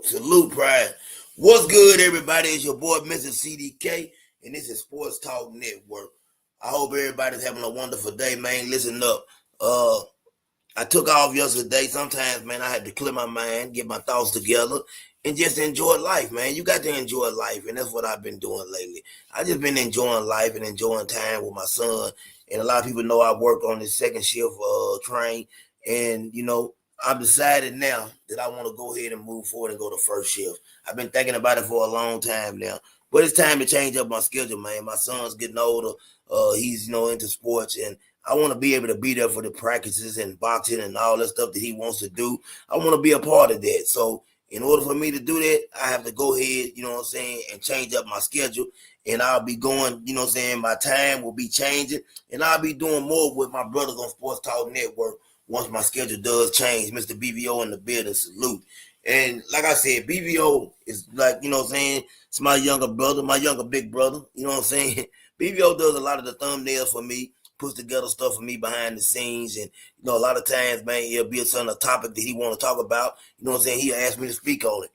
Salute, Pride. What's good, everybody? It's your boy, Mr. CDK, and this is Sports Talk Network. I hope everybody's having a wonderful day, man. Listen up. Uh, I took off yesterday. Sometimes, man, I had to clear my mind, get my thoughts together, and just enjoy life, man. You got to enjoy life, and that's what I've been doing lately. I just been enjoying life and enjoying time with my son. And a lot of people know I work on this second shift train, and I've decided now that I want to go ahead and move forward and go to first shift. I've been thinking about it for a long time now, but it's time to change up my schedule, man. My son's getting older. He's into sports, and I want to be able to be there for the practices and boxing and all that stuff that he wants to do. I want to be a part of that. So in order for me to do that, I have to go ahead, and change up my schedule. And I'll be going, my time will be changing. And I'll be doing more with my brothers on Sports Talk Network once my schedule does change. Mr. BBO in the building, salute. And like I said, BBO is like, it's my younger brother, my younger big brother, BBO does a lot of the thumbnails for me, puts together stuff for me behind the scenes. And, a lot of times, man, it'll be a topic that he want to talk about. He'll ask me to speak on it.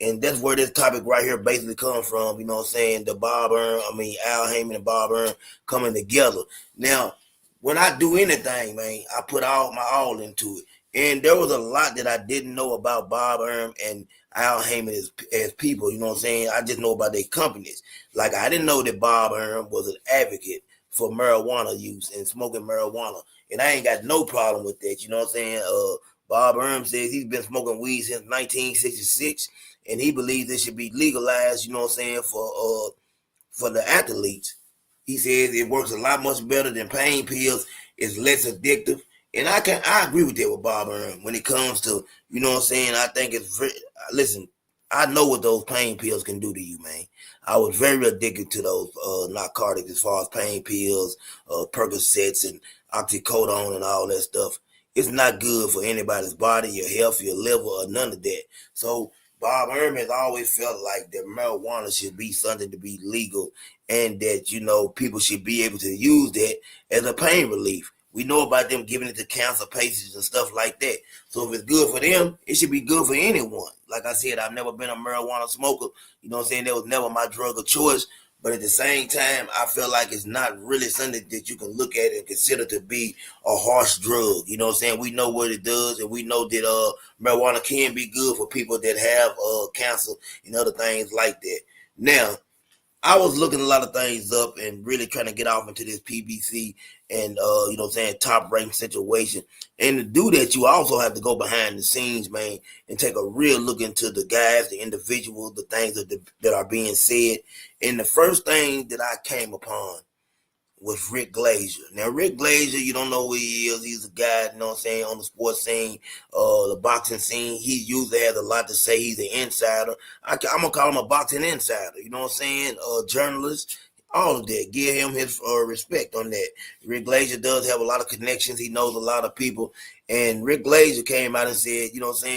And that's where this topic right here basically comes from, the Al Haymon and Bob Arum coming together. Now, when I do anything, man, I put all into it. And there was a lot that I didn't know about Bob Arum and Al Haymon as people, I just know about their companies. Like, I didn't know that Bob Arum was an advocate for marijuana use and smoking marijuana. And I ain't got no problem with that, Bob Arum says he's been smoking weed since 1966, and he believes it should be legalized, for the athletes. He says it works a lot much better than pain pills. It's less addictive. And I agree with that with Bob Arum when it comes to, I think it's listen, I know what those pain pills can do to you, man. I was very addicted to those narcotics as far as pain pills, Percocets and oxycodone and all that stuff. It's not good for anybody's body, your health, your liver, or none of that. So Bob Arum has always felt like that marijuana should be something to be legal, and that, people should be able to use that as a pain relief. We know about them giving it to cancer patients and stuff like that. So if it's good for them, it should be good for anyone. Like I said, I've never been a marijuana smoker. That was never my drug of choice. But at the same time, I feel like it's not really something that you can look at and consider to be a harsh drug. We know what it does, and we know that marijuana can be good for people that have cancer and other things like that. Now, I was looking a lot of things up and really trying to get off into this PBC and, top ranked situation. And to do that, you also have to go behind the scenes, man, and take a real look into the guys, the individuals, the things that are being said. And the first thing that I came upon was Rick Glazier. Now, Rick Glazier, you don't know who he is. He's a guy, on the sports scene, the boxing scene. He usually has a lot to say. He's an insider. I'm going to call him a boxing insider, journalist, all of that. Give him his respect on that. Rick Glazier does have a lot of connections. He knows a lot of people. And Rick Glazier came out and said,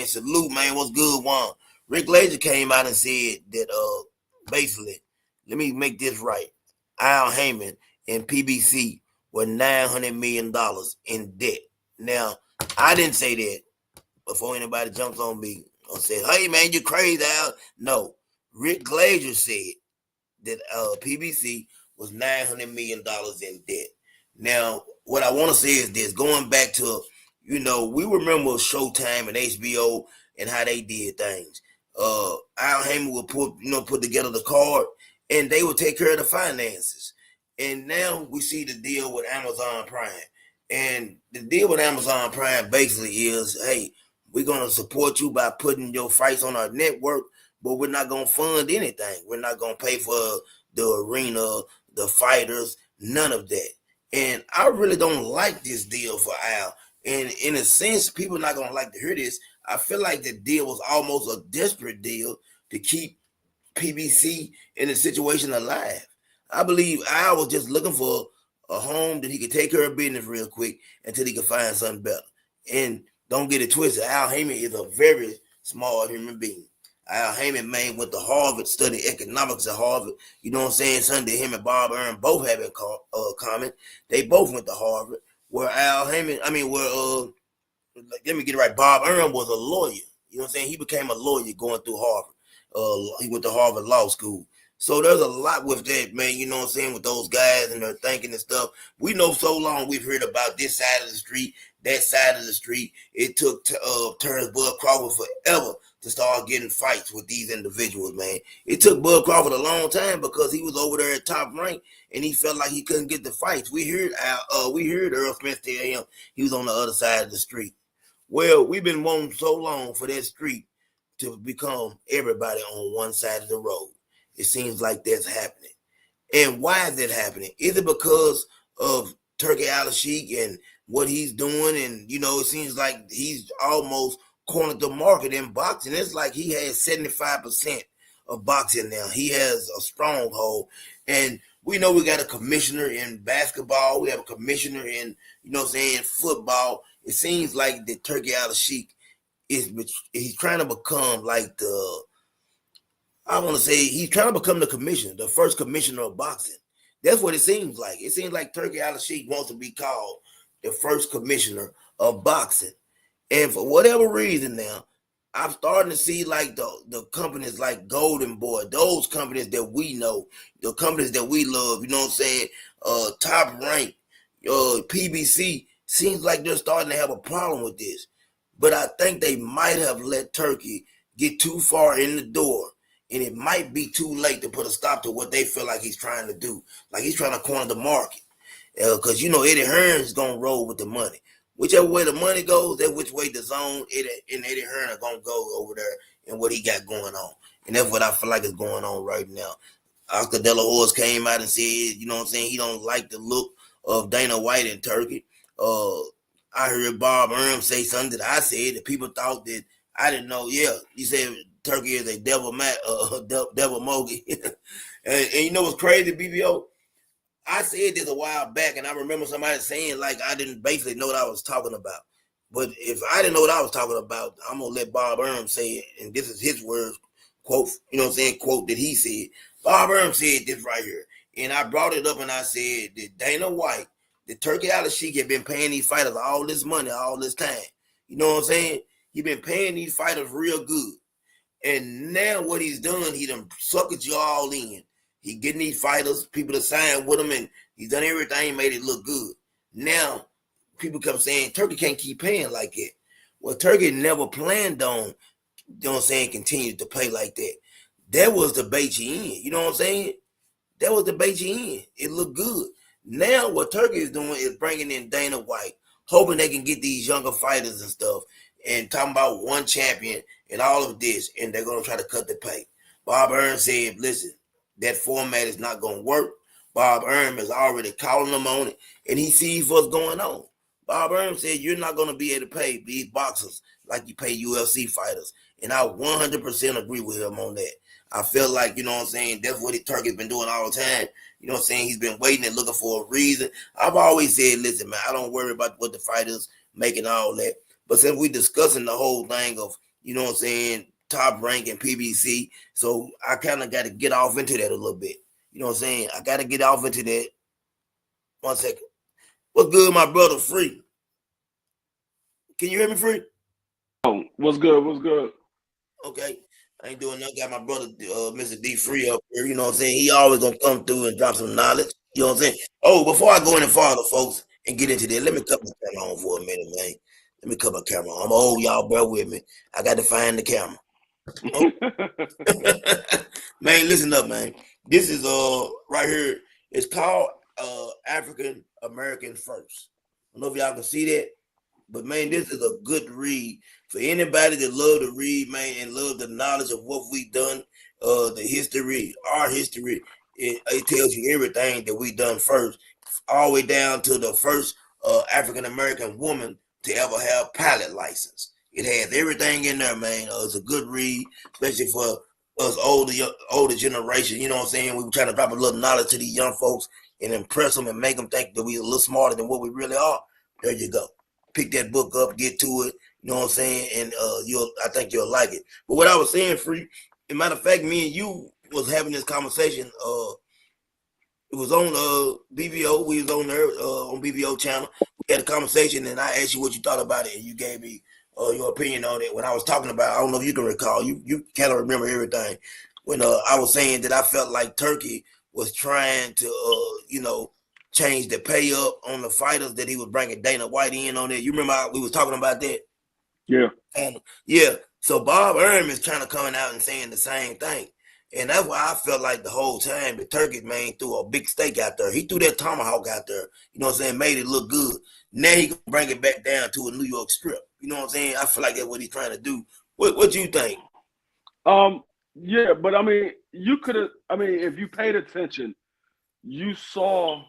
salute, man, what's good, Juan? Rick Glazier came out and said that, basically, let me make this right. Al Haymon and PBC were $900 million in debt. Now, I didn't say that before anybody jumps on me or said, hey, man, you crazy, Al. No, Rick Glazier said that PBC was $900 million in debt. Now, what I want to say is this, going back to, we remember Showtime and HBO and how they did things. Al Haymon would put together the card, and they would take care of the finances. And now we see the deal with Amazon Prime. And the deal with Amazon Prime basically is, hey, we're going to support you by putting your fights on our network, but we're not going to fund anything. We're not going to pay for the arena, the fighters, none of that. And I really don't like this deal for Al. And in a sense, people are not going to like to hear this. I feel like the deal was almost a desperate deal to keep PBC in the situation alive. I believe Al was just looking for a home that he could take care of business real quick until he could find something better. And don't get it twisted, Al Haymon is a very smart human being. Al Haymon, man, went to Harvard, studied economics at Harvard. Something that him and Bob Arum both have in common. They both went to Harvard. Where Al Haymon, let me get it right, Bob Arum was a lawyer. You know what I'm saying? He became a lawyer going through Harvard. He went to Harvard Law School. So there's a lot with that, man. You know what I'm saying? With those guys and their thinking and stuff. We know so long we've heard about this side of the street, that side of the street. It took Terrence Bud Crawford forever to start getting fights with these individuals, man. It took Bud Crawford a long time because he was over there at Top Rank and he felt like he couldn't get the fights. We heard Earl Smith tell him he was on the other side of the street. Well, we've been wanting so long for that street to become everybody on one side of the road. It seems like that's happening. And why is that happening? Is it because of Turkey Al-Sheikh and what he's doing? And, you know, it seems like he's almost cornered the market in boxing. It's like he has 75% of boxing now. He has a stronghold. And we know we got a commissioner in basketball. We have a commissioner in, you know what I'm saying, football. It seems like the Turkey Al-Sheikh he's trying to become like I want to say he's trying to become the commissioner, the first commissioner of boxing. That's what it seems like. It seems like Turkey Al-Sheikh wants to be called the first commissioner of boxing. And for whatever reason now, I'm starting to see like the companies like Golden Boy, those companies that we know, the companies that we love, you know what I'm saying? Top Rank, PBC, seems like they're starting to have a problem with this. But I think they might have let Turkey get too far in the door. And it might be too late to put a stop to what they feel like he's trying to do. Like he's trying to corner the market. Because, you know, Eddie Hearn's going to roll with the money. Whichever way the money goes, that's which way the zone and Eddie Hearn are going to go over there and what he got going on. And that's what I feel like is going on right now. Oscar De La Hoya came out and said, you know what I'm saying, he don't like the look of Dana White in Turkey. I heard Bob Arum say something that I said that people thought that I didn't know. Yeah, he said Turkey is a devil mogi. and you know what's crazy, BBO? I said this a while back, and I remember somebody saying like I didn't basically know what I was talking about. But if I didn't know what I was talking about, I'm gonna let Bob Arum say it, and this is his words, quote, you know what I'm saying, quote that he said. Bob Arum said this right here, and I brought it up and I said that Dana White, the Turkey Al-Sheikh, had been paying these fighters all this money all this time. You know what I'm saying? He been paying these fighters real good. And now what he's done, he done suckered you all in. He getting these fighters, people to sign with him, and he's done everything, made it look good. Now, people come saying Turkey can't keep paying like that. Well, Turkey never planned on, you know what I'm saying, continue to pay like that. That was the bait you in. You know what I'm saying? That was the bait you in. It looked good. Now what Turkey is doing is bringing in Dana White, hoping they can get these younger fighters and stuff, and talking about one champion and all of this, and they're going to try to cut the pay. Bob Arum said, listen, that format is not going to work. Bob Arum is already calling them on it, and he sees what's going on. Bob Arum said, you're not going to be able to pay these boxers like you pay UFC fighters. And I 100% agree with him on that. I feel like, you know what I'm saying, that's what Turkey's been doing all the time. You know what I'm saying? He's been waiting and looking for a reason. I've always said, listen, man, I don't worry about what the fighters making all that. But since we discussing the whole thing of, you know what I'm saying, Top Rank and PBC, so I kind of got to get off into that a little bit. You know what I'm saying? I got to get off into that. 1 second. What's good, my brother, Free? Can you hear me, Free? Oh, what's good? What's good? Okay. I ain't doing nothing. Got my brother, Mr. D Free up here. You know what I'm saying? He always gonna come through and drop some knowledge. You know what I'm saying? Oh, before I go any farther, folks, and get into that, let me cut my camera on for a minute, man. Let me cut my camera on. I'm old, y'all bear with me. I got to find the camera. Oh. Man, listen up, man. This is right here. It's called African American First. I don't know if y'all can see that. But man, this is a good read for anybody that love to read, man, and love the knowledge of what we done, the history, our history. It tells you everything that we done first, all the way down to the first African American woman to ever have pilot license. It has everything in there, man. It's a good read, especially for us older generation. You know what I'm saying? We were trying to drop a little knowledge to these young folks and impress them and make them think that we're a little smarter than what we really are. There you go. Pick that book up, get to it, you know what I'm saying, and I think you'll like it. But what I was saying, Free, as a matter of fact, me and you was having this conversation. It was on BBO. We was on there on BBO channel. We had a conversation, and I asked you what you thought about it, and you gave me your opinion on it when I was talking about. I don't know if you can recall. You kind of remember everything when I was saying that I felt like Turkey was trying to change the pay up on the fighters, that he was bringing Dana White in on it. You remember we was talking about that? Yeah. And yeah, so Bob Arum is kind of coming out and saying the same thing. And that's why I felt like the whole time the Turkish man threw a big steak out there. He threw that tomahawk out there, you know what I'm saying, made it look good. Now he can bring it back down to a New York strip. You know what I'm saying? I feel like that's what he's trying to do. What you think? Yeah, but I mean, you could have. I mean, if you paid attention, you saw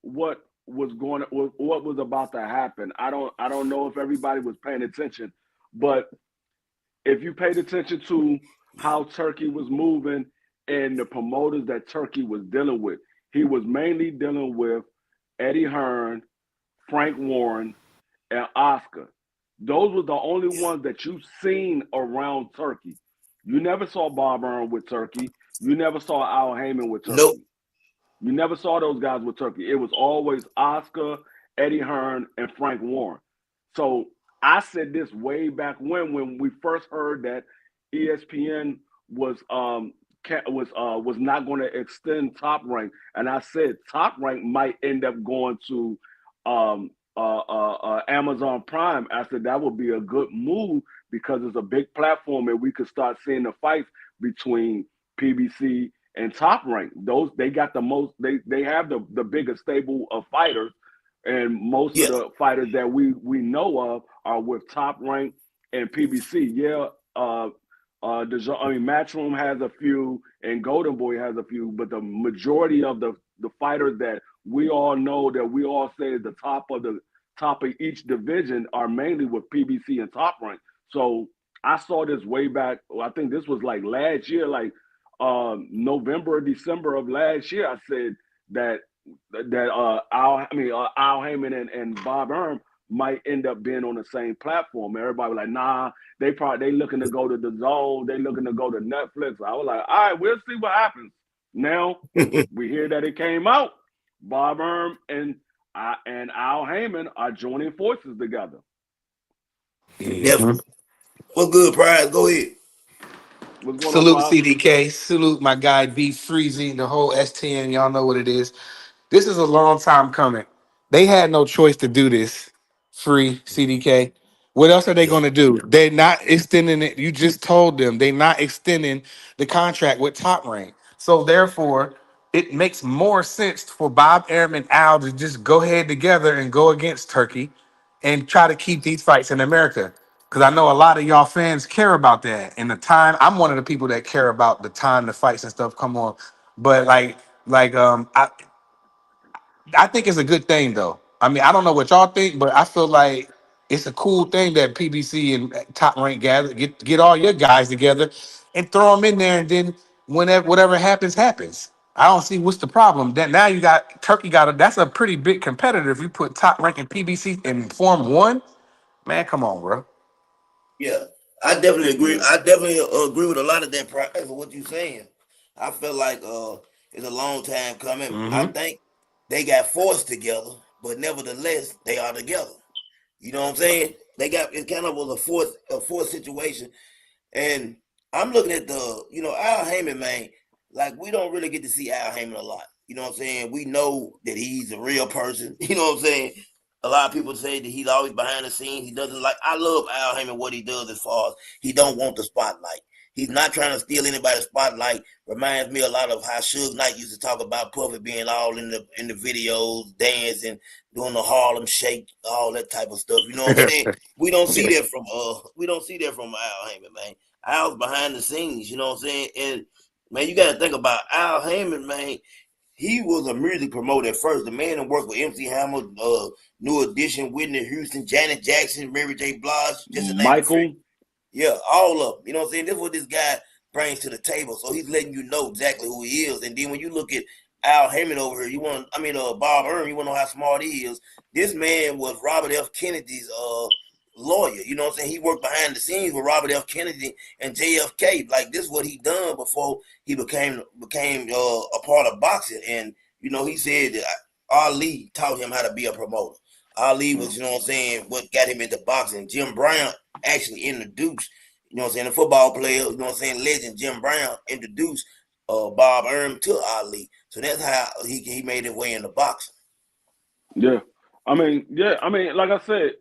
what was what was about to happen. I don't know if everybody was paying attention, but if you paid attention to how Turkey was moving and the promoters that Turkey was dealing with, he was mainly dealing with Eddie Hearn, Frank Warren, and Oscar. Those were the only Yeah. ones that you seen around Turkey. You never saw Bob Arum with Turkey. You never saw Al Heyman with Nope. Turkey. You never saw those guys with Turkey. It was always Oscar, Eddie Hearn, and Frank Warren. So I said this way back when we first heard that ESPN was not going to extend Top Rank, and I said Top Rank might end up going to um, Amazon Prime. I said that would be a good move because it's a big platform and we could start seeing the fights between PBC and Top Rank. Those they got the most. They have the biggest stable of fighters, and most of Yeah. the fighters that we know of are with Top Rank and PBC. Yeah, Matchroom has a few, and Golden Boy has a few, but the majority of the fighters that we all know, that we all say is the top of each division, are mainly with PBC and Top Rank. So I saw this way back. I think this was like last year, like November or December of last year. I said that Al Heyman and Bob Arum might end up being on the same platform. Everybody was like, nah, they looking to go to the Zone, they looking to go to Netflix. I was like, all right, we'll see what happens. Now we hear that it came out. Bob Arum and Al Heyman are joining forces together. Definitely. What good, Prize? Go ahead. What's going on, Salute Bob? CDK. Salute my guy B Freezy, the whole S10. Y'all know what it is. This is a long time coming. They had no choice to do this. Free CDK. What else are they Yeah. going to do? They're not extending it. You just told them they're not extending the contract with Top Rank. So therefore, it makes more sense for Bob Arum and Al to just go ahead together and go against Turkey and try to keep these fights in America. Because I know a lot of y'all fans care about that. And the time, I'm one of the people that care about the time the fights and stuff come on. But I think it's a good thing though. I mean, I don't know what y'all think, but I feel like it's a cool thing that PBC and Top Rank gather, get all your guys together and throw them in there, and then whenever whatever happens, happens. I don't see what's the problem. That now you got Turkey that's a pretty big competitor. If you put Top Rank and PBC in Form One, man, come on, bro. Yeah, I definitely agree. Yeah. I definitely agree with a lot of that price of what you're saying. I feel like it's a long time coming. I Mm-hmm. think they got forced together, but nevertheless they are together. You know what I'm saying? They got it kind of was a forced situation. And I'm looking at Al Heyman, man. Like we don't really get to see Al Heyman a lot. You know what I'm saying? We know that he's a real person. You know what I'm saying? A lot of people say that he's always behind the scenes. He doesn't like. I love Al Heyman what he does as far as he don't want the spotlight. He's not trying to steal anybody's spotlight. Reminds me a lot of how Suge Knight used to talk about Puffy being all in the videos, dancing, doing the Harlem Shake, all that type of stuff. You know what I'm saying? We don't see that from Al Heyman, man. Al's behind the scenes, you know what I'm saying? And man, you gotta think about Al Heyman, man. He was a music promoter at first. The man that worked with MC Hammer, New Edition, Whitney Houston, Janet Jackson, Mary J. Blige, just to name a few. Michael. Yeah, all of them. You know what I'm saying? This is what this guy brings to the table. So he's letting you know exactly who he is. And then when you look at Al Heyman over here, Bob Arum, you want to know how smart he is. This man was Robert F. Kennedy's lawyer. You know what I'm saying? He worked behind the scenes with Robert F. Kennedy and JFK. Like this is what he done before he became a part of boxing. And he said that Ali taught him how to be a promoter. Ali was, you know what I'm saying, what got him into boxing. Jim Brown actually introduced, you know what I'm saying, the football player, you know what I'm saying, legend Jim Brown introduced Bob Arum to Ali. So that's how he made his way into boxing. Yeah. I mean, like I said,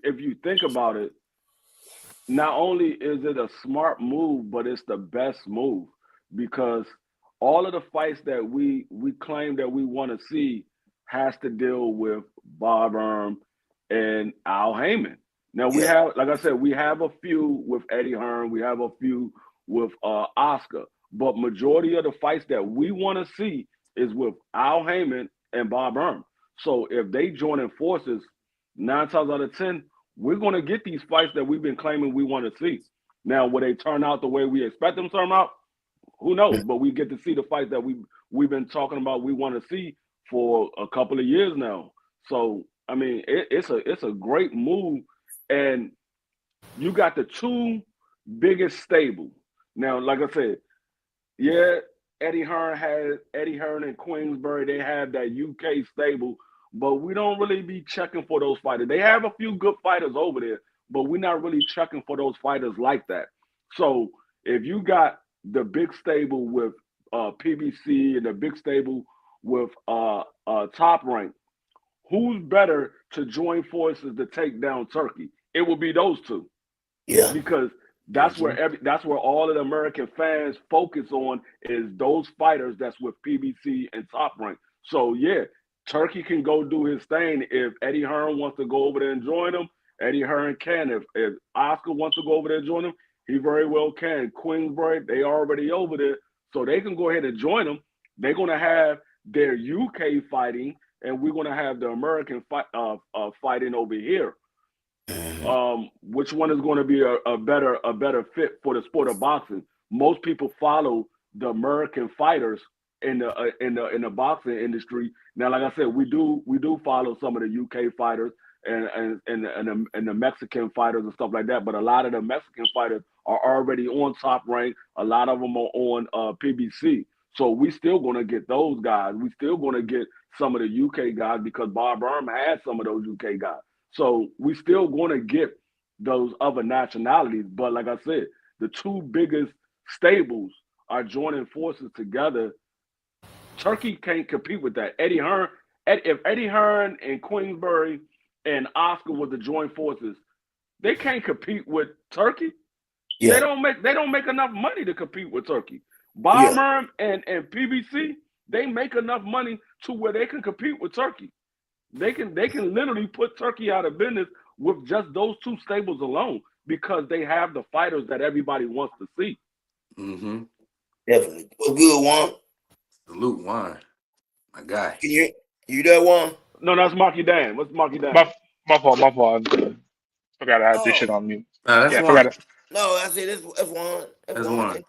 if you think about it, not only is it a smart move, but it's the best move because all of the fights that we claim that we want to see has to deal with Bob Arum and Al Heyman. Now we Yeah, have, like I said, we have a few with Eddie Hearn, we have a few with Oscar, but majority of the fights that we want to see is with Al Heyman and Bob Arum. So if they join in forces, 9 times out of 10, we're going to get these fights that we've been claiming we want to see. Now, will they turn out the way we expect them to turn out? Who knows? But we get to see the fights that we've been talking about we want to see for a couple of years now. So I mean, it's a great move, and you got the two biggest stable. Now, like I said, yeah, Eddie Hearn and Queensbury. They have that UK stable, but we don't really be checking for those fighters. They have a few good fighters over there, but we're not really checking for those fighters like that. So if you got the big stable with PBC and the big stable with Top Rank, who's better to join forces to take down Turkey? It will be those two yeah. because Hmm. that's where all of the American fans focus on is those fighters that's with PBC and Top Rank. So yeah, Turkey can go do his thing if Eddie Hearn wants to go over there and join him. Eddie Hearn can. If Oscar wants to go over there and join him, he very well can. Queensbury, they already over there, so they can go ahead and join them. They're gonna have their UK fighting, and we're gonna have the American fighting over here. Mhm. Which one is going to be a better fit for the sport of boxing? Most people follow the American fighters in the boxing industry. Now, like I said, we do follow some of the UK fighters and the Mexican fighters and stuff like that. But a lot of the Mexican fighters are already on Top Rank. A lot of them are on PBC. So we still going to get those guys. We still going to get some of the UK guys because Bob Arum had some of those UK guys. So we still going to get those other nationalities. But like I said, the two biggest stables are joining forces together. Turkey can't compete with that. If Eddie Hearn and Queensbury and Oscar were to join forces, they can't compete with Turkey. They Yeah, don't make enough money to compete with Turkey. Bob yeah. Arum and PBC, they make enough money to where they can compete with Turkey. They can literally put Turkey out of business with just those two stables alone because they have the fighters that everybody wants to see. Hmm. Definitely. Well, good one. Salute one, my guy. Can you there one? No, that's Marky Dan. What's Marky Dan? My my fault, my fault. I forgot I had this shit Oh on mute. That's Yeah, I one. forgot it. no, I said that's one. That's That's one. one.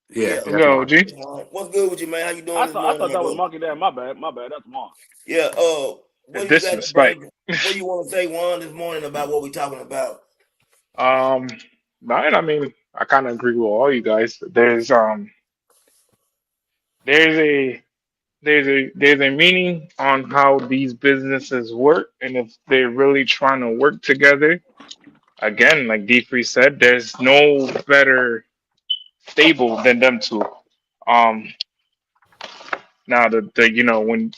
Yeah, Yeah. What's that's good, one. OG? That's one. What's good with you, man? How you doing I this thought I morning, thought my that was brother? Marky Dan. My bad. My bad. That's Mark. Yeah. The What you got to disrespect. bring? What you want to say, Juan, this morning about what we talking about? Um, Mine. I mean, I kind of agree with all you guys. There's a there's a meaning on how these businesses work, and if they're really trying to work together. Again, like D3 said, there's no better stable than them two. Um, Now the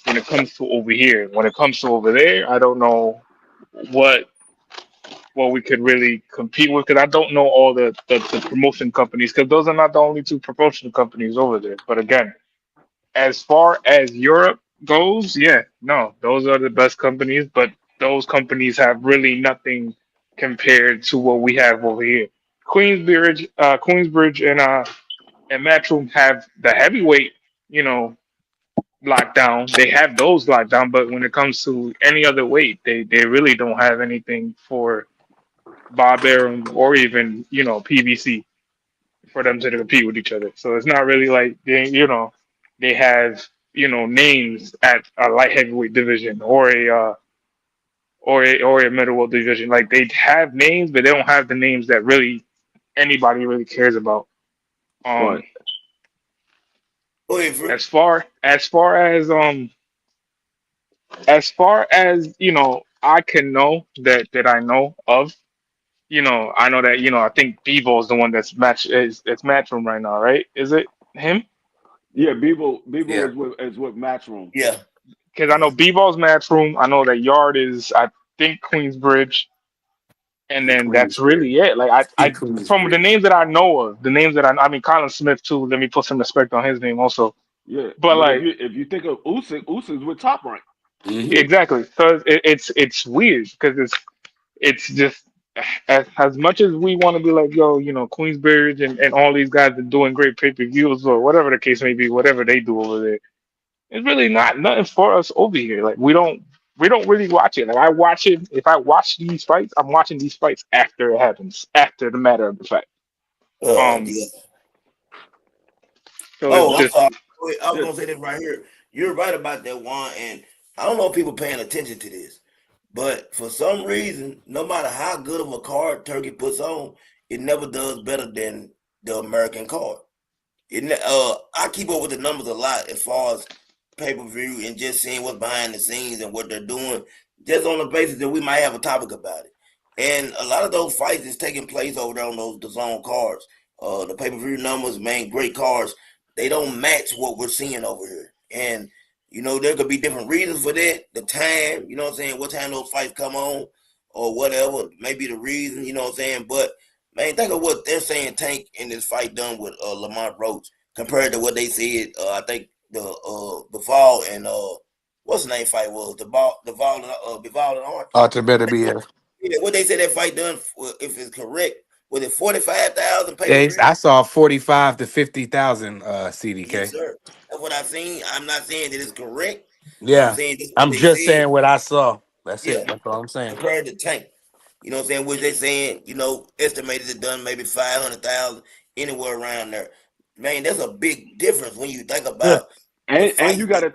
when it comes to over here, when it comes to over there, I don't know what what we could really compete with because I don't know all the promotion companies because those are not the only two promotion companies over there. But again, as far as Europe goes, yeah, no, those are the best companies, but those companies have really nothing compared to what we have over here. Queensbridge and Matchroom have the heavyweight, you know, lockdown. They have those locked down, but when it comes to any other weight, they really don't have anything for Bob Arum or even PBC for them to compete with each other. So it's not really like they have names at a light heavyweight division or a middleweight division. Like they have names, but they don't have the names that really anybody really cares about. Right. Um, Go ahead, Free. as far as I can know that I know of. I know that, I think Bevo is the one that's Matchroom right now, right? Is it him? Yeah, Bevo Yeah, is with Matchroom. yeah. Because I know Bevo's Matchroom. I know that Yard is, I think, Queensbridge, and then that's Queensbridge. really it. Like See I from the Queensbridge. names that I know of, the names that I mean, Colin Smith too. Let me put some respect on his name also. Yeah, But but if like, you think of Usyk's with Top Rank. Hmm. exactly. So it's weird because it's just as much as we want to be like, yo, Queensbridge and all these guys are doing great pay-per-views or whatever the case may be, whatever they do over there, it's really not nothing for us over here. Like we don't really watch it. Like I watch it. If I watch these fights, I'm watching these fights after it happens, after the matter of the fact. Um, Yeah. so it's Oh, I'm just sorry. Wait, I was Yeah, gonna say this right here. You're right about that one, and I don't know if people paying attention to this, but for some reason, no matter how good of a card Turkey puts on, it never does better than the American card. I keep up with the numbers a lot as far as pay per view and just seeing what's behind the scenes and what they're doing, just on the basis that we might have a topic about it. And a lot of those fights is taking place over there on those the zone cards. The pay per view numbers, man, great cards. They don't match what we're seeing over here, and there could be different reasons for that. The time, what I'm saying, what time those fights come on, or whatever, maybe the reason, what I'm saying, but man, think of what they're saying Tank in this fight done with Lamont Roach compared to what they said. I think the Vol and what's the name fight was the Vol and Hart. Archer better What be they, a. yeah, what they said that fight done if it's correct was it 45,000 pay per Yeah, view? I saw 45 to 50,000 Yes, CDK. sir. That's what I've seen. I'm not saying that it's correct. I'm Yeah. saying this what I'm they just said. saying what I saw. That's Yeah, it. That's all I'm saying. compared to Tank. You know what I'm saying? Which they saying, estimated it done maybe 500,000 anywhere around there. Man, there's a big difference when you think Yeah. about the and fights. you got to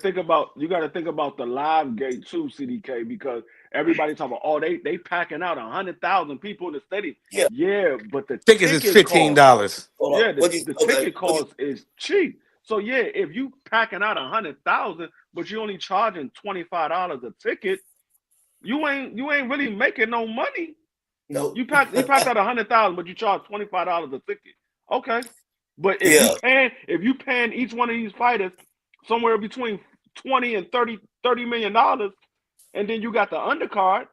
think about the live gate too, CDK, because everybody talking about, oh, they packing out 100,000 people in the stadium. Yeah. Yeah, but the Tickets is ticket cost, $15. Hold on. yeah, the, What you the okay? ticket cost is cheap. So yeah, if you packing out 100,000, but you only charging $25 a ticket, you ain't really making no money. No. You packed out 100,000, but you charge $25 a ticket. Okay, but if you Yeah. paying if you paying each one of these fighters somewhere between 20 and $30 million, and then you got the undercard,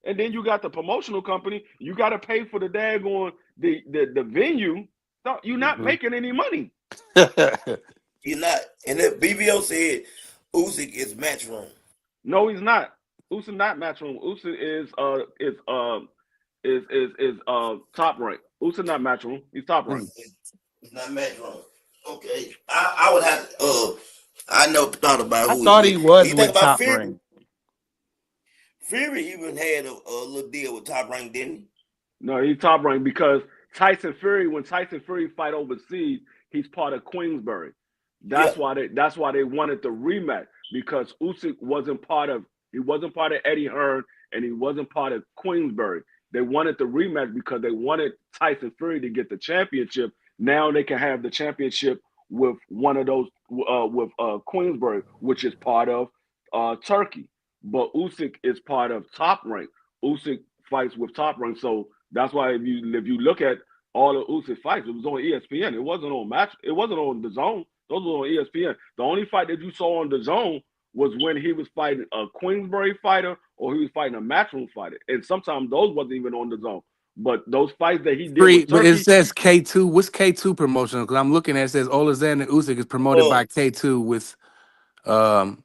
and then you got the promotional company, you got to pay for the daggone the venue. No, you're not Mhm. making any money. You're not. And if BBO said Usyk is match room. No, he's not. Usyk not matchroom. Usyk is top rank. Usyk not matchroom. He's top rank. Mm. It's not match room. Okay. I would have I never thought about I who he thought he with. When was you think with about Top Fury, Ring. Fury even had a little deal with Top Rank, didn't No, he's top ranked because Tyson Fury, when Tyson Fury fight overseas, he's part of Queensbury. he? Yeah. That's why they wanted the rematch, because Usyk wasn't part of Eddie Hearn, and he wasn't part of Queensbury. They wanted the rematch because they wanted Tyson Fury to get the championship. Now they can have the championship with one of those with Queensbury, which is part of Turkey. But Usyk is part of Top Rank. Usyk fights with Top Rank, so that's why if you look at all the Usyk fights, it was on ESPN. It wasn't on match. It wasn't on the Zone. Those were on ESPN. The only fight that you saw on the Zone was when he was fighting a Queensbury fighter or he was fighting a matchroom fighter, and sometimes those wasn't even on the Zone. But those fights that he did Free, with but it Turkey, says K2. What's K2 promotion? Because I'm looking at it says Olazan Usyk is promoted Uh, by K2 with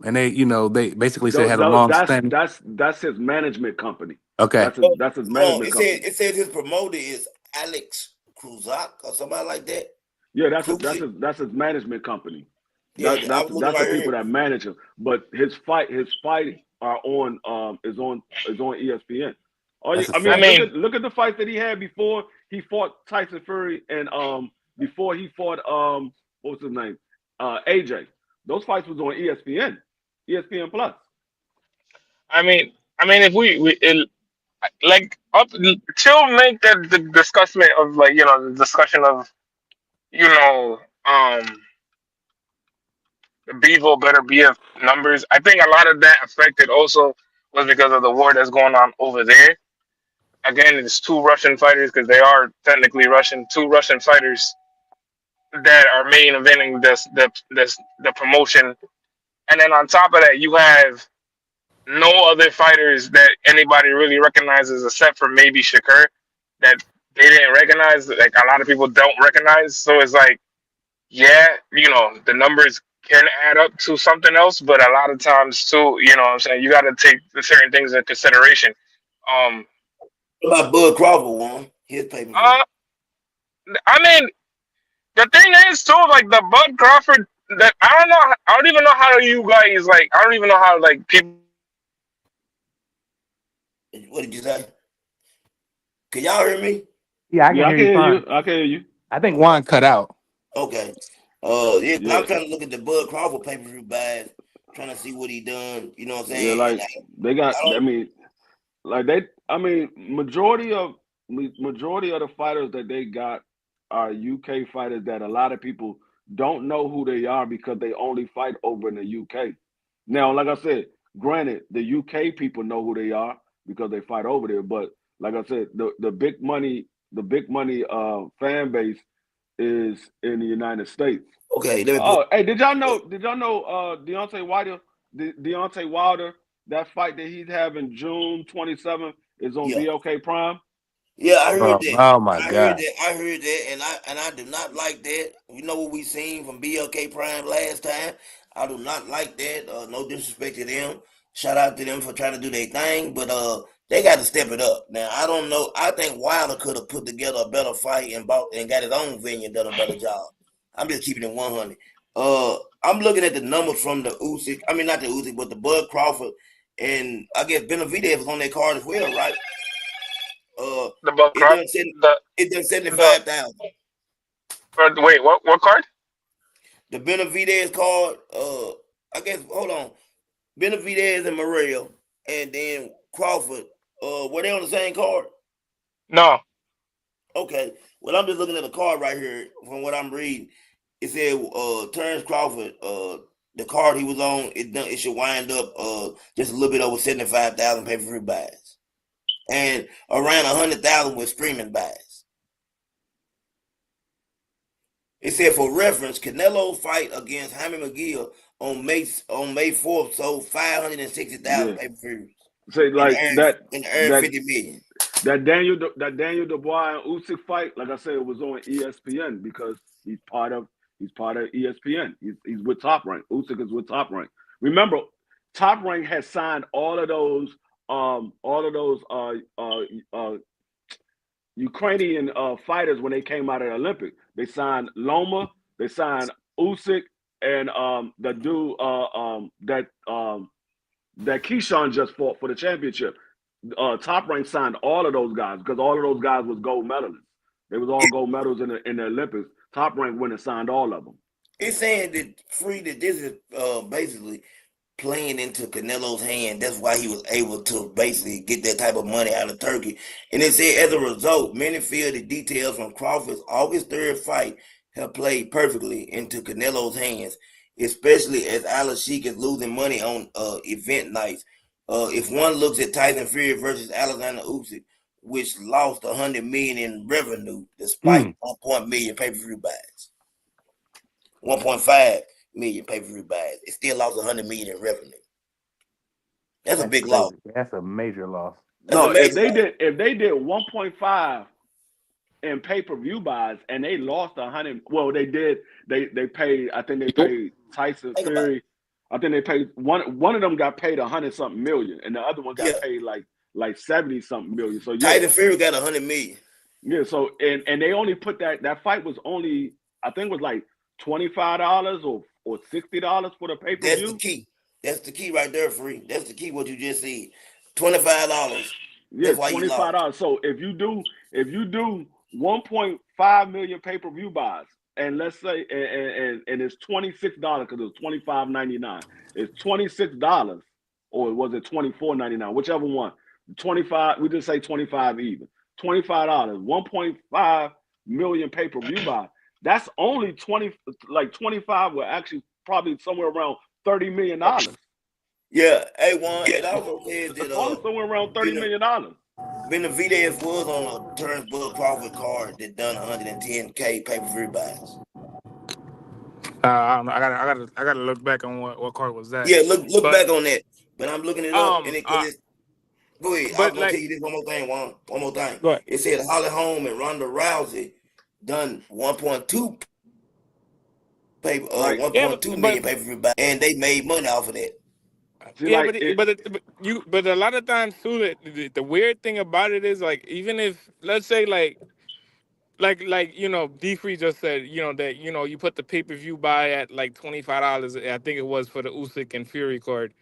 and they basically say had a long that's standing. that's that's his management company. Okay. That's his management it company. said his promoter is Alex Kruzak or somebody like that. Yeah, that's his, that's Kruzak. his that's his management company. Yeah, That's I that's was looking that's the right people here. that manage him. But his fight are on is on ESPN. That's a I I mean, fact. look mean, at look at the fights that he had before he fought Tyson Fury, and before he fought what was his name, AJ. Those fights was on ESPN, ESPN Plus. if like up till make the discussion of like the discussion of you know um the Bevo better BF numbers. I think a lot of that affected also was because of the war that's going on over there. again, it's two Russian fighters because they are technically Russian. Two Russian fighters that are main eventing the promotion, and then on top of that, you have no other fighters that anybody really recognizes except for maybe Shakur that they didn't recognize. Like a lot of people don't recognize. So it's like, yeah, the numbers can add up to something else, but a lot of times too, what I'm saying, you got to take certain things into consideration. Um, What about Bud Crawford won his pay per view? uh, I mean, the thing is too, like the Bud Crawford. That I don't know. I don't even know how you guys like. I don't even know how like people. What did you say? Can y'all hear me? Yeah, I can Yeah, I hear can you hear fine. you. I can hear you. I think Juan cut out. Okay. Yeah, 'cause Yeah, I'm trying to look at the Bud Crawford pay per view buys, trying to see what he done. You know what I'm yeah. saying? And Like they got. I I don't. mean, like they. I mean, majority of the fighters that they got are UK fighters that a lot of people don't know who they are because they only fight over in the UK. Now, like I said, granted, the UK people know who they are because they fight over there. But like I said, the big money fan base is in the United States. Okay, let me pull. Oh, hey, did y'all know? Did y'all know Deontay Wilder? Deontay Wilder, that fight that he's having June 27th is on Yeah. BLK Prime. Yeah, I heard Oh, that. oh my I heard God. that. I heard that, and I do not like that. You know what we seen from BLK Prime last time. I do not like that. No disrespect to them. Shout out to them for trying to do their thing, but they got to step it up. Now I don't know. I think Wilder could have put together a better fight and bought and got his own venue and done a better job. I'm just keeping it 100. I'm looking at the numbers from the Usyk. I mean, not the Usyk, but the Bud Crawford, and I guess Benavidez was on that card as well, right? Uh, The Bud it Crawford. done said The it done the 75,000. wait, what card? The Benavidez card, I guess hold on. Benavidez and Morel, and then Crawford, were they on the same card? No, Okay. Well, I'm just looking at the card right here from what I'm reading. It said Terrence Crawford, the card he was on, it should wind up just a little bit over 75,000 pay per view buys. And around 100,000 with streaming buys. It said for reference, Canelo fight against Jaime McGill on May 4th sold 560,000 Yeah, pay per views say and like earned that and earned that 50 million. Daniel Dubois and Usyk fight. Like I said, it was on ESPN because he's part of ESPN. He's with Top Rank. Usyk is with Top Rank. Remember, Top Rank has signed all of those Ukrainian fighters when they came out of the Olympic. They signed Loma, they signed Usyk, and the dude that Keyshawn just fought for the championship. Top Rank signed all of those guys because all of those guys was gold medalists. They was all gold medals in the Olympics. Top Rank went and signed all of them. It's saying that this is basically playing into Canelo's hand. That's why he was able to basically get that type of money out of Turkey. And it said as a result, many feel the details from Crawford's August 3rd fight have played perfectly into Canelo's hands, especially as Alex Sheik is losing money on event nights. If one looks at Tyson Fury versus Alexander Usyk, which lost 100 million in revenue despite Mm, 1 million pay-per-view buys, 1.5 million pay-per-view buys, it still lost 100 million in revenue. That's a that's big loss. crazy. That's a major loss. That's a No, if major they loss. did 1.5 in pay-per-view buys and they lost 100, well, they did. They paid. I think they paid Tyson Think about it. Fury. I think they paid one of them got paid 100 something million, and the other one got Yeah, paid like 70 something million. So yeah, Tyson Fury got 100 million. yeah. So and they only put that fight was only, I think it was like $25 or $60 for the That's the pay-per-view. key. That's the key right there, free. That's the key. What you just said, $25. Yeah, That's why you $25. lost. So if you do 1.5 million pay-per-view buys, and let's say and it's $26 because it was $25.99. It's $26, or was it $24.99? Whichever one. 25, we just say 25 even. $25, 1.5 million pay-per-view buy. That's only 20, like 25 were actually probably somewhere around $30 million. Yeah, A1. It also says It's that probably somewhere around $30 Bene- million. When the VDF was on a Turnbull Crawford card that done 110K pay-per-view buys. I don't know. I gotta look back on what card was that. Yeah, look But back on that. But I'm looking it up, and um, it because uh, it's go ahead. I but was gonna tell like, you this one more thing. One more thing. go ahead. It said Holly Holm and Ronda Rousey done 1.2 pay Right. 1.2 But million pay-per-view buys, and they made money off of that. See, yeah, like it. but a lot of times too, the weird thing about it is like, even if, let's say, like D Free just said, that you put the pay-per-view buy at like $25, I think it was, for the Usyk and Fury card,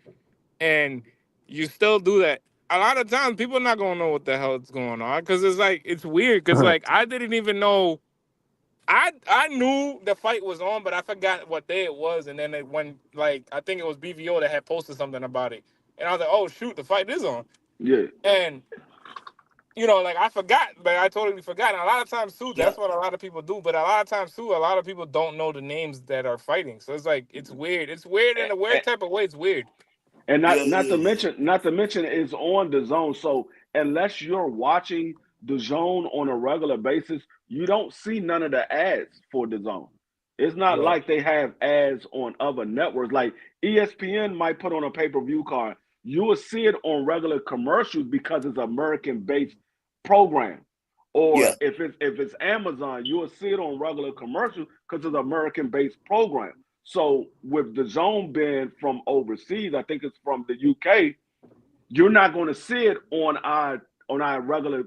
and you still do that. A lot of times people are not gonna know what the hell is going on, because it's like, it's weird, because like, I didn't even know. I knew the fight was on, but I forgot what day it was. And then when, like, I think it was BVO that had posted something about it, and I was like, oh shoot, the fight is on. Yeah. And like, I forgot, but I totally forgot. And a lot of times too, Yeah, that's what a lot of people do. But a lot of times too, a lot of people don't know the names that are fighting. So it's like, it's weird. It's weird in a weird type of way. It's weird. And yeah, not to mention it's on the zone. So unless you're watching the zone on a regular basis, you don't see none of the ads for the zone. It's not Right. like they have ads on other networks. Like ESPN might put on a pay-per-view card. You will see it on regular commercials because it's American-based program. Or yeah. if it's Amazon, you will see it on regular commercials because it's American-based program. So with the zone being from overseas, I think it's from the UK, you're not going to see it on our regular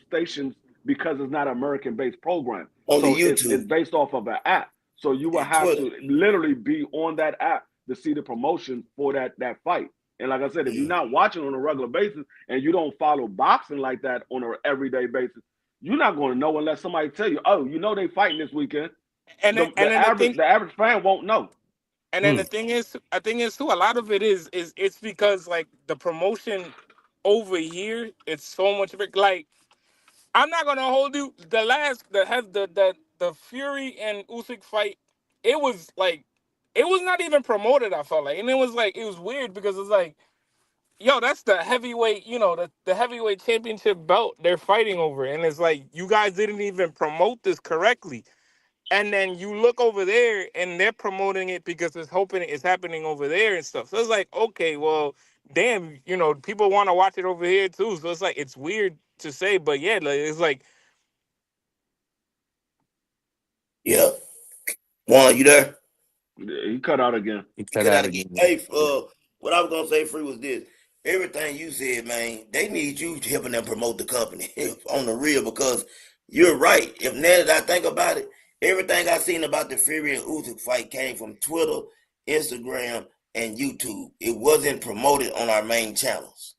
stations because it's not an American-based program. On the So it's YouTube based off of an app. So you will and have Twitter. to literally be on that app to see the promotion for that fight. And like I said, if you're Mm. not watching on a regular basis and you don't follow boxing like that on an everyday basis, you're not going to know unless somebody tell you, "Oh, they fighting this weekend." And then, The and the then the average thing the average fan won't know. And then Mm. the thing is, I think is too, a lot of it is it's because, like, the promotion over here, it's so much like, I'm not gonna hold you. The last the Fury and Usyk fight, it was like, it was not even promoted. I felt like, and it was like, it was weird because it's like, yo, that's the heavyweight, the heavyweight championship belt they're fighting over, and it's like, you guys didn't even promote this correctly. And then you look over there and they're promoting it because it's hoping it's happening over there and stuff. So it's like, okay, well, damn, people want to watch it over here too. So it's like, it's weird to say, but yeah, like, it's like, Yeah. Juan, you there? He cut out again. he You cut cut out out again. again. Hey, what I was gonna say, Free, was this. Everything you said, man, they need you helping them promote the company on the real, because you're right. If now that I think about it, everything I seen about the Fury and Usyk fight came from Twitter, Instagram, and YouTube. It wasn't promoted on our main channels.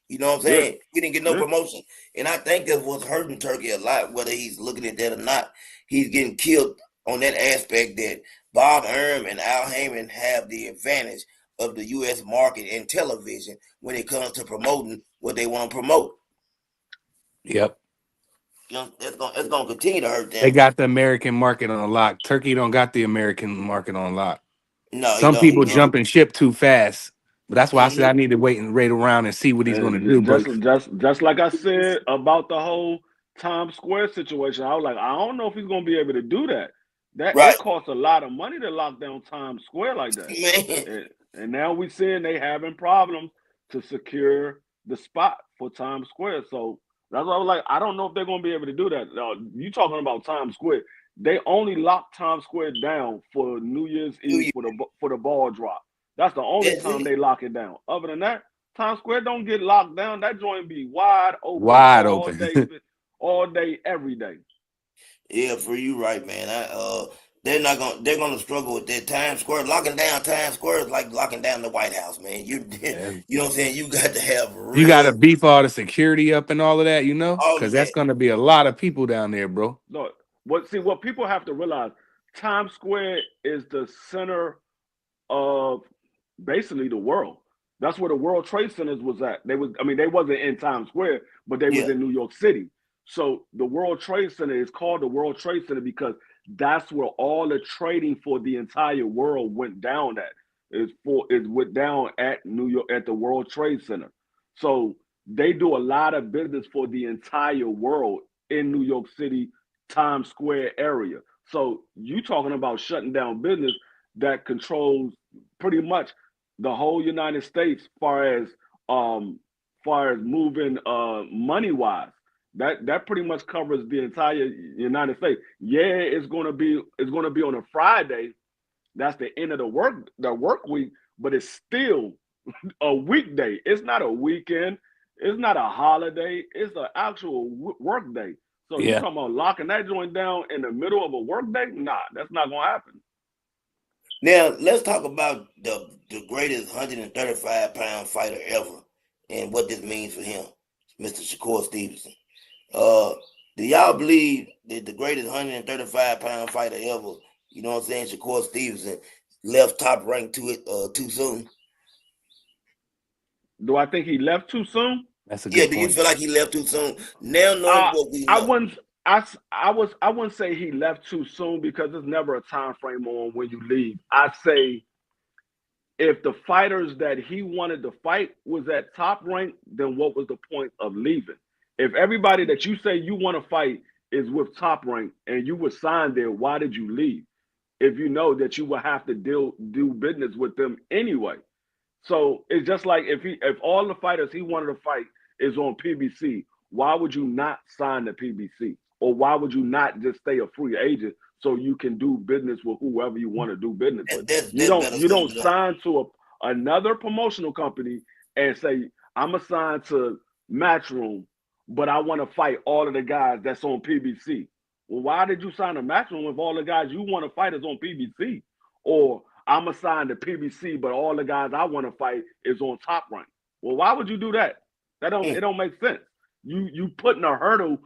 You know what I'm Yeah, saying? We didn't get no yeah. promotion. And I think that's what's hurting Turkey a lot, whether he's looking at that or not. He's getting killed on that aspect that Bob Arum and Al Heyman have the advantage of the U.S. market and television when it comes to promoting what they want to promote. Yep. You know, that's gonna continue to hurt They them. got the American market on lock. Turkey don't got the American market on lock. No, he Some don't. people jump and ship too fast. But that's why I said I Mm-hmm. need to wait and wait around and see what he's going to do. And But just like I said about the whole Times Square situation, I was like, I don't know if he's gonna be able to do that. That Right, it costs a lot of money to lock down Times Square like that. man. And now we seeing they having problems to secure the spot for Times Square. So that's why I was like, I don't know if they're gonna be able to do that. You talking about Times Square? They only lock Times Square down for New Year's Do Eve you? for the ball drop. That's the only That's time it. they lock it down. Other than that, Times Square don't get locked down. That joint be wide open wide open. all day, every day. Yeah, for you, right, man. They're gonna struggle with that. Times Square, locking down Times Square is like locking down the White House, man. And You know what I'm saying? You got to have you got to real. beef all the security up and all of that, Oh because man, that's going to be a lot of people down there, bro. No, what people have to realize, Times Square is the center of basically the world. That's where the World Trade Centers was at. They wasn't in Times Square, but they was yeah, in New York City. So the World Trade Center is called the World Trade Center because that's where all the trading for the entire world went down at. Is went down at New York at the World Trade Center. So they do a lot of business for the entire world in New York City, Times Square area. So you talking about shutting down business that controls pretty much the whole United States, far as moving money wise. That pretty much covers the entire United States. Yeah, it's gonna be on a Friday. That's the end of the work week, but it's still a weekday. It's not a weekend. It's not a holiday. It's an actual work day. So you Yeah. talking about locking that joint down in the middle of a work day? Nah, that's not gonna happen. Now let's talk about the greatest 135-pound fighter ever and what this means for him, Mr. Shakur Stevenson. Uh, do y'all believe that the greatest 135-pound fighter ever, you know what I'm saying, Shakur Stevenson, left Top Rank too soon? Do I think he left too soon? That's a Yeah, good do you point. feel like he left too soon? Now knowing Uh, what we I know. wouldn't. I wouldn't say he left too soon because there's never a time frame on when you leave. I say if the fighters that he wanted to fight was at top rank, then what was the point of leaving? If everybody that you say you want to fight is with top rank and you were signed there, why did you leave? If you know that you will have to do business with them anyway. So it's just like if all the fighters he wanted to fight is on PBC, why would you not sign the PBC? Or why would you not just stay a free agent so you can do business with whoever you want to do business with? You That's don't better you summed don't it up. sign to another promotional company and say, I'm assigned to Matchroom, but I want to fight all of the guys that's on PBC. Well, why did you sign a Matchroom if all the guys you want to fight is on PBC? Or I'm assigned to PBC, but all the guys I want to fight is on top rank. Well, why would you do that? It Mm, don't make sense. You putting a hurdle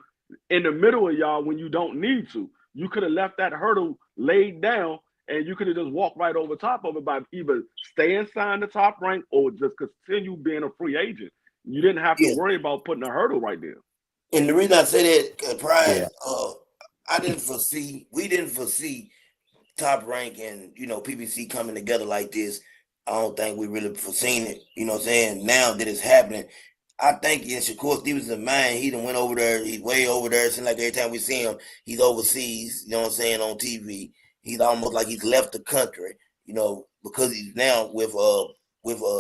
in the middle of y'all when you don't need to. You could have left that hurdle laid down and you could have just walked right over top of it by either staying signed to top rank or just continue being a free agent. You didn't have to yeah. worry about putting a hurdle right there. And the reason I say that, Yeah. Prize, we didn't foresee Top Rank and PBC coming together like this. I don't think we really foreseen it. You know what I'm saying? Now that it's happening, I think in Shakur Stevenson's mind, he done went over there. He's way over there. It seems like every time we see him, he's overseas. You know what I'm saying, on TV. He's almost like he's left the country. Because he's now with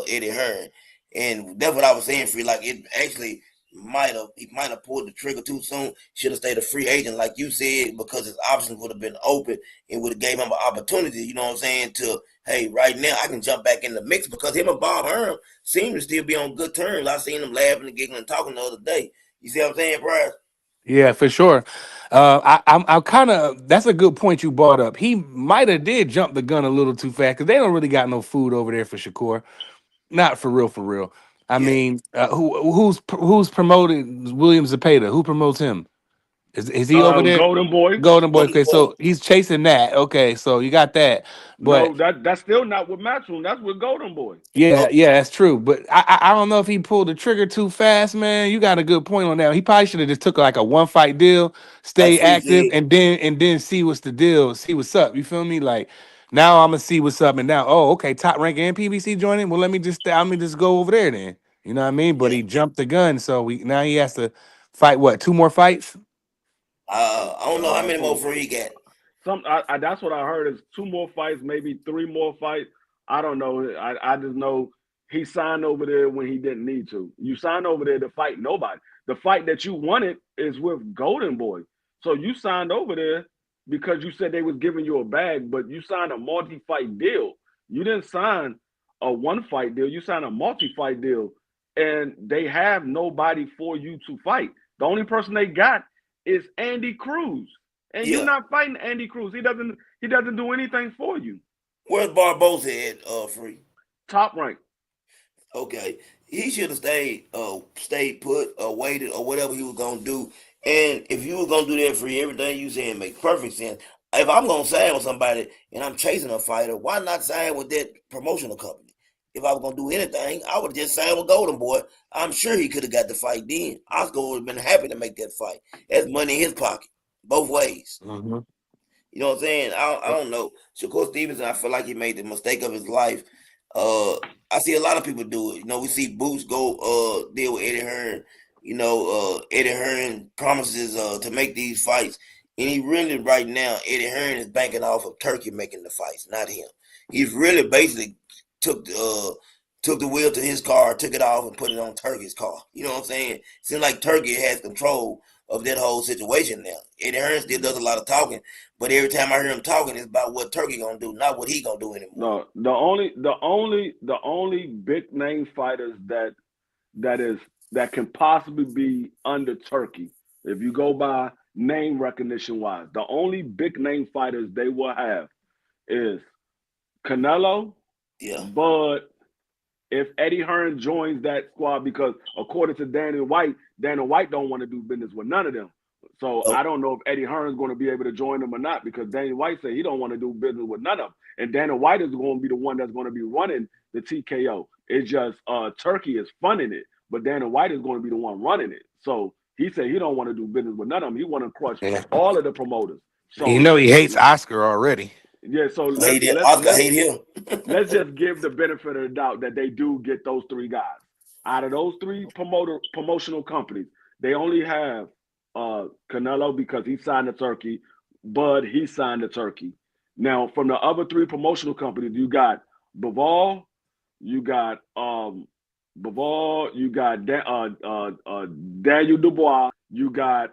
Eddie Hearn, and that's what I was saying for you. Like it actually he might have pulled the trigger too soon. Should have stayed a free agent, like you said, because his options would have been open and would have gave him an opportunity. You know what I'm saying? To hey, right now I can jump back in the mix because him and Bob Hearn seem to still be on good terms. I seen them laughing and giggling and talking the other day. You see what I'm saying, Brian? Yeah, for sure. I'm kind of. That's a good point you brought up. He might have did jump the gun a little too fast because they don't really got no food over there for Shakur. Not for real, for real. I Yeah. mean, who's promoting William Zepeda? Who promotes him? Is he over there? Golden Boy. Golden Boy. Golden Okay, boy. so he's chasing that. Okay, so you got that. But No, that's still not with Matchroom. That's with Golden Boy. yeah, Oh, yeah, that's true. But I don't know if he pulled the trigger too fast, man. You got a good point on that. He probably should have just took like a one fight deal, like stay Free active, said. and then see what's the deal, see what's up. You feel me? Like now I'm gonna see what's up, and now okay, top rank and PBC joining. Well, let me just go over there then. You know what I mean? But Yeah. he jumped the gun, so now he has to fight what, two more fights? I don't know how many more From free he got. that's what I heard is two more fights, maybe three more fights. I don't know. I just know he signed over there when he didn't need to. You signed over there to fight nobody. The fight that you wanted is with Golden Boy. So you signed over there because you said they was giving you a bag, but you signed a multi-fight deal. You didn't sign a one-fight deal. You signed a multi-fight deal, and they have nobody for you to fight. The only person they got is Andy Cruz. And you're Yeah. not fighting Andy Cruz. He doesn't do anything for you. Where's Barbosa at? Free. Top rank. Okay, he should have stayed put or waited or whatever he was gonna do. And if you was gonna do that free, everything you saying makes perfect sense. If I'm gonna sign with somebody and I'm chasing a fighter, why not sign with that promotional company? If I was gonna do anything, I would have just signed with Golden Boy. I'm sure he could have got the fight then. Oscar would have been happy to make that fight. That's money in his pocket, both ways. Mhm. You know what I'm saying? I don't know. Shakur Stevenson, I feel like he made the mistake of his life. Uh, I see a lot of people do it. We see Boots go deal with Eddie Hearn. Eddie Hearn promises to make these fights, and he really right now Eddie Hearn is banking off of Turkey making the fights, not him. He's really basically took took the wheel to his car, took it off, and put it on Turkey's car. You know what I'm saying? Seems like Turkey has control of that whole situation now. Eddie Hearn still does a lot of talking, but every time I hear him talking, it's about what Turkey gonna do, not what he gonna do anymore. No, the only big name fighters that is that can possibly be under Turkey, if you go by name recognition wise, the only big name fighters they will have is Canelo, Yeah. Bud, if Eddie Hearn joins that squad, because according to Daniel White don't want to do business with none of them. So Oh, I don't know if Eddie Hearn is going to be able to join them or not, because Daniel White said he don't want to do business with none of them. And Daniel White is going to be the one that's going to be running the TKO. It's just Turkey is funding it, but Daniel White is going to be the one running it. So he said he don't want to do business with none of them. He want to crush Yeah. all of the promoters. You So know he hates Oscar already. yeah, so I let's hate it. let's Oscar let's hate him. let's just give the benefit of the doubt that they do get those three guys. Out of those three promotional companies, they only have Canelo because he signed to Turkey, Bud he signed to Turkey. Now, from the other three promotional companies, you got Baval, you got Baval, you got Daniel Dubois, you got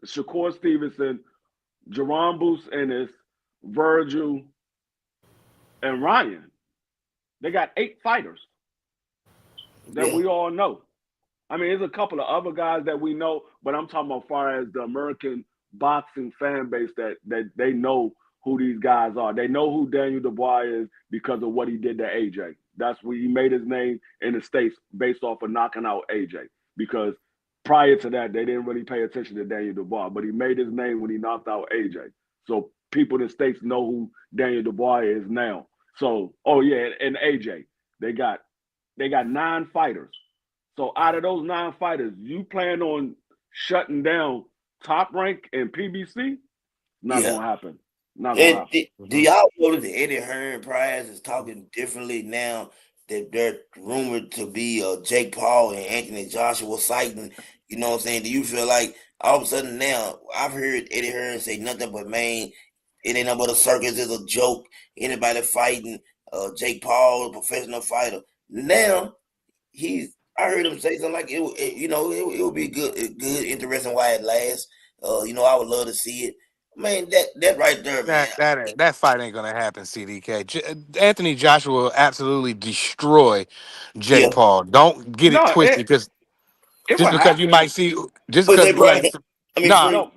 Shakur Stevenson, Jerome Boots Ennis, Virgil, and Ryan. They got 8 fighters that Yeah. we all know. I mean, there's a couple of other guys that we know, but I'm talking about far as the American boxing fan base that they know who these guys are. They know who Daniel Dubois is because of what he did to AJ. That's where he made his name in the States based off of knocking out AJ. Because prior to that, they didn't really pay attention to Daniel Dubois, but he made his name when he knocked out AJ. So people in the States know who Daniel Dubois is now. So, oh yeah, and AJ. They got 9 fighters. So out of those 9 fighters, you plan on shutting down Top Rank and PBC? Not Yeah. gonna happen. Not gonna And happen. do y'all notice the Eddie Hearn prize is talking differently now that they're rumored to be Jake Paul and Anthony Joshua fighting? You know what I'm saying? Do you feel like all of a sudden now I've heard Eddie Hearn say nothing but man, it ain't nothing but a circus, it's a joke. Anybody fighting Jake Paul, a professional fighter. Now I heard him say something like it would be good, interesting why it lasts. I would love to see it. Man, that right there, man. That fight ain't gonna happen. CDK. Anthony Joshua will absolutely destroy Yeah, Jake Paul. Don't get it No, twisted because it just will because you might happen. see just but because they like Brian, I mean, nah, free No,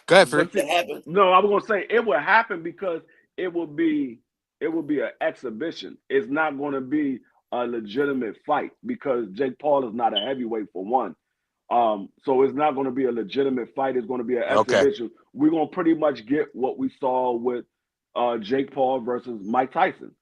go ahead, Free. but see, that happened. no, I was gonna say it will happen because it will be an exhibition. It's not gonna be a legitimate fight because Jake Paul is not a heavyweight for one. So it's not going to be a legitimate fight. It's going to be an Okay. exhibition. We're going to pretty much get what we saw with Jake Paul versus Mike Tyson.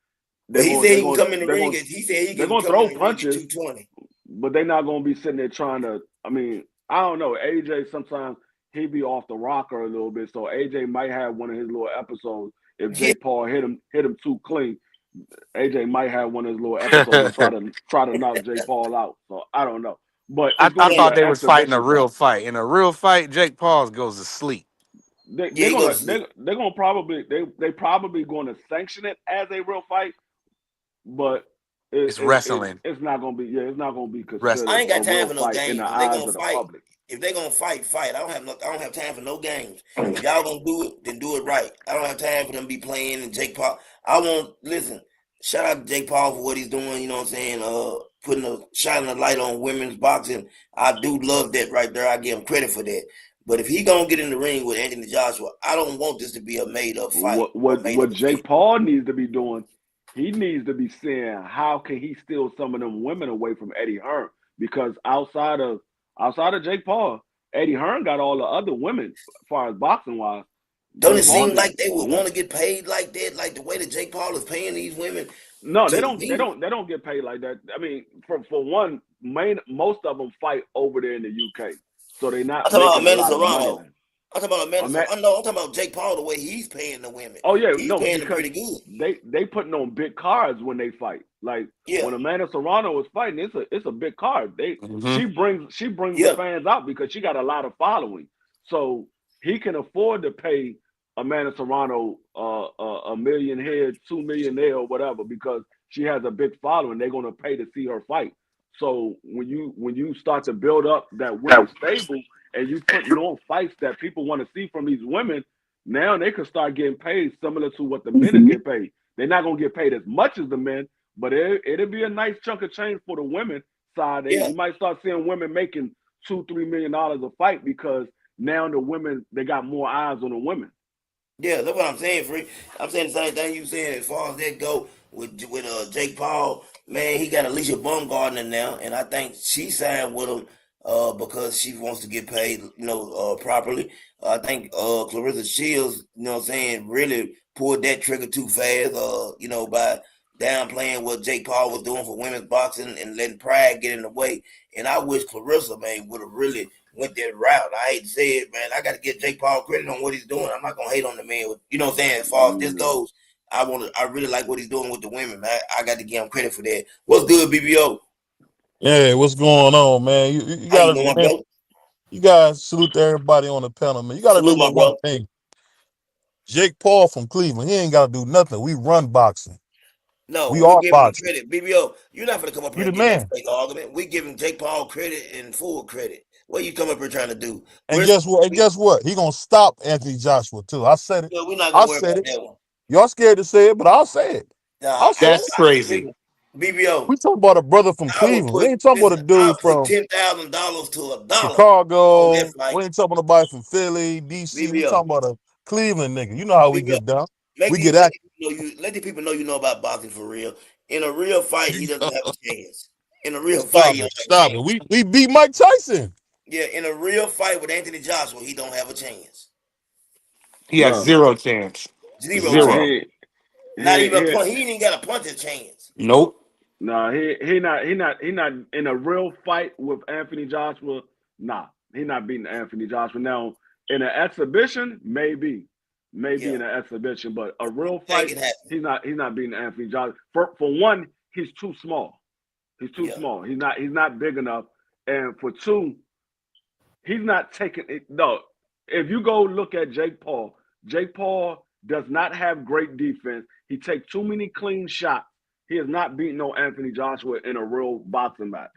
But They're he going said they're he can going come in the they're ring. going He said he they're can going to come throw in the ring at punches, 220. but they're not going to be sitting there trying to. I mean, I don't know. AJ sometimes he be off the rocker a little bit, so AJ might have one of his little episodes. If Yeah, Jake Paul hit him too clean, AJ might have one of his little episodes and try to knock Jake Paul out. So I don't know, but I, it's going I to be thought an they was fighting a exhibition real fight. fight. In a real fight, Jake Paul goes to sleep. they, yeah, they're he goes gonna to sleep. they're gonna probably they probably going to sanction it as a real fight, but It's wrestling. it's not gonna be, yeah, it's not gonna be I considered ain't a got time real for no fight in games. the If they eyes gonna of the fight, public. fight. I don't have time for no games. If y'all gonna do it, then do it right. I don't have time for them to be playing and Jake Paul. I want listen. Shout out to Jake Paul for what he's doing. You know what I'm saying? Putting a shining a light on women's boxing. I do love that right there. I give him credit for that. But if he gonna get in the ring with Anthony Joshua, I don't want this to be a made up fight What or what made up what decision. Jake Paul needs to be doing, he needs to be seeing how can he steal some of them women away from Eddie Hearn, because outside of Jake Paul, Eddie Hearn got all the other women as far as boxing wise. Don't Jake it Paul seem need like they would yeah. want to get paid like that? Like the way that Jake Paul is paying these women? No, they To don't. They me, don't. They don't get paid like that. I mean, for one, most of them fight over there in the UK, so they're I'm not talking about making a Amanda lot of money Serrano. there. I'm talking about On Amanda. So that, I know I'm talking about Jake Paul. The way he's paying the women, oh yeah, he's no, paying them because pretty good. they putting on big cards when they fight. Like Yeah, when Amanda Serrano was fighting, it's a big card. Hmm. She brings the yeah, fans out because she got a lot of following. So he can afford to pay Amanda Serrano a million here, 2 million there, or whatever, because she has a big following. They're gonna pay to see her fight. So when you start to build up that women's stable and you putting on fights that people want to see from these women, now they could start getting paid similar to what the men are getting paid. They're not gonna get paid as much as the men, but it'll be a nice chunk of change for the women side. yeah. You might start seeing women making $2-3 million a fight because now the women they got more eyes on the women. Yeah, that's what I'm saying, Free. I'm saying the same thing you saying as far as that go with Jake Paul. Man, he got Alicia Baumgardner now, and I think she signed with him because she wants to get paid, properly. I think Clarissa Shields, what I'm saying, really pulled that trigger too fast. By downplaying what Jake Paul was doing for women's boxing and letting pride get in the way. And I wish Clarissa, man, would have really went that route. I hate to say it, man. I got to give Jake Paul credit on what he's doing. I'm not gonna hate on the man. You know what I'm saying? As far as this Mm. goes, I really like what he's doing with the women, man. I got to give him credit for that. What's good, BBO? Yeah, what's going on, man? You How you gotta, doing, my man, brother? you guys salute to everybody on the panel, man. You gotta Salute, remember my one brother. thing. Jake Paul from Cleveland, he ain't gotta do nothing. We run boxing. No, We we're are giving him boxing. credit. BBO, you're not gonna come up You here the and give that man. fake argument. We giving Jake Paul credit and full credit. What you come up here trying to do? And We're guess what? And guess what? He gonna stop Anthony Joshua too. I said it. we're not gonna I worry said about it. that one. Y'all scared to say it, but I'll say it. Nah, I'll say it. That's crazy. listen, BBO. We talking about a brother from I would Cleveland. We put ain't talking about listen. a I'll dude put from $10,000 to a dollar on that Chicago. fight. We ain't talking about nobody from Philly, DC. We BBO. talking about a Cleveland nigga. You know how we BBO. get down. Make We the get let active. the people know you let the people know you know about boxing for real. In a real fight, he doesn't have a chance. In a real fight, Stop he don't it. have a Stop chance. it. We beat Mike Tyson. Yeah, in a real fight with Anthony Joshua, he don't have a chance. He has No, zero chance. Zero nah, chance. Zero. Not even a he punch. He ain't even got a puncher's chance. Nope. nah, he not in a real fight with Anthony Joshua. Nah, he not beating Anthony Joshua. Now in an exhibition, maybe Yeah, in an exhibition, but a real think fight, it happen. he's not beating Anthony Joshua. For one, he's too small. He's too Yeah, small. He's not big enough. And for two, he's not taking it. No, if you go look at Jake Paul does not have great defense. He takes too many clean shots. He has not beaten no Anthony Joshua in a real boxing match.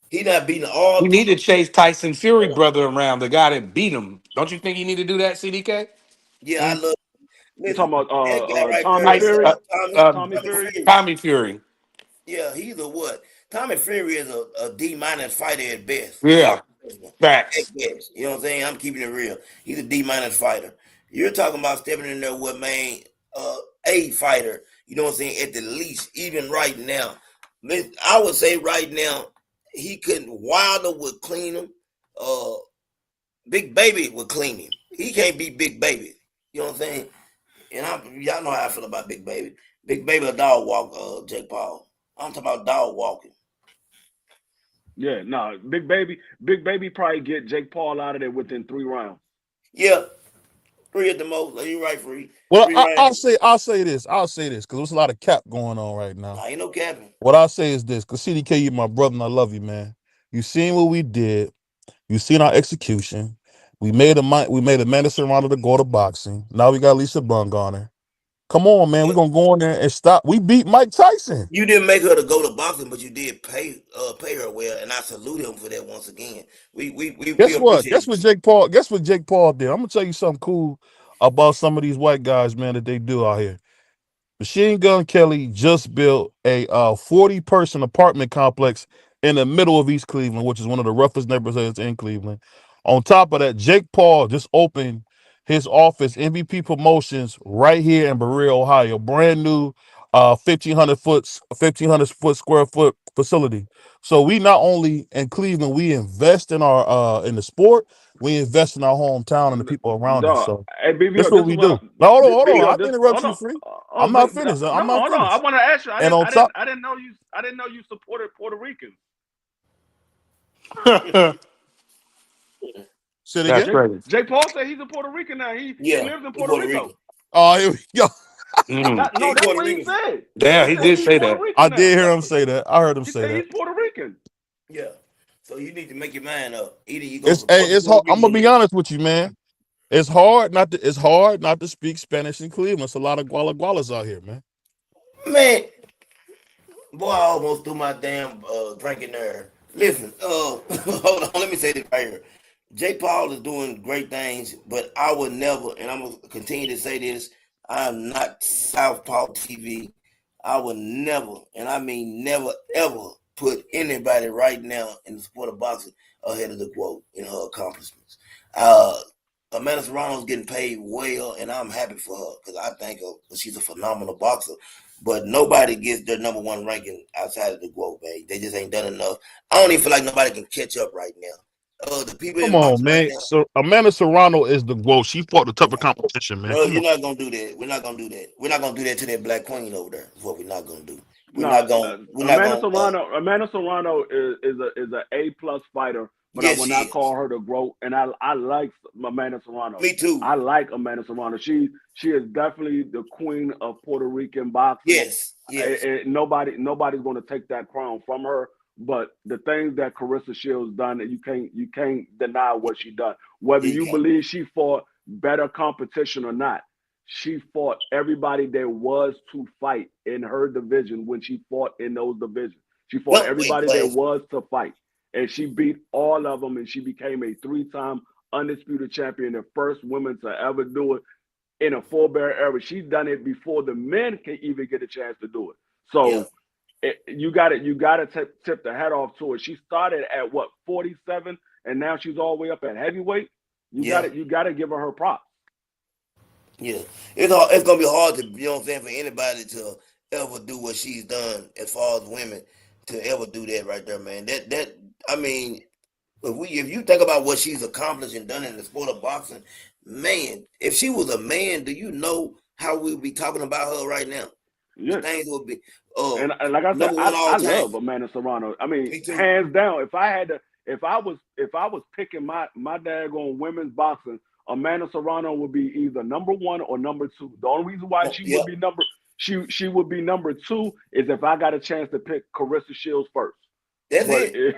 he not beating all You three. need to chase Tyson Fury brother around, the guy that beat him. Don't you think you need to do that, CDK? Yeah, I Mm. love. You Listen, talking about that guy right Tommy there, Tyson, Fury? Tommy Tommy Fury? Fury. Tommy Fury. Yeah, he's a what? Tommy Fury is a D minus fighter at best. Sorry, Yeah. at Facts. best. You know what I'm saying? I'm keeping it real. He's a D minus fighter. You're talking about stepping in there with man, uh, a fighter. You know what I'm saying? At the least, even right now, I would say right now, he couldn't. Wilder would clean him. Uh, Big Baby would clean him. He can't beat Big Baby. You know what I'm saying? And y'all know how I feel about Big Baby. Big Baby a dog walk, Jake Paul. I'm talking about dog walking. Yeah, no, Big Baby probably get Jake Paul out of there within 3 rounds. Yeah, three at the most. Like, you right, free. Well, Three I'll rounds. say this because there's a lot of cap going on right now. Nah, ain't no capping. What I'll say is this, because CDK, you my brother and I love you, man. You seen what we did. You seen our execution. We made a Madison Ronaldo to go to boxing. Now we got Lisa Bungardner. Come on, man. We're Yeah. gonna go in there and stop. We beat Mike Tyson. You didn't make her to go to boxing, but you did pay her well, and I salute him for that once again. We Guess what? appreciate Guess you. what Jake Paul? Guess what Jake Paul did? I'm gonna tell you something cool about some of these white guys, man, that they do out here. Machine Gun Kelly just built a 40-person apartment complex in the middle of East Cleveland, which is one of the roughest neighborhoods in Cleveland. On top of that, Jake Paul just opened his office, MVP Promotions, right here in Berea, Ohio. Brand new 1,500 square foot facility. So we not only in Cleveland, we invest in our in the sport, we invest in our hometown and the people around us. Dog, So hey that's BBO, what this is we what do. Now, hold on. I BBO, can this interrupt hold you, on. free. Oh, I'm not finished. I'm no, not hold on. I finished. want to ask you. I And didn't, on I didn't, top, I didn't know you. I didn't know you supported Puerto Ricans. Say it That's again. crazy. Jake Paul said he's a Puerto Rican now. He Yeah, lives in he's Puerto Puerto Rico. Rican. Oh, here we go. Mm. Yeah, he's That's Puerto what he Rican. said. Yeah, He he said did he's say Puerto that. Rican I now. did hear him say that. I heard him He say said that. he's Puerto Rican. Yeah. So you need to make your mind up. Either you gonna It's support hey, the it's Puerto hard. I'm gonna Rican be honest with you, man. It's hard not to speak Spanish in Cleveland. It's a lot of gualas out here, man. man. Boy, I almost threw my damn drinking there. Listen, hold on, let me say this right here. Jay Paul is doing great things, but I would never, and I'm gonna continue to say this. I am not Southpaw TV. I would never, and I mean never, ever put anybody right now in the sport of boxing ahead of the quote in her accomplishments. Uh, Amanda Serrano's getting paid well, and I'm happy for her because I think she's a phenomenal boxer. But nobody gets their number one ranking outside of the GOAT, man. They just ain't done enough. I don't even feel like nobody can catch up right now. The people Come in on, boxing right man. now, So Amanda Serrano is the GOAT. She fought the tougher competition, man. bro, Come you're on. not gonna do that. We're not gonna do that. We're not gonna do that to that black queen over there. Is what we're not gonna do. We're No, not gonna. We're not Amanda gonna. Serrano. Amanda Serrano is a A+ fighter, but I Yes, will she not is. call her the GOAT. And I like Amanda Serrano. Me too. I like Amanda Serrano. She is definitely the queen of Puerto Rican boxing. Yes, yes. Nobody's going to take that crown from her. But the things that Carissa Shields done, you can't deny what she done. Whether Yeah, you you can't. believe she fought better competition or not, she fought everybody there was to fight in her division when she fought in those divisions. She fought Jump weight everybody there class. was to fight, and she beat all of them. And she became a 3-time undisputed champion, the first woman to ever do it in a full-bear era. She's done it before the men can even get a chance to do it. Yeah, So you got to tip the hat off to her. She started at what 47, and now she's all the way up at heavyweight. yeah. You got to give her props. Yeah, it's gonna be hard to, you know what I'm saying, for anybody to ever do what she's done as far as women to ever do that right there, man. That I mean, if you think about what she's accomplished and done in the sport of boxing, man, if she was a man, do you know how we would be talking about her right now? The Yeah. things would be uh And like I said, number one all I time. love Amanda Serrano. I mean, Me too. hands down. If I was picking my daggone women's boxing, Amanda Serrano would be either number one or number two. The only reason why Yeah, she would be number two is if I got a chance to pick Carissa Shields first. that's But it.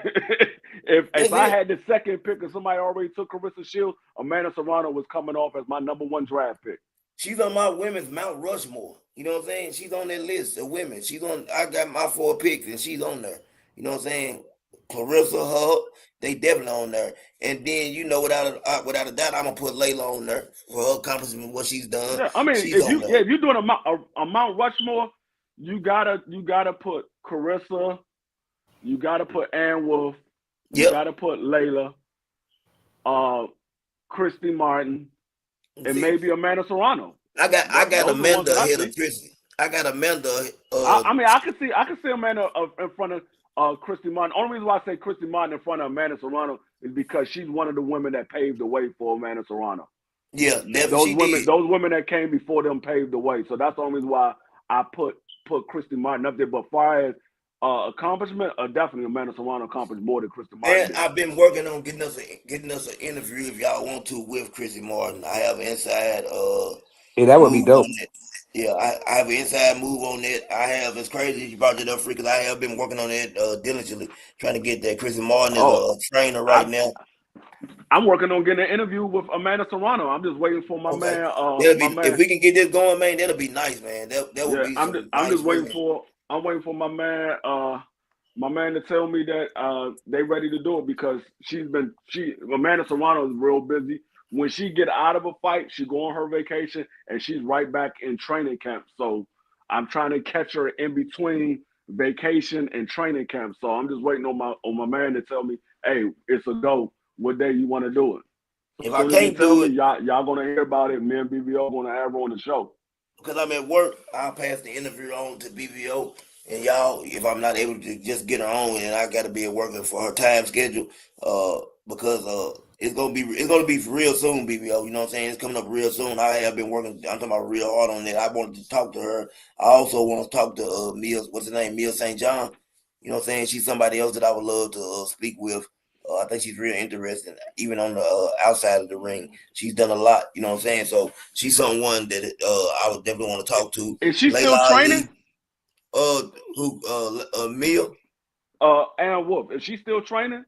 if That's I it. had the second pick and somebody already took Carissa Shields, Amanda Serrano was coming off as my number one draft pick. She's on my women's Mount Rushmore. You know what I'm saying? She's on that list of women. She's on. I got my 4 picks, and she's on there. You know what I'm saying? Clarissa, her, they definitely on there. And then without a doubt, I'm gonna put Layla on there for her accomplishment, what she's done. Yeah, I mean, She's on there. if you're doing a Mount Rushmore, you gotta put Carissa, you gotta put Ann Wolf, you Yep. gotta put Layla, Christy Martin, and See, maybe Amanda Serrano. I got Those are the ones Amanda that I ahead of see. Chrissy. I got Amanda. I mean, I can see Amanda in front of Christy Martin. Only reason why I say Christy Martin in front of Amanda Serrano is because she's one of the women that paved the way for Amanda Serrano. Yeah, definitely she did. Those women that came before them paved the way. So that's the only reason why I put Christy Martin up there. But far as accomplishment, definitely Amanda Serrano accomplished more than Christy Martin Man, did. I've been working on getting us an interview if y'all want to with Chrissy Martin. I have an inside Yeah, that would be move dope. on that. Yeah, I have an inside move on that. I have. It's crazy you brought it up, free, because I have been working on it diligently, trying to get that. Chrissy Martin is Oh, a trainer right I now. I'm working on getting an interview with Amanda Serrano. I'm just waiting for my Okay, man. that'll My be if man. we can get this going, man. That'll be nice, man. That would Yeah, be some I'm nice just waiting women. for my man. My man to tell me that they ready to do it because Amanda Serrano is real busy. When she get out of a fight, she go on her vacation and she's right back in training camp. So I'm trying to catch her in between vacation and training camp. So I'm just waiting on my man to tell me, hey, it's a go. What day you want to do it? So If as I soon as he can't tell do me, it, y'all gonna hear about it. Me and BBO gonna have her on the show. because I'm at work, I'll pass the interview on to BBO. And y'all, if I'm not able to just get her on, and I got to be at work for her time schedule, because it's gonna be real soon, BBO. You know what I'm saying? It's coming up real soon. I have been working. I'm talking about real hard on that. I wanted to talk to her. I also want to talk to Mia. What's her name? Mia St. John. You know what I'm saying? She's somebody else that I would love to speak with. I think she's real interesting, even on the outside of the ring. She's done a lot, you know what I'm saying? So she's someone that I would definitely want to talk to. Is she Layla still training? Ali, Mia Ann Wolf. Is she still training?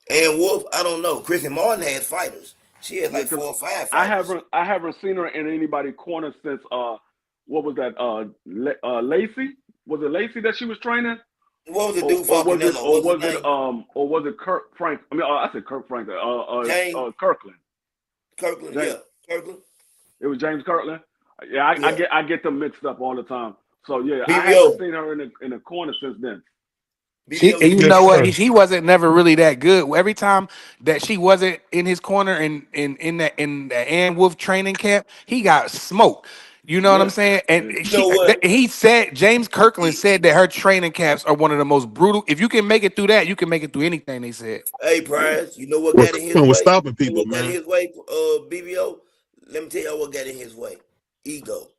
and Wolf. I don't know. Chrissy Martin has fighters. She has Yeah, like because 4 or 5 fighters. I haven't seen her in anybody corner since what was that Lacey? Was it Lacey that she was training? What was the dude for Canelo? What's his name? Or was it Kirk Frank? I mean, I said Kirk Frank. James Kirkland. Kirkland. James. Yeah, Kirkland. It was James Kirkland. Yeah, Yeah, I get them mixed up all the time. So yeah, I haven't BBO. seen her in the corner since then. She, BBO. and You you can Yes, know get. what? sir. She wasn't never really that good. Every time that she wasn't in his corner in the Ann Wolf training camp, he got smoked. You know what I'm Yeah, saying? And yeah. You know what? he said James Kirkland said that her training camps are one of the most brutal. If you can make it through that, you can make it through anything. They said. Hey, Prize. You know what We're got in his coming with way? stopping You know people, what got in man. his way? BBO. Let me tell you what got in his way. Ego.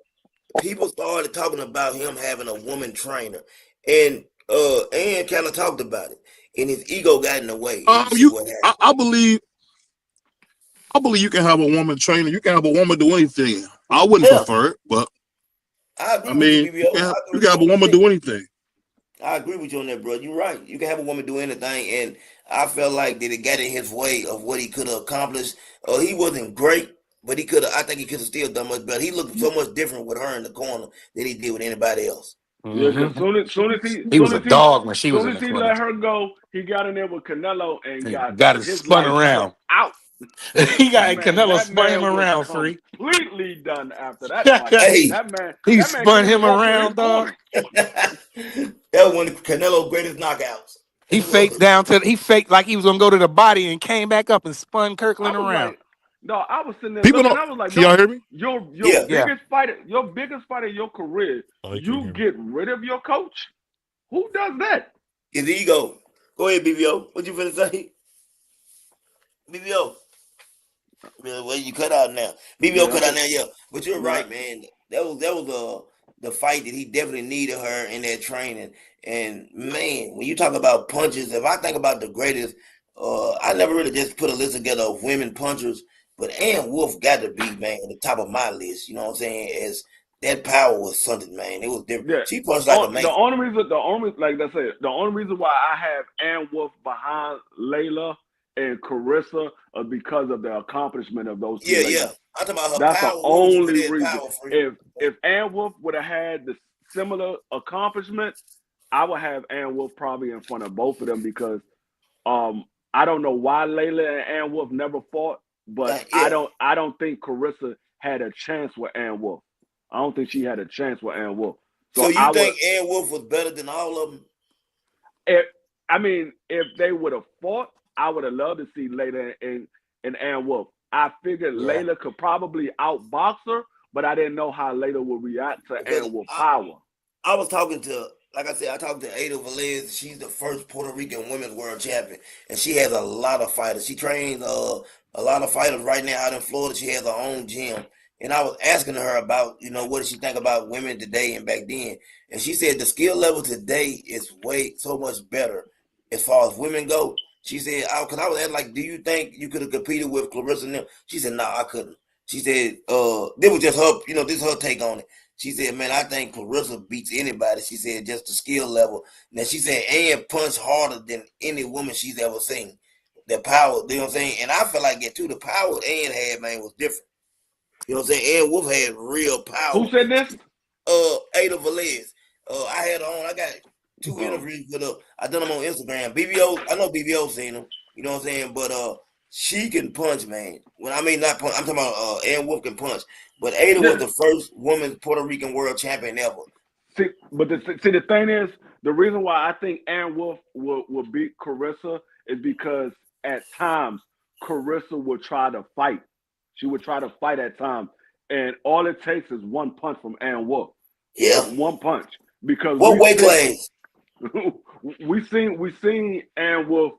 People started talking about him having a woman trainer, and kind of talked about it, and his ego got in the way, and you see You, what happened. I believe you can have a woman trainer. You can have a woman do anything. I wouldn't Yeah, prefer it, but I I agree with you, mean, BBO. I you agree can with you have a on woman that. do anything. I agree with you on that, bro. You're right. You can have a woman do anything, and I felt like that it got in his way of what he could have accomplished. He wasn't great, but he could have. I think he could have still done much better. He looked so much different with her in the corner than he did with anybody else. Yeah, Hmm because He was a dog when she was soon in as the he corner. let her go, he got in there with Canelo and He got got it his spun life put around. out. He got Canelo That spun him man was around, free. completely done after that fight. Hey, He That man spun couldn't even him walk to his around, dog. corner. that was one of Canelo's greatest knockouts. He faked down to he faked like he was gonna go to the body and came back up and spun I Kirkland was around. like, no, I was sitting there People looking. don't. I was like, Can y'all no, hear me? your Yeah, Yeah. biggest fight of your career, Oh, they can't you hear me. get rid of your coach. Who does that? his ego. Go ahead, BBO. What you finna say? BBO. Well, you cut out now. BBO Yeah, I cut out said now, yeah. But you're no. right, man. That was the fight that he definitely needed her in that training. And man, when you talk about punches, if I think about the greatest, I never really just put a list together of women punchers, but Ann Wolf got to be, man, at the top of my list. You know what I'm saying? As that power was something, man. It was different. Yeah. She punched like a man. Like I said, the only reason why I have Ann Wolf behind Layla and Carissa are because of the accomplishment of those two Yeah, ladies. yeah. I'm talking about her That's the power. What would you put only as reason. power free? If Ann Wolf would have had the similar accomplishment, I would have Ann Wolf probably in front of both of them because I don't know why Layla and Ann Wolf never fought, but Yeah. I don't think Carissa had a chance with Ann Wolf. I don't think she had a chance with Ann Wolf. So So you I would think Ann Wolf was better than all of them? if I mean if they would have fought, I would have loved to see Layla and Ann Wolf. I figured Yeah. Layla could probably outbox her, but I didn't know how Layla would react to Because Ann Wolf power. I was talking to, like I said, I talked to Ada Velez. She's the first Puerto Rican women's world champion, and she has a lot of fighters. She trains a lot of fighters right now out in Florida. She has her own gym, and I was asking her about, what does she think about women today and back then, and she said the skill level today is way so much better as far as women go. She said, because I was asking, like, do you think you could have competed with Clarissa and them? She said, no, I couldn't. She said, this was just her, this is her take on it. She said, man, I think Clarissa beats anybody. She said, just the skill level. Now, she said, Ann punched harder than any woman she's ever seen. The power, you know what I'm saying? And I feel like it too. The power Ann had, man, was different. You know what I'm saying? Ann Wolf had real Who power. said this? Ada Velez. I had her on. I got 2 Oh. interviews with her. I done them on Instagram. BBO, I know BBO seen them. You know what I'm saying? But she can punch, man. When I mean not punch, I'm talking about Ann Wolf can punch. But Ada was Yeah. the first woman Puerto Rican world champion ever. The thing is, the reason why I think Ann Wolf will beat Carissa is because at times Carissa would try to fight. She would try to fight at times, and all it takes is one punch from Ann Wolf, Yeah. just one punch. Because What weight class? we seen Ann Wolf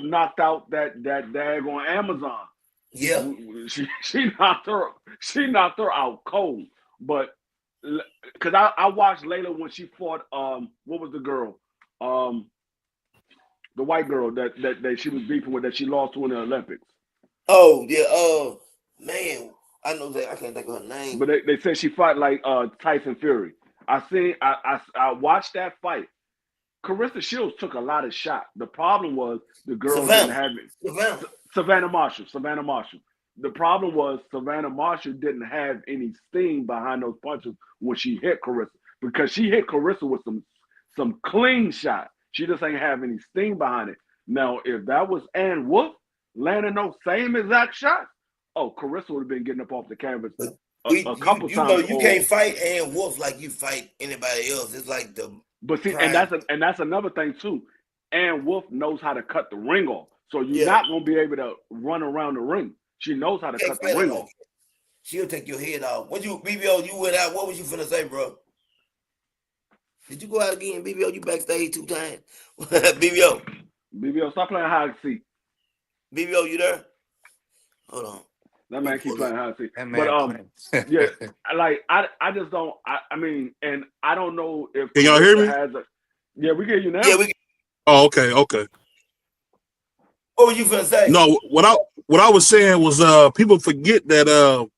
knocked out that daggone Amazon. Yeah. She knocked her out cold. But because I watched Layla when she fought what was the girl The white girl that she was beefing with that she lost to in the Olympics. Oh yeah. Man, I know that I can't think of her name. But they said she fought like Tyson Fury. I watched that fight. Carissa Shields took a lot of shots. The problem was the girl didn't have it. Savannah Marshall. The problem was Savannah Marshall didn't have any sting behind those punches when she hit Carissa, because she hit Carissa with some clean shot. She just ain't have any sting behind it. Now, if that was Ann Wolf landing those same exact shots, oh, Carissa would have been getting up off the canvas a couple you know times. you can't fight Ann Wolf like you fight anybody else. It's like the But see, prime. and that's another thing too. Ann Wolf knows how to cut the ring off, so you're not gonna be able to run around the ring. She knows how to cut the ring off. She'll take your head off. What you BBO? You went out. What was you finna say, bro? Did you go out again, BBO? You backstage 2 times, BBO. BBO, stop playing hide and seek. BBO, you there? Hold on. That man keep playing hide and seek. But yeah, like I just don't. I mean, and I don't know if can y'all hear me? Yeah, we get you now. Yeah, we. Oh, okay. What were you finna say? No, what I was saying was people forget that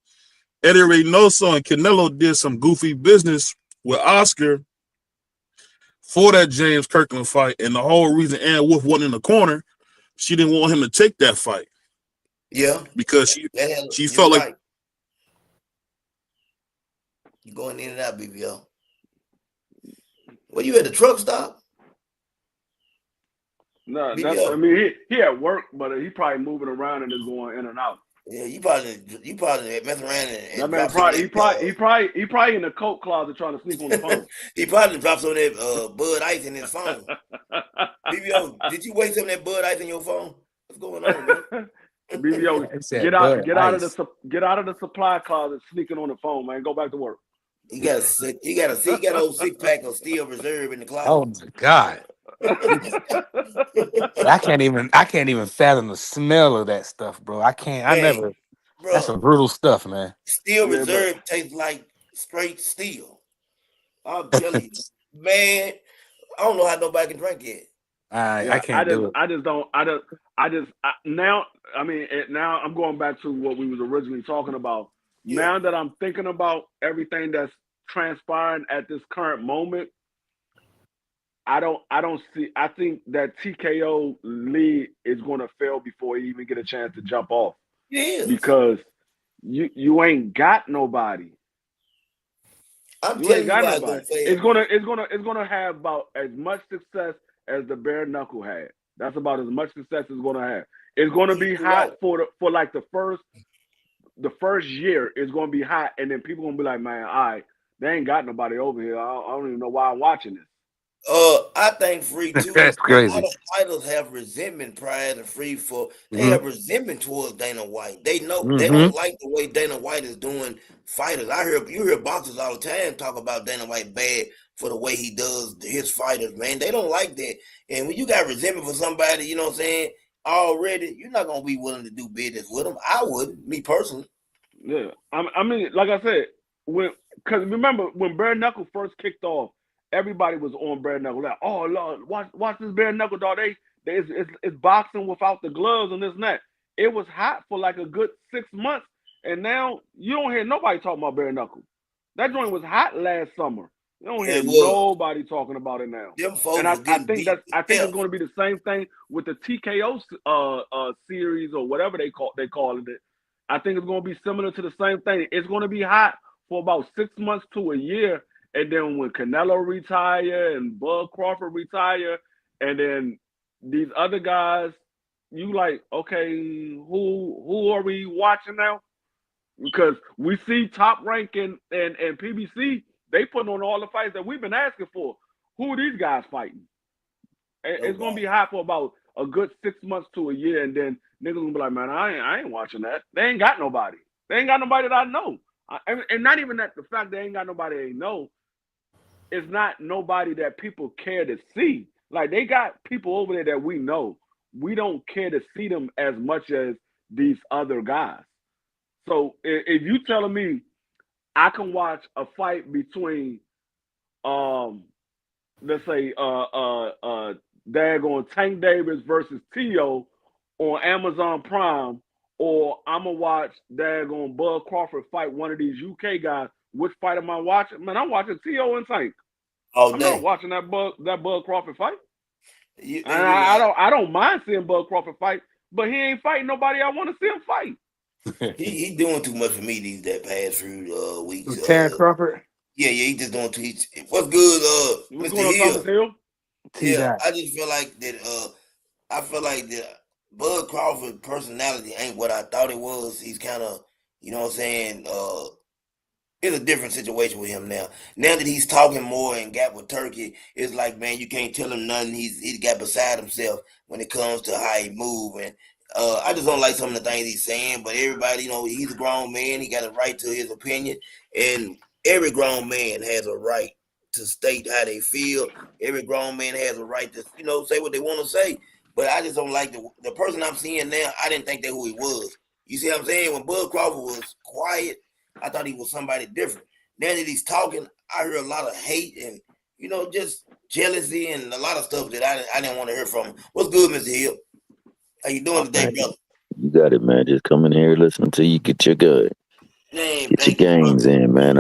Eddie Reynoso and Canelo did some goofy business with Oscar for that James Kirkland fight, and the whole reason Ann Wolf wasn't in the corner, she didn't want him to take that fight. Yeah, because she felt like you going in and out, BBO. Well, you at the truck stop? No, I mean he at work, but he probably moving around and is going in and out. Yeah, you probably mess around and that man he probably in the coat closet trying to sneak on the phone. He probably dropped some of that Bud Ice in his phone. BBO, did you waste some of that Bud Ice in your phone? What's going on, man? BBO, get out of the supply closet, sneaking on the phone, man. Go back to work. You got an old 6-pack of Steel Reserve in the closet. Oh my God. I can't even fathom the smell of that stuff, bro. I can't. Man, I never. Bro, that's some brutal stuff, man. Steel Reserve tastes like straight steel. I'm telling you, man. I don't know how nobody can drink it. I can't do it. Now I'm going back to what we was originally talking about. Yeah. Now that I'm thinking about everything that's transpiring at this current moment, I think that TKO lead is going to fail before he even get a chance to jump off. Yeah. Because you ain't got nobody. I'm telling you, nobody. It's gonna have about as much success as the bare knuckle had. That's about as much success it's gonna have. It's gonna be hot for like the first year. It's gonna be hot, and then people gonna be like, man, all right, they ain't got nobody over here. I don't even know why I'm watching this. I think Free too. That's crazy. A lot of fighters have resentment prior to Free they have resentment towards Dana White. They know they don't like the way Dana White is doing fighters. You hear boxers all the time talk about Dana White bad for the way he does his fighters, man. They don't like that. And when you got resentment for somebody, you know what I'm saying, already, you're not gonna be willing to do business with them. I wouldn't, me personally. Yeah. I mean, like I said, because remember when bare knuckle first kicked off, everybody was on bare knuckle. Like, oh Lord, watch this bare knuckle, dog. It's boxing without the gloves and this and that. It was hot for like a good 6 months, and now you don't hear nobody talking about bare knuckle. That joint was hot last summer. You don't hear nobody talking about it now. And I think it's going to be the same thing with the TKO series or whatever they call it. I think it's going to be similar to the same thing. It's going to be hot for about 6 months to a year. And then when Canelo retire and Bud Crawford retire, and then these other guys, you like, okay, who are we watching now? Because we see Top Rank and PBC, they putting on all the fights that we've been asking for. Who are these guys fighting? It's going to be hot for about a good 6 months to a year, and then niggas going to be like, man, I ain't watching that. They ain't got nobody. They ain't got nobody that I know. And not even that the fact they ain't got nobody they know. It's not nobody that people care to see. Like, they got people over there that we know. We don't care to see them as much as these other guys. So if you telling me I can watch a fight between let's say daggone Tank Davis versus Tio on Amazon Prime, or I'm gonna watch daggone Bud Crawford fight one of these UK guys. Which fight am I watching? Man, I'm watching Tio and Tank. all I'm not day. watching that Bud Crawford fight. And You I right. don't mind seeing Bud Crawford fight, but he ain't fighting nobody I want to see him fight. He doing too much for me these that past few weeks. Terrence Crawford, Yeah, he just doing too. What's good, What's Mr. going on, Thomas Hill? Hill? T Yeah, Dot. I just feel like that. I feel like that Bud Crawford personality ain't what I thought it was. He's kind of, you know what I'm saying. It's a different situation with him now. Now that he's talking more and got with Turkey, it's like, man, you can't tell him nothing. He's got beside himself when it comes to how he move, and I just don't like some of the things he's saying. But everybody, he's a grown man. He got a right to his opinion, and every grown man has a right to state how they feel. Every grown man has a right to, say what they want to say. But I just don't like the person I'm seeing now. I didn't think that who he was. You see what I'm saying? When Bud Crawford was quiet, I thought he was somebody different. Now that he's talking, I hear a lot of hate and just jealousy and a lot of stuff that I didn't want to hear from him. What's good, Mr. Hill? How you doing today, Man, brother? you got it, man. Just coming here, listening to you, Man, get your thank you, brother. gains in, man.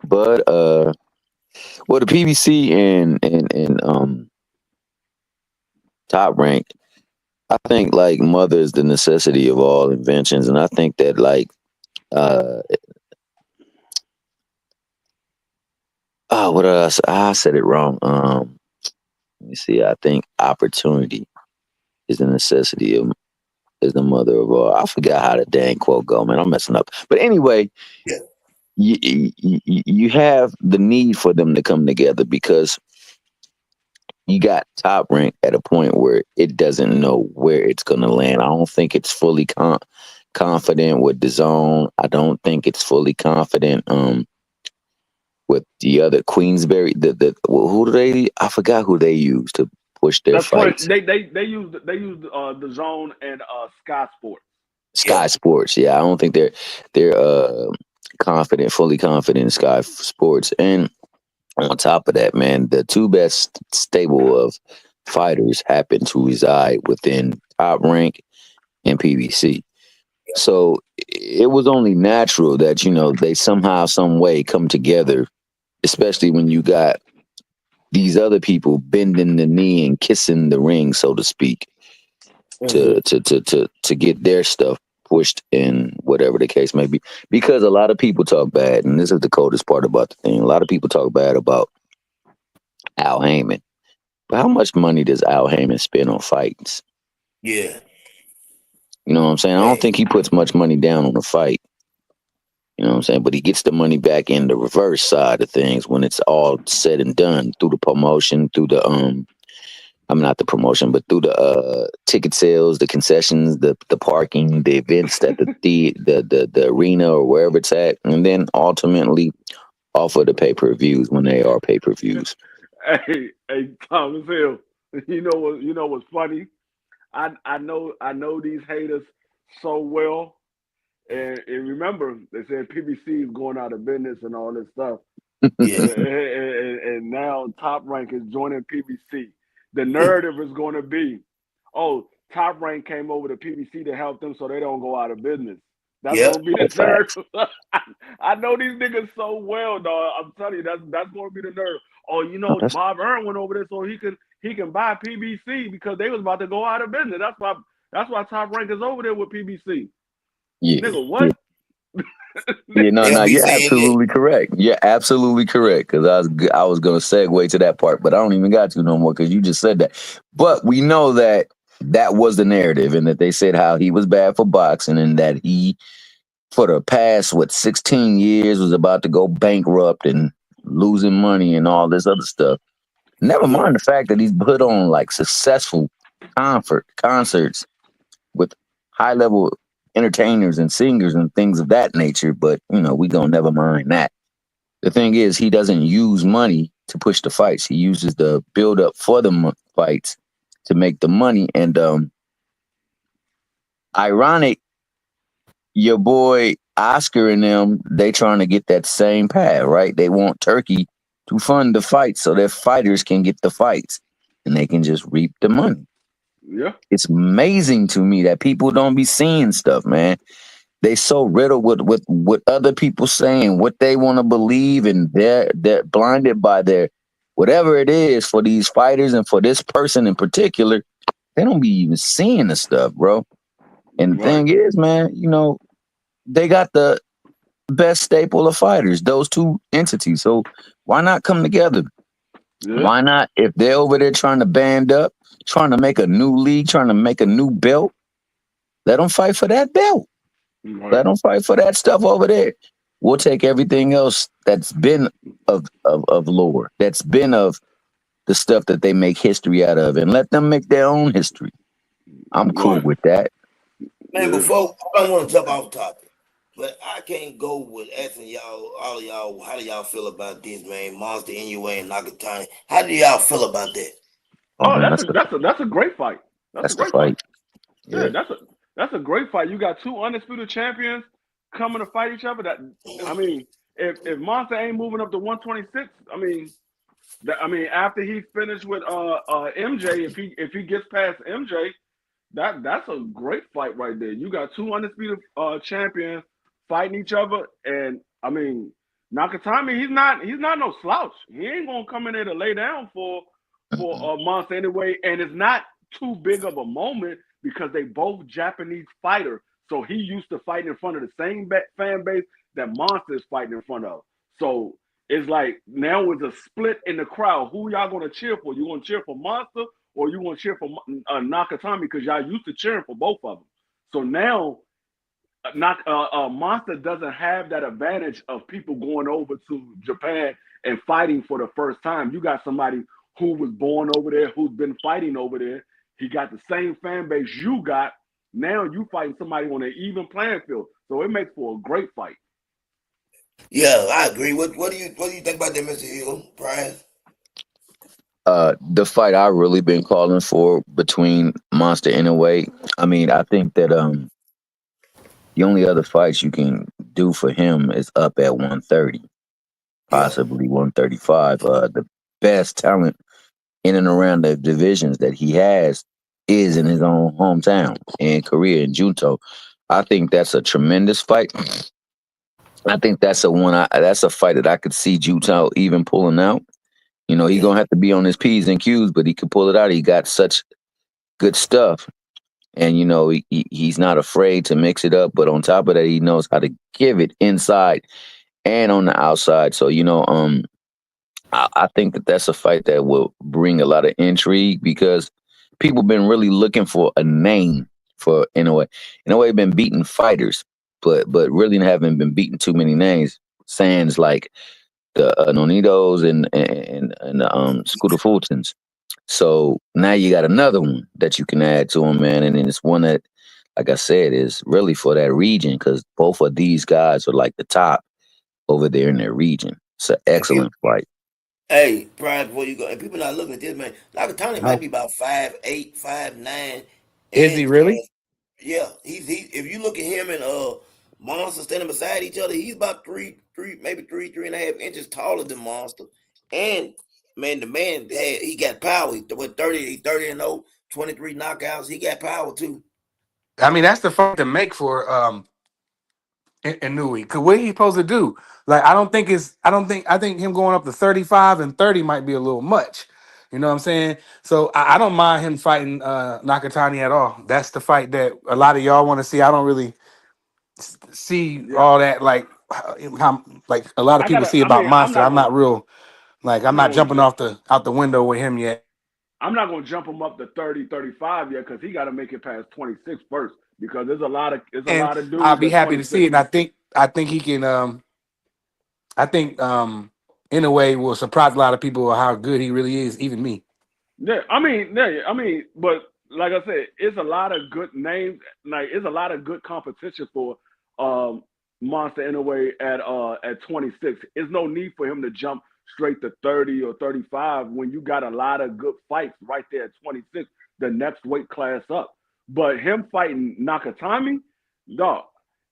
But well, the PBC and Top Rank, I think like mother is the necessity of all inventions, and I think that like uh what else? I said it wrong. Let me see. I think opportunity is the necessity of is the mother of all. I forgot how the dang quote go, man. I'm messing up. But anyway, Yeah, you have the need for them to come together because you got Top Rank at a point where it doesn't know where it's going to land. I don't think it's fully confident with the zone. I don't think it's fully confident with the other Queensberry. Who do they? I forgot who they use to push their That's funny. fights. They used the zone and Sky Sports. yeah, Sky Sports. Yeah, I don't think they're confident, fully confident in Sky Sports. And on top of that, man, the two best stable of fighters happen to reside within Top Rank and PBC. So it was only natural that they somehow, some way come together, especially when you got these other people bending the knee and kissing the ring, so to speak, hmm to get their stuff pushed in whatever the case may be. Because a lot of people talk bad, and this is the coldest part about the thing. A lot of people talk bad about Al Heyman. But how much money does Al Heyman spend on fights? yeah. You know what I'm saying? I don't Hey, think he puts much money down on a fight. You know what I'm saying? But he gets the money back in the reverse side of things when it's all said and done through the promotion, through the I'm not the promotion, but through the ticket sales, the concessions, the parking, the events at the arena or wherever it's at, and then ultimately off of the pay-per-views when they are pay-per-views. Hey, Thomas Hill. You know what's funny? I know these haters so well, and remember they said PBC is going out of business and all this stuff. yeah, And now Top Rank is joining PBC. The narrative is going to be, oh, Top Rank came over to PBC to help them so they don't go out of business. That's yep, going to be Oh, the facts. narrative. I know these niggas so well, dog. I'm telling you, that's going to be the narrative. Oh, No, that's Bob Earl went over there so he can buy PBC because they was about to go out of business. That's why Top Rank is over there with PBC. yeah. Nigga, Yeah, what? yeah, no, they'll no, be you're saying that. absolutely correct. You're absolutely correct because I was gonna segue to that part, but I don't even got to no more because you just said that. But we know that that was the narrative, and that they said how he was bad for boxing, and that he, for the past 16 years, was about to go bankrupt and losing money and all this other stuff. Never Yes, mind sir. the fact that he's put on like successful concerts with high level entertainers and singers and things of that nature. But we gonna never mind that. The thing is, he doesn't use money to push the fights. He uses the build up for the fights to make the money. And ironic, your boy Oscar and them, they trying to get that same path, right? They want Turkey to fund the fights so their fighters can get the fights. and they can just reap the money. Yeah. It's amazing to me that people don't be seeing stuff, man. They so riddled with what other people saying, what they want to believe, and they're blinded by their whatever it is for these fighters and for this person in particular. They don't be even seeing the stuff, bro. And the Right. thing is, man, they got the best staple of fighters, those two entities. So why not come together? Yeah. Why not? If they're over there trying to band up, trying to make a new league, trying to make a new belt, let them fight for that belt. Let Right. them fight for that stuff over there. We'll take everything else that's been of lore, that's been of the stuff that they make history out of, and let them make their own history. I'm cool Right. with that. Man, Yeah. before I don't want to jump off topic, but I can't go with asking y'all, all of y'all, how do y'all feel about this, man? Monster Inoue and Nakatani. How do y'all feel about that? Oh Oh, man, that's a great fight. That's a that's the great fight. fight. Yeah, Yeah. that's a great fight. You got two undisputed champions coming to fight each other. That I mean, if Monster ain't moving up to 126, after he finished with MJ, if he gets past MJ, that's a great fight right there. You got two undisputed champions fighting each other, and I mean Nakatami, he's not no slouch. He ain't gonna come in there to lay down for Mm-mm. Monster anyway, and it's not too big of a moment because they both Japanese fighters. So he used to fighting in front of the same fan base that Monster is fighting in front of. So it's like now it's a split in the crowd. Who y'all gonna cheer for? You gonna cheer for Monster or you want to cheer for Nakatami because y'all used to cheering for both of them. So now, Monster doesn't have that advantage of people going over to Japan and fighting for the first time. You got somebody who was born over there, who's been fighting over there. He got the same fan base you got. Now you fighting somebody on an even playing field, so it makes for a great fight. Yeah, I agree. What do you think about that, Mr. Hill? Prize? The fight I really been calling for between Monster and Inoue. I mean, I think that the only other fights you can do for him is up at 130, Yeah. possibly 135. The best talent in and around the divisions that he has is in his own hometown in Korea in Junto. I think that's a tremendous fight. I think that's that's a fight that I could see Junto even pulling out. He Yeah. gonna have to be on his P's and Q's, but he could pull it out. He got such good stuff, and he's not afraid to mix it up. But on top of that, he knows how to give it inside and on the outside. So I think that that's a fight that will bring a lot of intrigue because people been really looking for a name for in a way been beating fighters, but really haven't been beating too many names. Sans like the Nonitos and the Scooter Fultons. So now you got another one that you can add to them, man, and then it's one that, like I said, is really for that region because both of these guys are like the top over there in their region. It's an And people, excellent fight. hey, Prize, before you go, and people not looking at this, man. Nakatani might How be about 5'8", 5'9", is he and really? yeah, he. If you look at him and Monster standing beside each other, he's about maybe 3.5 inches taller than Monster. And man, the man he got power. He went 30, he 30-0, 23 knockouts. He got power too. I mean, that's the fight to make for Inui. Cause what he supposed to do? Like, I think him going up to 35 and 30 might be a little much. You know what I'm saying? So I don't mind him fighting Nakatani at all. That's the fight that a lot of y'all want to see. I don't really see Yeah, all that how like a lot of I people gotta. see I about mean, I'm Monster. not I'm gonna. not real I'm I'm not not gonna. jumping off the out the window with him yet. I'm not gonna jump him up to 30, 35 yet because he got to make it past 26 first because there's a And lot of I'll dudes be at happy to 26. see it. And I think he can I think in a way will surprise a lot of people how good he really is, even me. But like I said, it's a lot of good names. Like it's a lot of good competition for um, Monster in a way at 26. There's no need for him to jump straight to 30 or 35 when you got a lot of good fights right there at 26, the next weight class up. But him fighting Nakatami, dog.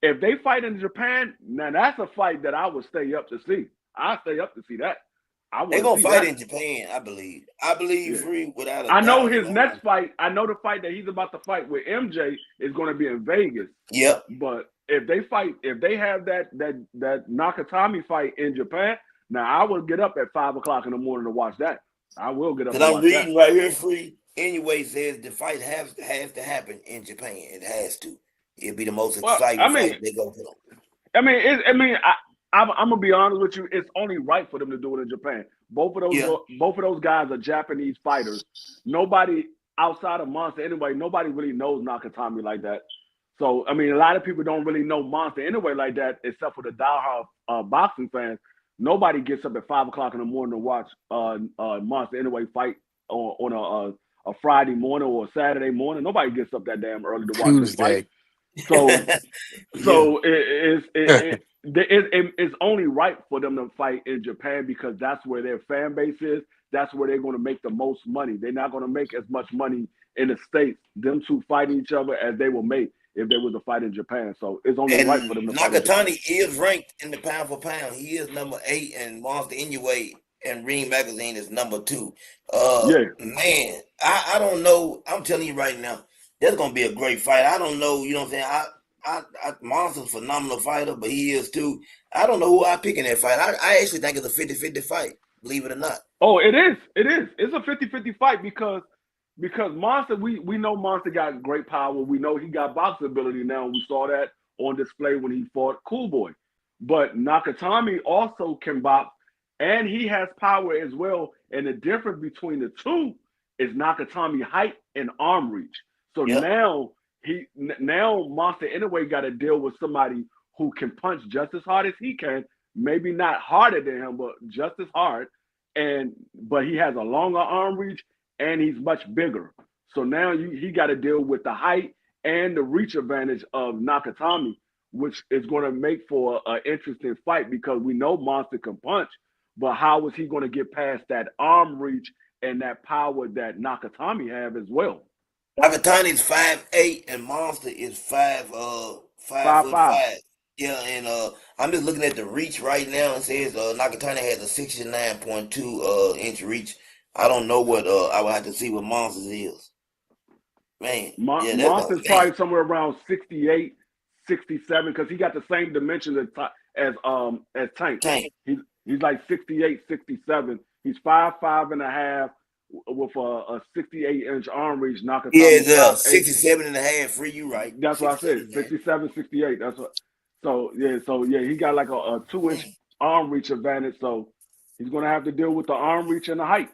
If they fight in Japan, now that's a fight that I would stay up to see. I stay up to see that. I They're want to gonna see fight that. in Japan, I believe. I believe Yeah. Free without a I know doubt. his next fight. I know the fight that he's about to fight with MJ is going to be in Vegas. Yep. But if they have that Nakatami fight in Japan, now I will get up at 5 o'clock in the morning to watch that. I will get up Because and I'm watch that. reading right here, Free. Anyway, says the fight has to happen in Japan. It has to. It'll be the most Well, exciting I mean, fight they go to. I'm gonna be honest with you. It's only right for them to do it in Japan. Both of Yeah. those guys are Japanese fighters. Nobody outside of Monster anyway. Nobody really knows Nakatami like that. So I mean, a lot of people don't really know Monster anyway like that, except for the diehard boxing fans. Nobody gets up at 5 o'clock in the morning to watch Monster anyway fight on a Friday morning or a Saturday morning. Nobody gets up that damn early to watch him fight. Tuesday. So Yeah. it's only right for them to fight in Japan because that's where their fan base is. That's where they're going to make the most money. They're not going to make as much money in the States, them two fighting each other, as they will make if they was to fight in Japan. So it's only right for them And to fight in Japan. Nakatani is ranked in the pound for pound. He is number 8, and Monster Inoue and Ring Magazine is number 2. Yeah. Man, I don't know. I'm telling you right now, that's gonna be a great fight. I don't know. You know what I'm saying? Monster's a phenomenal fighter, but he is too. I don't know who I pick in that fight. I actually think it's a 50-50 fight. Believe it or not. Oh, it is. It is. It's a 50-50 fight because Monster, we know Monster got great power. We know he got boxing ability now. We saw that on display when he fought Cool Boy. But Nakatami also can box, and he has power as well. And the difference between the two is Nakatami height and arm reach. So Yep. now Monster anyway got to deal with somebody who can punch just as hard as he can. Maybe not harder than him, but just as hard. But he has a longer arm reach and he's much bigger. So now he got to deal with the height and the reach advantage of Nakatami, which is going to make for an interesting fight because we know Monster can punch, but how is he going to get past that arm reach and that power that Nakatami have as well? Nakatani is 5'8" and Monster is 5'5". 5'5". Yeah, and I'm just looking at the reach right now. It says Nakatani has a 69.2 inch reach. I don't know what I would have to see what Monsters is. Man, yeah, that's Monster's man. probably somewhere around 68, 67 because he got the same dimensions as Tank. Tank. He's like 68, 67. He's 5'5" and a half with a 68-inch arm reach. Nakatami Yeah, it's 5'8". 67 and a half. Free, you right. That's what I said. 67 and a half. 67, 68. That's what. So yeah, he got like a 2-inch arm reach advantage. So he's gonna have to deal with the arm reach and the height.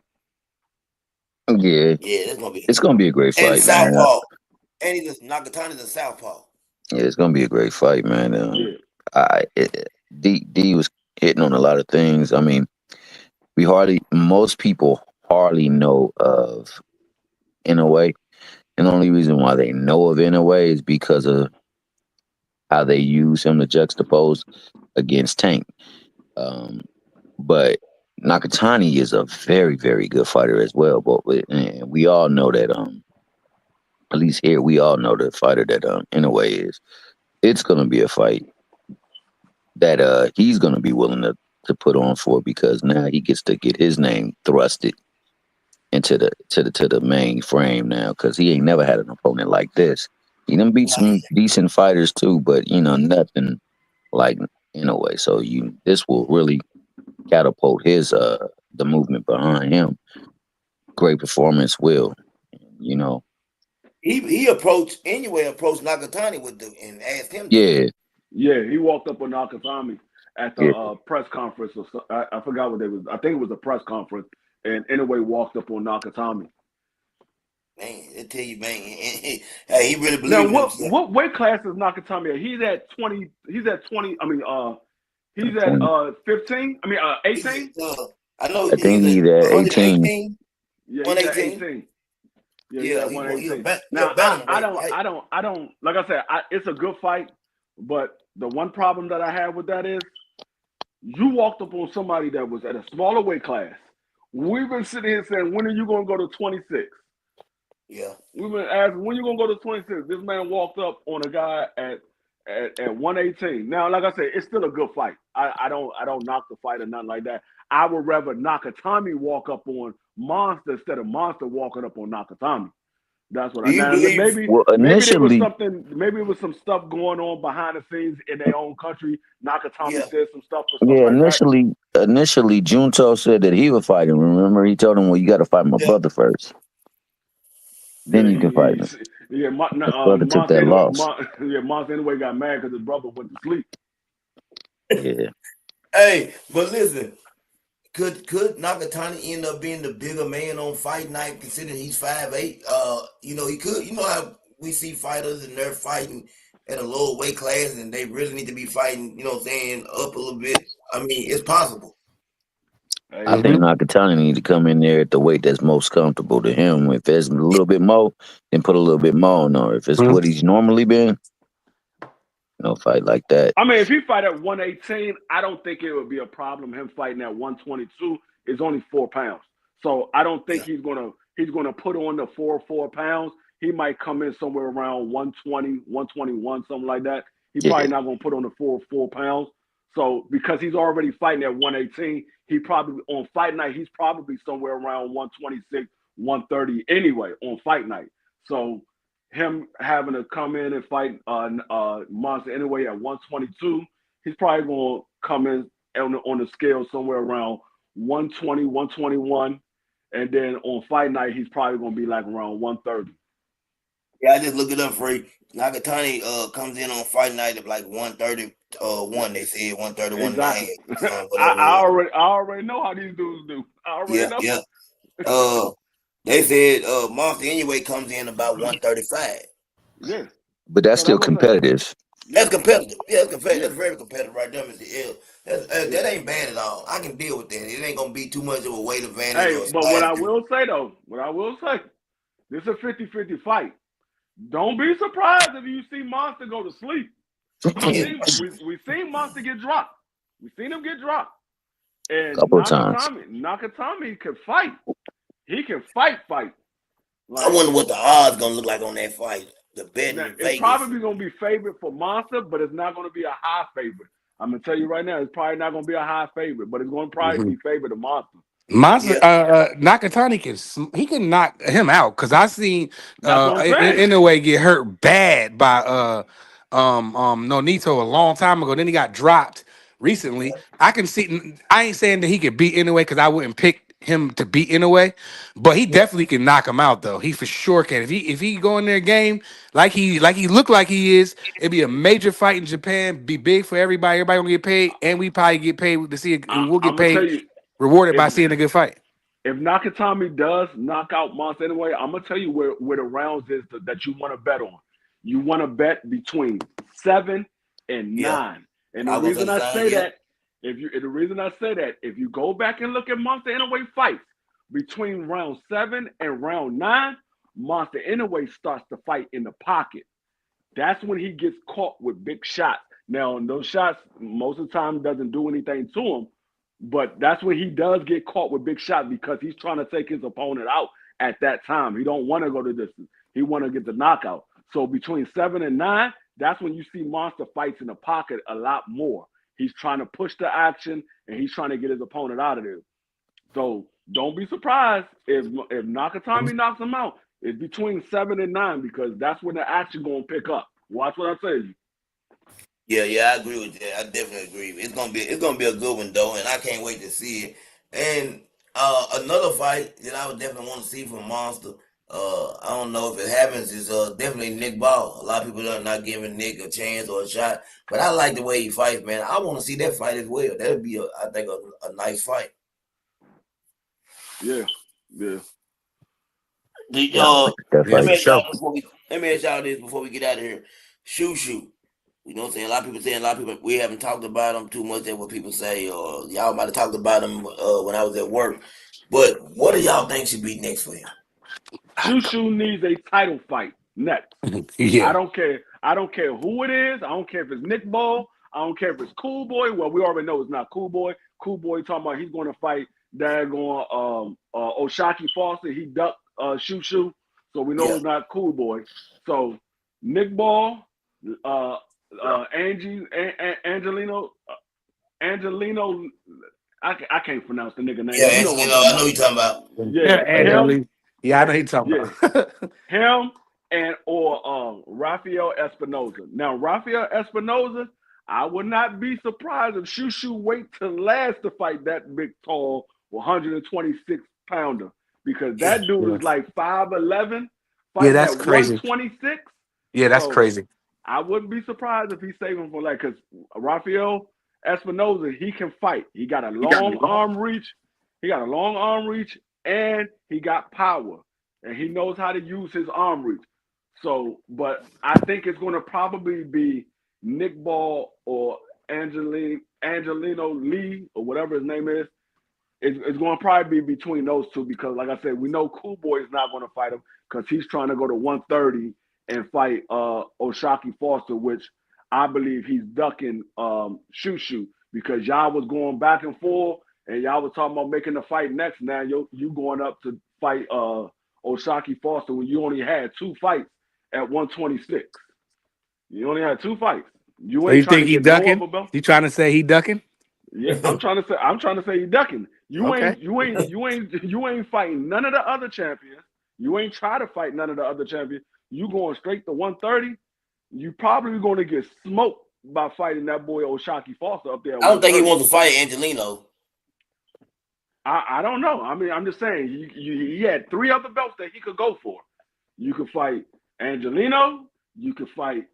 Yeah, Yeah, that's gonna be. it's gonna be a great And fight, man. Southpaw. And Nakatani's a Southpaw. Yeah, it's gonna be a great fight, man. D was hitting on a lot of things. I mean, most people hardly know of Inoue, and the only reason why they know of Inoue is because of how they use him to juxtapose against Tank. But Nakatani is a very, very good fighter as well. But we all know that at least here we all know the fighter that Inoue is. It's gonna be a fight that he's gonna be willing to put on for because now he gets to get his name thrusted into the main frame now because he ain't never had an opponent like this. He done beat some decent fighters too, but nothing like Inoue. So this will really catapult his the movement behind him. Great performance will, you know. He approached Nakatani and asked him. Yeah, he walked up on Nakatami at the press conference. I forgot what they was. I think it was a press conference, and anyway walked up on Nakatami. Man, I tell you, man, he really believes now in himself. what weight class is Nakatami at? He's at 20. He's at 20. I mean, he's at 15. I mean, 18. I know. I think he's at 18. Yeah, he's at 18. Yeah, now I don't. Like I said, it's a good fight, but the one problem that I have with that is you walked up on somebody that was at a smaller weight class. We've been sitting here saying, when are you going to go to 26? Yeah. We've been asking, when are you going to go to 26? This man walked up on a guy at at 118. Now, like I said, it's still a good fight. I don't knock the fight or nothing like that. I would rather Nakatami walk up on Monster instead of Monster walking up on Nakatami. That's what Do I you now believe? Well, maybe there was initially, something maybe it was some stuff going on behind the scenes in their own country. Nakatami Yeah, said some stuff or something yeah, like that. initially, Junto said that he would fight him. Remember, he told him, "Well, you got to fight my yeah. brother first, then Yeah, you can fight me." His brother took Monster that anyway, loss. Monster anyway got mad because his brother went to sleep. Yeah, Hey, but listen, could Nakatani end up being the bigger man on fight night, considering he's 5'8"? He could. You know how we see fighters and they're fighting at a lower weight class and they really need to be fighting, what I'm saying, up a little bit. I mean, it's possible. I Hey, think Hmm. Nakatani need to come in there at the weight that's most comfortable to him. If there's a little bit more, then put a little bit more on. Or if it's what he's normally been, no fight like that. I mean, if he fight at 118, I don't think it would be a problem. Him fighting at 122 is only 4 pounds, so I don't think Yeah, he's gonna put on the 4 pounds. He might come in somewhere around 120, 121, something like that. He Yeah, probably not gonna put on the 4 pounds. So because he's already fighting at 118, he probably on fight night he's probably somewhere around 126, 130 anyway on fight night. So him having to come in and fight Monster anyway at 122, he's probably going to come in on the scale somewhere around 120, 121. And then on fight night, he's probably going to be like around 130. yeah. I just looked it up for you. Nakatani comes in on fight night at like 130 one. They said 131 and a half, Exactly. son, whatever it is. I already know how these dudes do. I already Yeah, know. yeah. Uh, they said Monster anyway comes in about 135. Yeah. but that's So still that's what I'm saying. competitive. Yeah. That's competitive. Yeah, that's competitive. Yeah. That's very competitive right there, Mr. L. Yeah. That ain't bad at all. I can deal with that. It ain't gonna be too much of a weight advantage Hey, or a but what size I difference. will say, though, this is a 50-50 fight. Don't be surprised if you see Monster go to sleep. Yeah, We seen Monster get dropped. We seen him get dropped. And Couple of times. Nakatami can fight. He can fight. I Like wonder what the odds gonna look like on that fight. The betting now, in it's Vegas. probably gonna be favored for Monster, but it's not gonna be a high favorite. I'm gonna tell you right now, it's probably not gonna be a high favorite, but it's gonna probably Hmm. be favored to Monster. Monster, Yeah, Nakatani he can knock him out because I seen That's what I'm saying. in a way get hurt bad by Nonito a long time ago. Then he got dropped recently. I can see. I ain't saying that he could beat anyway because I wouldn't pick him to beat anyway, but he yeah, definitely can knock him out though. He for sure can. If he go in their game like he look like he is, it'd be a major fight in Japan. Be big for everybody. Everybody gonna get paid, and we probably get paid to see. We'll get I'm gonna tell paid you rewarded if by seeing a good fight. Nakatami does knock out Monster anyway, I'm gonna tell you where the rounds is that you want to bet on. You want to bet between 7 and 9. And the I was gonna reason I say say yeah, that, if you go back and look at Monster anyway fights between round 7 and round 9, Monster anyway starts to fight in the pocket. That's when he gets caught with big shots. Now, those shots most of the time doesn't do anything to him, but that's when he does get caught with big shots because he's trying to take his opponent out at that time. He don't want to go the distance. He want to get the knockout. So between 7 and 9, that's when you see Monster fights in the pocket a lot more. He's trying to push the action and he's trying to get his opponent out of there. So don't be surprised if Nakatami knocks him out. It's between 7 and 9 because that's when the action gonna pick up. Watch what I tell you. yeah. I agree with that. I definitely agree. It's gonna be a good one though, and I can't wait to see it. And another fight that I would definitely want to see from Monster. I don't know if it happens. Is definitely Nick Ball. A lot of people are not giving Nick a chance or a shot, but I like the way he fights, man. I want to see that fight as well. That'd be, I think, a nice fight. Yeah, yeah. The, Yeah, I like that let Yeah, fight. me for ask y'all sure. before we let me ask y'all this before we get out of here. Shoo. You know what I'm saying? A lot of people saying a lot of people we haven't talked about them too much. That what people say, or y'all might have talked about them when I was at work. But what do y'all think should be next for him? Shushu needs a title fight next. I Yeah. don't care. I don't care who it is. I don't care if it's Nick Ball. I don't care if it's Cool Boy. Well, we already know it's not Cool Boy. Cool Boy talking about he's going to fight daggone Oshaki Foster. He ducked Shushu, so we know Yeah, it's not Cool Boy. So Nick Ball, Angelino. I can't pronounce the nigga name, Yeah, but you know what I'm Angelino, talking I know about. what you're talking about. Yeah, Yeah, him. Angela. Yeah, I know he's talking Yeah, about. him and or Rafael Espinoza. Now Rafael Espinoza, I would not be surprised if Shushu wait till last to fight that big tall 126 pounder because Yeah. that dude Yeah, is like 5'11", yeah, fighting that's at crazy. 126. Yeah, that's So crazy. I wouldn't be surprised if he's saving for like because Rafael Espinoza, he can fight. He got a long arm reach. He got a long arm reach, and he got power, and he knows how to use his arm reach. So, but I think it's going to probably be Nick Ball or Angelino Lee or whatever his name is. It's going to probably be between those two because, like I said, we know Cool Boy is not going to fight him because he's trying to go to 130 and fight Oshaki Foster, which I believe he's ducking Shushu because y'all was going back and forth and y'all was talking about making the fight next. Now you going up to fight Oshaki Foster when you only had 2 fights at 126. You only had 2 fights. You So ain't you trying think to he get no ducking? other belt. You trying to say he ducking? Yeah, I'm trying to say you ducking. You Okay. ain't you ain't you ain't you ain't fighting none of the other champions. You ain't try to fight none of the other champions. You going straight to 130. You probably going to get smoked by fighting that boy Oshaki Foster up there at I don't think he 130. wants to fight Angelino. I don't know. I mean, I'm just saying he had 3 other belts that he could go for. You could fight Angelino, you could fight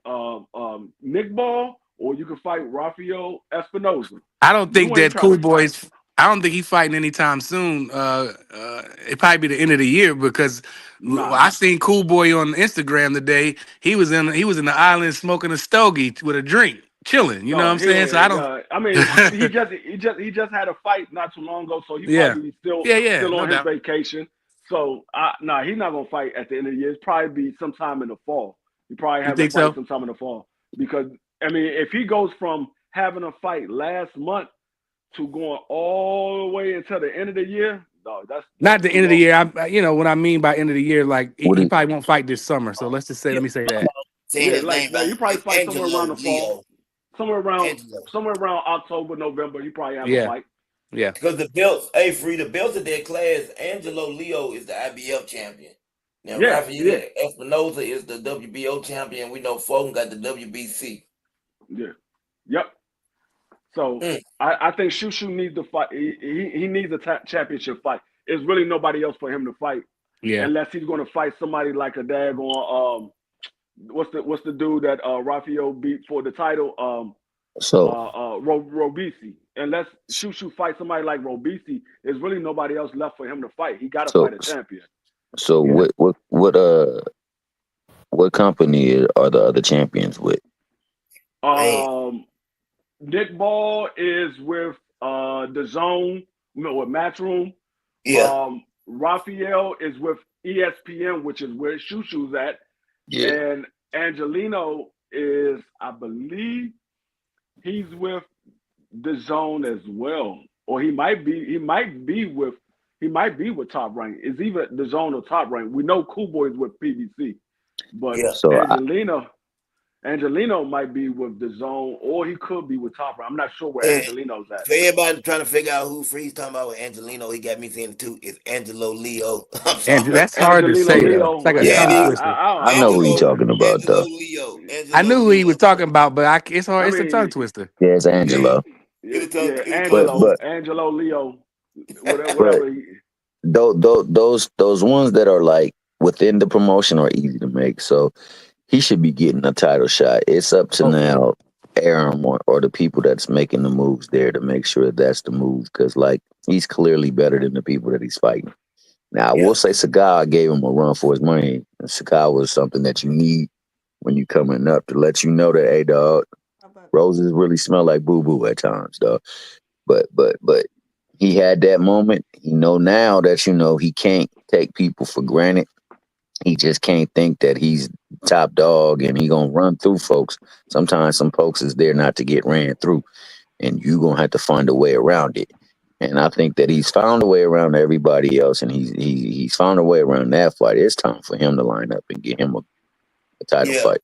Nick Ball, or you could fight Rafael Espinoza. I don't think You ain't that trying Cool to. Boys. I don't think he's fighting anytime soon. It probably be the end of the year because Nah. I seen Cool Boy on Instagram today. He was in the island smoking a stogie with a drink, chilling. You know what No, I'm saying? So I don't. I mean, he just had a fight not too long ago, so he Yeah, probably still yeah, still no on his doubt. vacation. So, nah, he's not gonna fight at the end of the year. It's probably be sometime in the fall. He probably You have a think fight so? sometime in the fall because I mean, if he goes from having a fight last month to going all the way until the end of the year, no, that's Not the too end of the long. year. What I mean by end of the year, like he, What he is probably won't fight this summer. So let's just say, Yeah, let me say I'm that. saying Yeah, his like name he wrong. probably It's fight somewhere around Angelo the fall, Leo. somewhere around Angelo. October, November. He probably have a Yeah, fight. yeah. Because the belts, hey, free, the belts of their class, Angelo Leo is the IBF champion. Now, Yeah, Rafael yeah, Espinoza is the WBO champion. We know Fulton got the WBC. yeah. Yep. So Mm, I think Shushu needs to fight. He needs a championship fight. There's really nobody else for him to fight Yeah. unless he's going to fight somebody like a daggone what's the dude that Rafael beat for the title so Robisi. Unless Shushu fights somebody like Robisi, there's really nobody else left for him to fight. He got to so fight a champion. so Yeah. what company are the other champions with? man, Um, Nick Ball is with the Zone, with Matchroom. yeah, Raphael is with ESPN, which is where Shushu's at, Yeah. and Angelino is, I believe, he's with the Zone as well, or he might be with Top Rank. It's either the Zone or Top Rank. We know Cool Boy is with PBC, but yeah. So Angelino might be with the Zone, or he could be with Top Rank. I'm not sure where And Angelino's at. for everybody trying to figure out who Free's talking about with Angelino, he got me saying it too. It's Angelo Leo. I'm And sorry. that's hard to Angelino say though. It's Leo. like a Yeah, Yeah, it tongue is. twister. I I know don't who you Angelo, know. talking about Angelo though. Leo, I Angelo knew who he was Leo. talking about, but it's hard. I It's a tongue mean, twister. Yeah, it's Yeah, Angelo. yeah, it's a tongue But twister. Angelo Leo, whatever, but whatever. those ones that are like within the promotion are easy to make. So he should be getting a title shot. It's up to Hopefully. now Arum or the people that's making the moves there to make sure that's the move because like he's clearly better than the people that he's fighting. Now I Yeah, will say Sakai gave him a run for his money. And Sakai was something that you need when you coming up to let you know that hey dog, roses really smell like boo boo at times, dog. But he had that moment. He know now that he can't take people for granted. He just can't think that he's top dog and he gonna run through folks. Sometimes some folks is there not to get ran through, and you gonna have to find a way around it. And I think that he's found a way around everybody else, and he's found a way around that fight. It's time for him to line up and get him a title yeah. fight.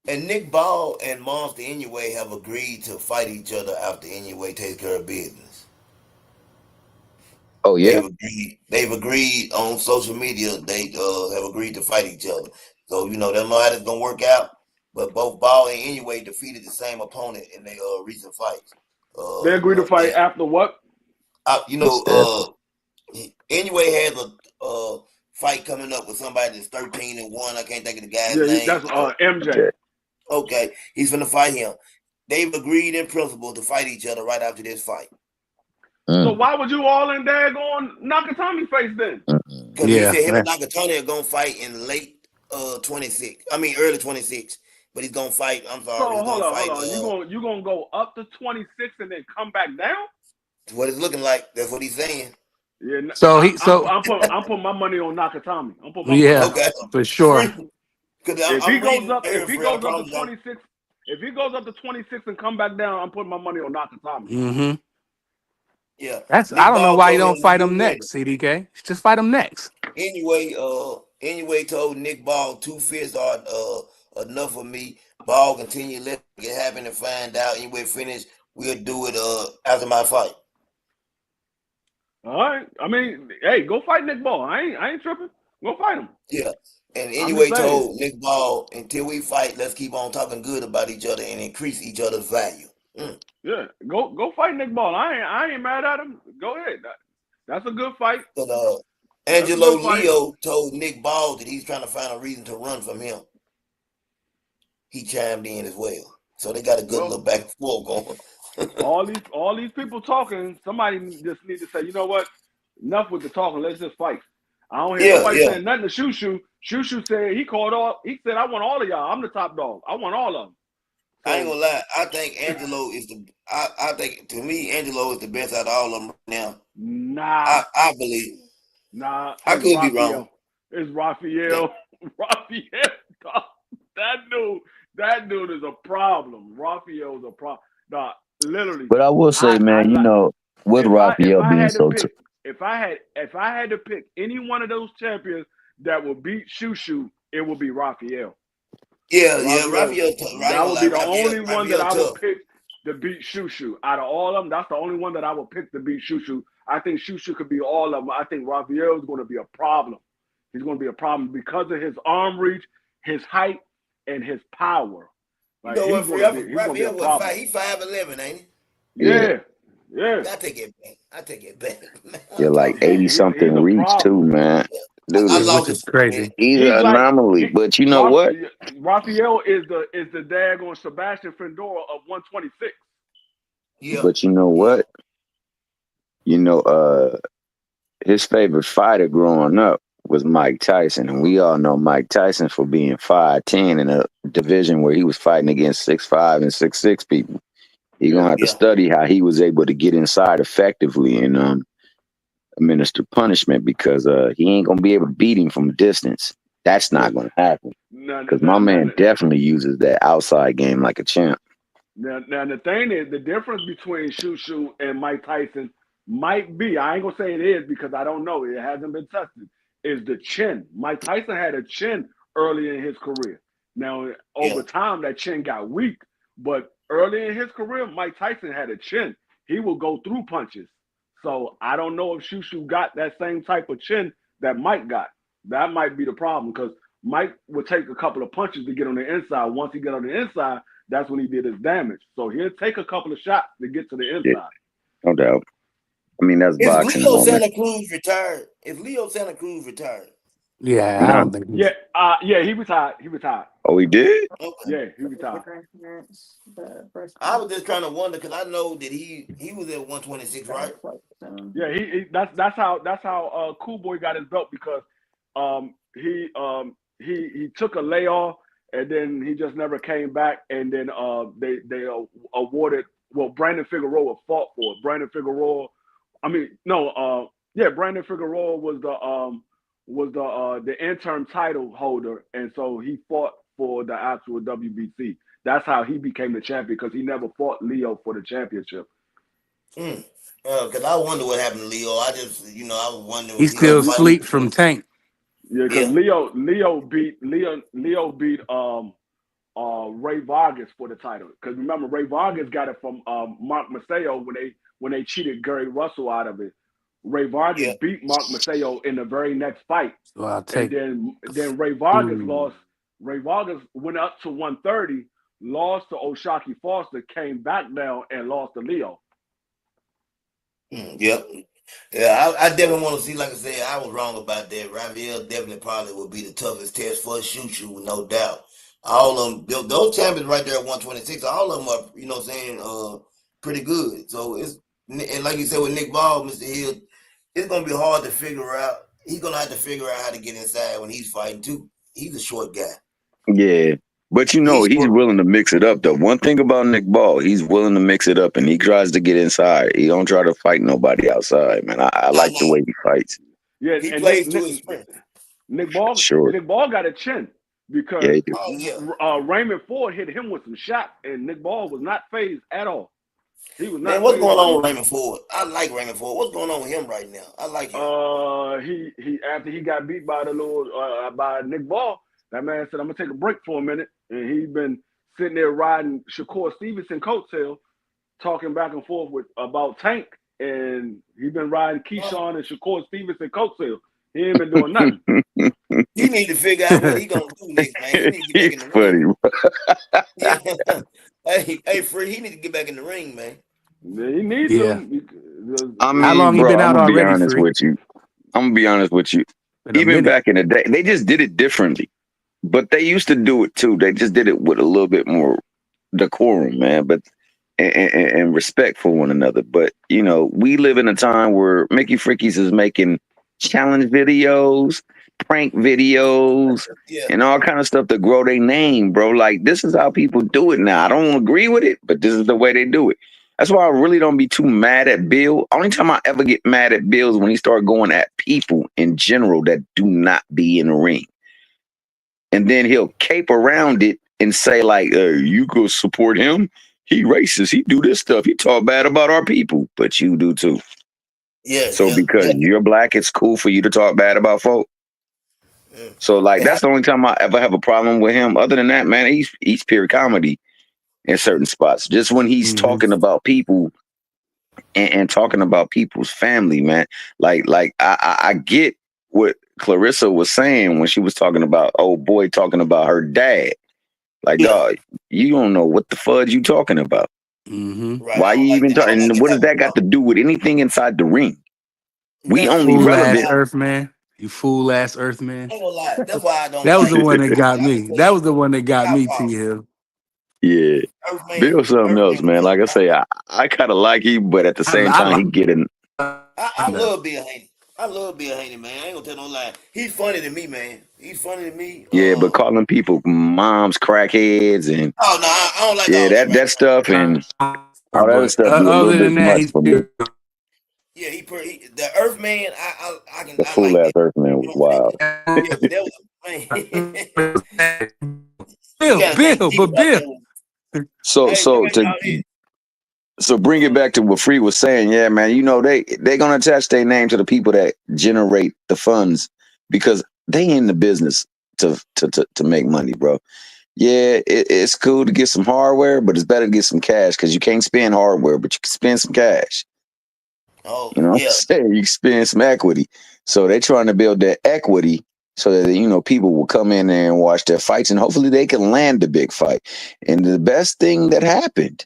And Nick Ball and Monster anyway have agreed to fight each other after anyway takes care of business. Oh yeah. They've agreed on social media. They have agreed to fight each other. So they don't know how that's gonna work out. But both Ball and anyway defeated the same opponent in their recent fights. They agreed to fight And after what? you It's that. know, anyway has a fight coming up with somebody that's 13-1. I can't think of the guy's Yeah, name. that's MJ. Okay. Okay, he's gonna fight him. They've agreed in principle to fight each other right after this fight. So Mm. why would you all in there going Nakatomi face then? Because he Yeah. said him and Nakatani are gonna fight in late 26. I mean early 26. But he's gonna fight. I'm So sorry, he's hold gonna on, fight. You gonna go up to 26 and then come back down? What it's looking like. That's what he's saying. Yeah, So I'm putting my money on Nakatomi. I'm putting my money on yeah, Okay, Nakatomi. for sure. free. Because If he I'm goes reading up, very free. I promise you. if he goes up to 26 and come back down, I'm putting my money on Nakatomi. Mm-hmm. Yeah, I Nick don't know Ball why you told don't him to fight get him ready. next, CDK. Just fight him next. Anyway, told Nick Ball 2 fists are enough for me. Ball continue, let it happen and find out. Anyway, finish. We'll do it after my fight. All right. I mean, hey, go fight Nick Ball. I ain't tripping. Go fight him. Yeah. And I'm just anyway, saying. told Nick Ball, until we fight, let's keep on talking good about each other and increase each other's value. Yeah, go fight Nick Ball. I ain't mad at him. Go ahead. That's a good fight. But That's a Angelo good fight. Leo told Nick Ball that he's trying to find a reason to run from him. He chimed in as well. So they got a good little back and forth going. all these people talking. Somebody just need to say, you know what? Enough with the talking. Let's just fight. I don't hear nobody saying nothing to Shushu. Shushu said he said, I want all of y'all. I'm the top dog. I want all of them. So, I ain't gonna lie. I think Angelo is I think to me Angelo is the best out of all of them right now. Nah. I believe. Nah. I could be wrong. It's Raphael. Raphael. That dude is a problem. Raphael's a problem. Nah, literally. But I will say, man, with Raphael being so if I had to pick any one of those champions that will beat Shushu, it would be Raphael. Yeah, Raphael. That would be the only one that I would pick to beat Shushu. Out of all of them, that's the only one that I would pick to beat Shushu. I think Shushu could be all of them. I think Raphael is going to be a problem. He's going to be a problem because of his arm reach, his height, and his power. Like, you know what, Raphael was 5'11", ain't he? Yeah. I take it back. You're like 80-something reach too, man. Dude, which is crazy. He's an anomaly, but you know what? Raphael is the daggone Sebastian Fendora of 126. Yeah. But you know what? His favorite fighter growing up was Mike Tyson, and we all know Mike Tyson for being 5'10" in a division where he was fighting against 6'5" and 6'6" people. You're gonna have to study how he was able to get inside effectively and administer punishment because he ain't gonna be able to beat him from a distance. That's not gonna happen. Because my man definitely uses that outside game like a champ. Now the thing is, the difference between Shushu and Mike Tyson might be, I ain't gonna say it is because I don't know, it hasn't been tested, is the chin. Mike Tyson had a chin early in his career. Now, over time, that chin got weak, but early in his career, Mike Tyson had a chin. He will go through punches. So I don't know if Shushu got that same type of chin that Mike got. That might be the problem because Mike would take a couple of punches to get on the inside. Once he got on the inside, that's when he did his damage. So he'll take a couple of shots to get to the inside. Yeah, no doubt. I mean, that's boxing. Is Leo Santa Cruz retired? Yeah, I don't think. He retired. He retired. Oh, he did? Okay. Yeah, he retired. I was just trying to wonder because I know that he was at 126, right? Yeah, that's how Cool Boy got his belt because he took a layoff and then he just never came back and then they awarded Brandon Figueroa fought for it. Brandon Figueroa was the interim title holder, and so he fought for the actual WBC. That's how he became the champion because he never fought Leo for the championship. Because I wonder what happened to Leo. I just, I was wondering. He's still asleep from Tank. Yeah, because Leo beat Ray Vargas for the title. Because remember, Ray Vargas got it from Mark Maseo when they cheated Gary Russell out of it. Ray Vargas Yeah. beat Mark Maseo in the very next fight, So I'll and take. then Ray Vargas Ooh. lost. Ray Vargas went up to 130, lost to Oshaki Foster, came back down and lost to Leo. Yep. Yeah, I definitely want to see. Like I said, I was wrong about that. Raphael definitely probably would be the toughest test for a shoot, with no doubt. All of them, those champions right there at 126, all of them are, what I'm saying, pretty good. So and like you said with Nick Ball, Mr. Hill, it's gonna be hard to figure out. He's gonna have to figure out how to get inside when he's fighting too. He's a short guy. Yeah. But He's he's short. willing to mix it up though. One thing about Nick Ball, he's willing to mix it up and he tries to get inside. He don't try to fight nobody outside, man. I No, like no, the way he fights. Yeah, he and plays to his strength. Sure. Nick Ball got a chin Yeah, because he do. Oh yeah. Raymond Ford hit him with some shots, and Nick Ball was not phased at all. He was Man, not what's phased going by on with Raymond Ford? I like Raymond Ford. What's going on with him right now? I like him. he after he got beat by by Nick Ball, that man said, "I'm gonna take a break for a minute," and he's been sitting there riding Shakur Stevenson coattail, talking back and forth about Tank, and he's been riding Keyshawn and Shakur Stevenson coattail. He ain't been doing nothing. He need to figure out what he gonna do next, man. He need to get back He's in the funny. ring. Yeah. Hey, Free, he need to get back in the ring, man. He need Yeah. to. I How mean, long he bro, been I'm out gonna be already, honest Free? with you. In a Even minute. back in the day, they just did it differently. But they used to do it too. They just did it with a little bit more decorum, man. But and respect for one another. But we live in a time where Mickey Frickies is making challenge videos, prank videos, Yeah, and all kind of stuff to grow their name, bro. Like this is how people do it now. I don't agree with it, but this is the way they do it. That's why I really don't be too mad at Bill. Only time I ever get mad at Bill is when he start going at people in general that do not be in the ring. And then he'll cape around it and say like, you go support him. He racist. He do this stuff. He talk bad about our people, but you do too. yeah, So yeah, because yeah. you're black, it's cool for you to talk bad about folk. Mm. So like Yeah, that's the only time I ever have a problem with him. Other than that, man, he's pure comedy in certain spots. Just when he's Mm-hmm. talking about people and talking about people's family, man. Like I get what Clarissa was saying when she was talking about old boy talking about her dad. Like, yeah. dog, you don't know what the fudge you talking about. Mm-hmm. Right. Why you even I don't like talking? that What does type of that got talk. to do with anything inside the ring? We Man, You I only ain't gonna fool lie. ass relevant. Earthman. You fool ass Earthman. I ain't gonna lie. That's why I don't That was like the one that got I'm gonna me. tell That you, was the one that got Kyle me, Paul, T Hill. Yeah, Earthman, Bill something else, Earthman man. was Like I I, say, I kind of like him, but at the same I time, he like getting I that. love Bill Haney. I love Bill Haney, man. I ain't gonna tell no lie. He's funny to me, man. He's funny to me. yeah, but calling people moms crackheads and Oh no, I don't like yeah, all that right that now. stuff and all that other But stuff be a little other bit than that, much he's for me. Yeah, the Earthman. The I fool like ass that. Earthman You was know what I'm saying? wild. Yeah, but that was man. You Bill, gotta think Bill, deep but about Bill. that one. So Hey, let so me to y'all here. so bring it back to what Free was saying, yeah, man. They gonna attach their name to the people that generate the funds because they in the business to make money, bro. Yeah, it's cool to get some hardware, but it's better to get some cash because you can't spend hardware, but you can spend some cash. Oh You know what I'm yeah. saying? You can spend some equity. So they're trying to build that equity so that people will come in there and watch their fights and hopefully they can land the big fight. And the best thing that happened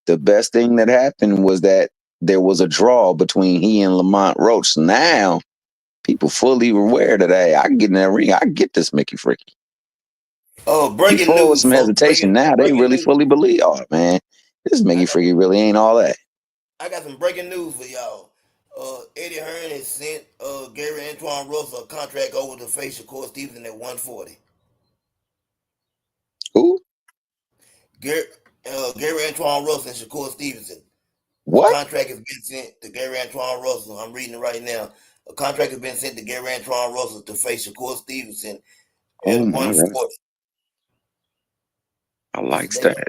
was that there was a draw between he and Lamont Roach. Now people fully aware that hey, I can get in that ring, I can get this Mickey Fricky. Oh, breaking Before with news, some folks. hesitation, now they Breaking really news. fully believe, oh man, this I Mickey got Fricky really ain't all that. I got some breaking news for y'all. Eddie Hearn has sent Gary Antoine Russell a contract over to face Shakur Stevenson at 140. Who? Gary, Gary Antoine Russell and Shakur Stevenson. A What? contract has been sent to Gary Antoine Russell. I'm reading it right now. A contract has been sent to Gary Antoine Russell to face Shakur Stevenson Oh at my God. 140. I What's the likes date on that.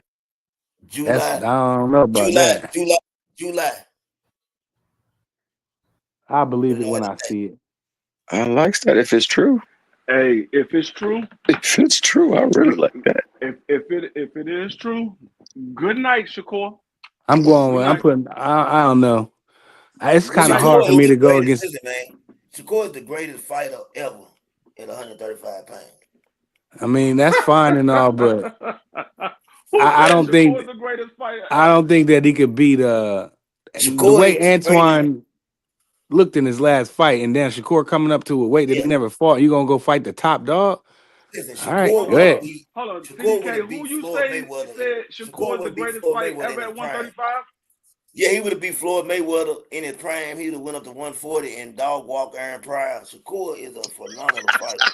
That's I July, don't know about July, that. July, July. I believe Don't it know when what I the date. see it. I likes that if it's true. Hey, if it's true, If it's true, I really like that. if it is true, good night, Shakur. I'm going Good with. I'm night. putting. I don't know. It's Good kind of night, hard for Shakur Shakur. me is to the go greatest. against. Listen, man. Shakur is the greatest fighter ever at 135 pounds. I mean, that's fine and all, but Who I said don't think. Shakur is the greatest fighter I ever? don't think that he could beat the Shakur way is the greatest. Antoine looked in his last fight, and then Shakur coming up to a weight that he Yeah. never fought. You gonna go fight the top dog? Listen, All right, Shakur Hold go on, would hold have on, ahead. beat hold on. Shakur would CDK, have who beat you Floyd say Mayweather. said Shakur Shakur is would the have beat greatest Floyd fight Mayweather ever in his at prime. 135? Yeah, he would have beat Floyd Mayweather in his prime. He would have went up to 140 and dog walk Aaron Pryor. Shakur is a phenomenal fighter.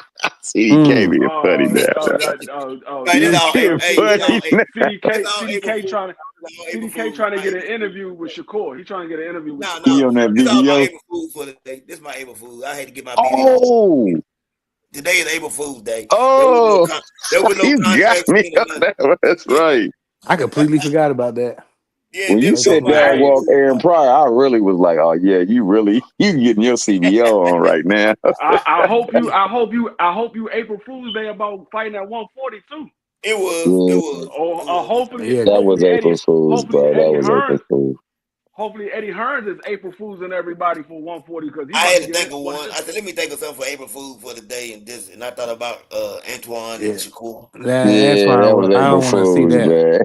CDK Mm. being funny Oh, now. oh, that, oh, Man, yeah. this You all being this funny all CDK, now. CDK, this all April CDK Fool. trying to This all April CDK Fool. trying to My get an April Fool. interview with Shakur. He trying to get an interview with No, Shakur. He no. on that This all my video. April Fool for the day. This my April Fool. I had to get my BD on. Oh, Today is April Fool's Day. oh, There was no you got contract me signed or on nothing. that. That's Yeah, right. I completely forgot about that. yeah. When you This That's was said my dog Hey, April walk Fool's Aaron Pryor, I really was like, oh yeah, you getting your CBO on right now. I hope you April Fool's Day about fighting at 140 too. It was. It Yeah, was. Or It was. Yeah, that was April Fool's, bro. That was April Fool's. Hopefully Eddie Hearns is April Fool's and everybody for 140 because he I about had to to get think it. of What is one. this? I said, let me think of something for April Fool for the day and I thought about Antoine and yeah. Shakur. That's Yeah, fine. that was I April don't want to see Fool's, that. man.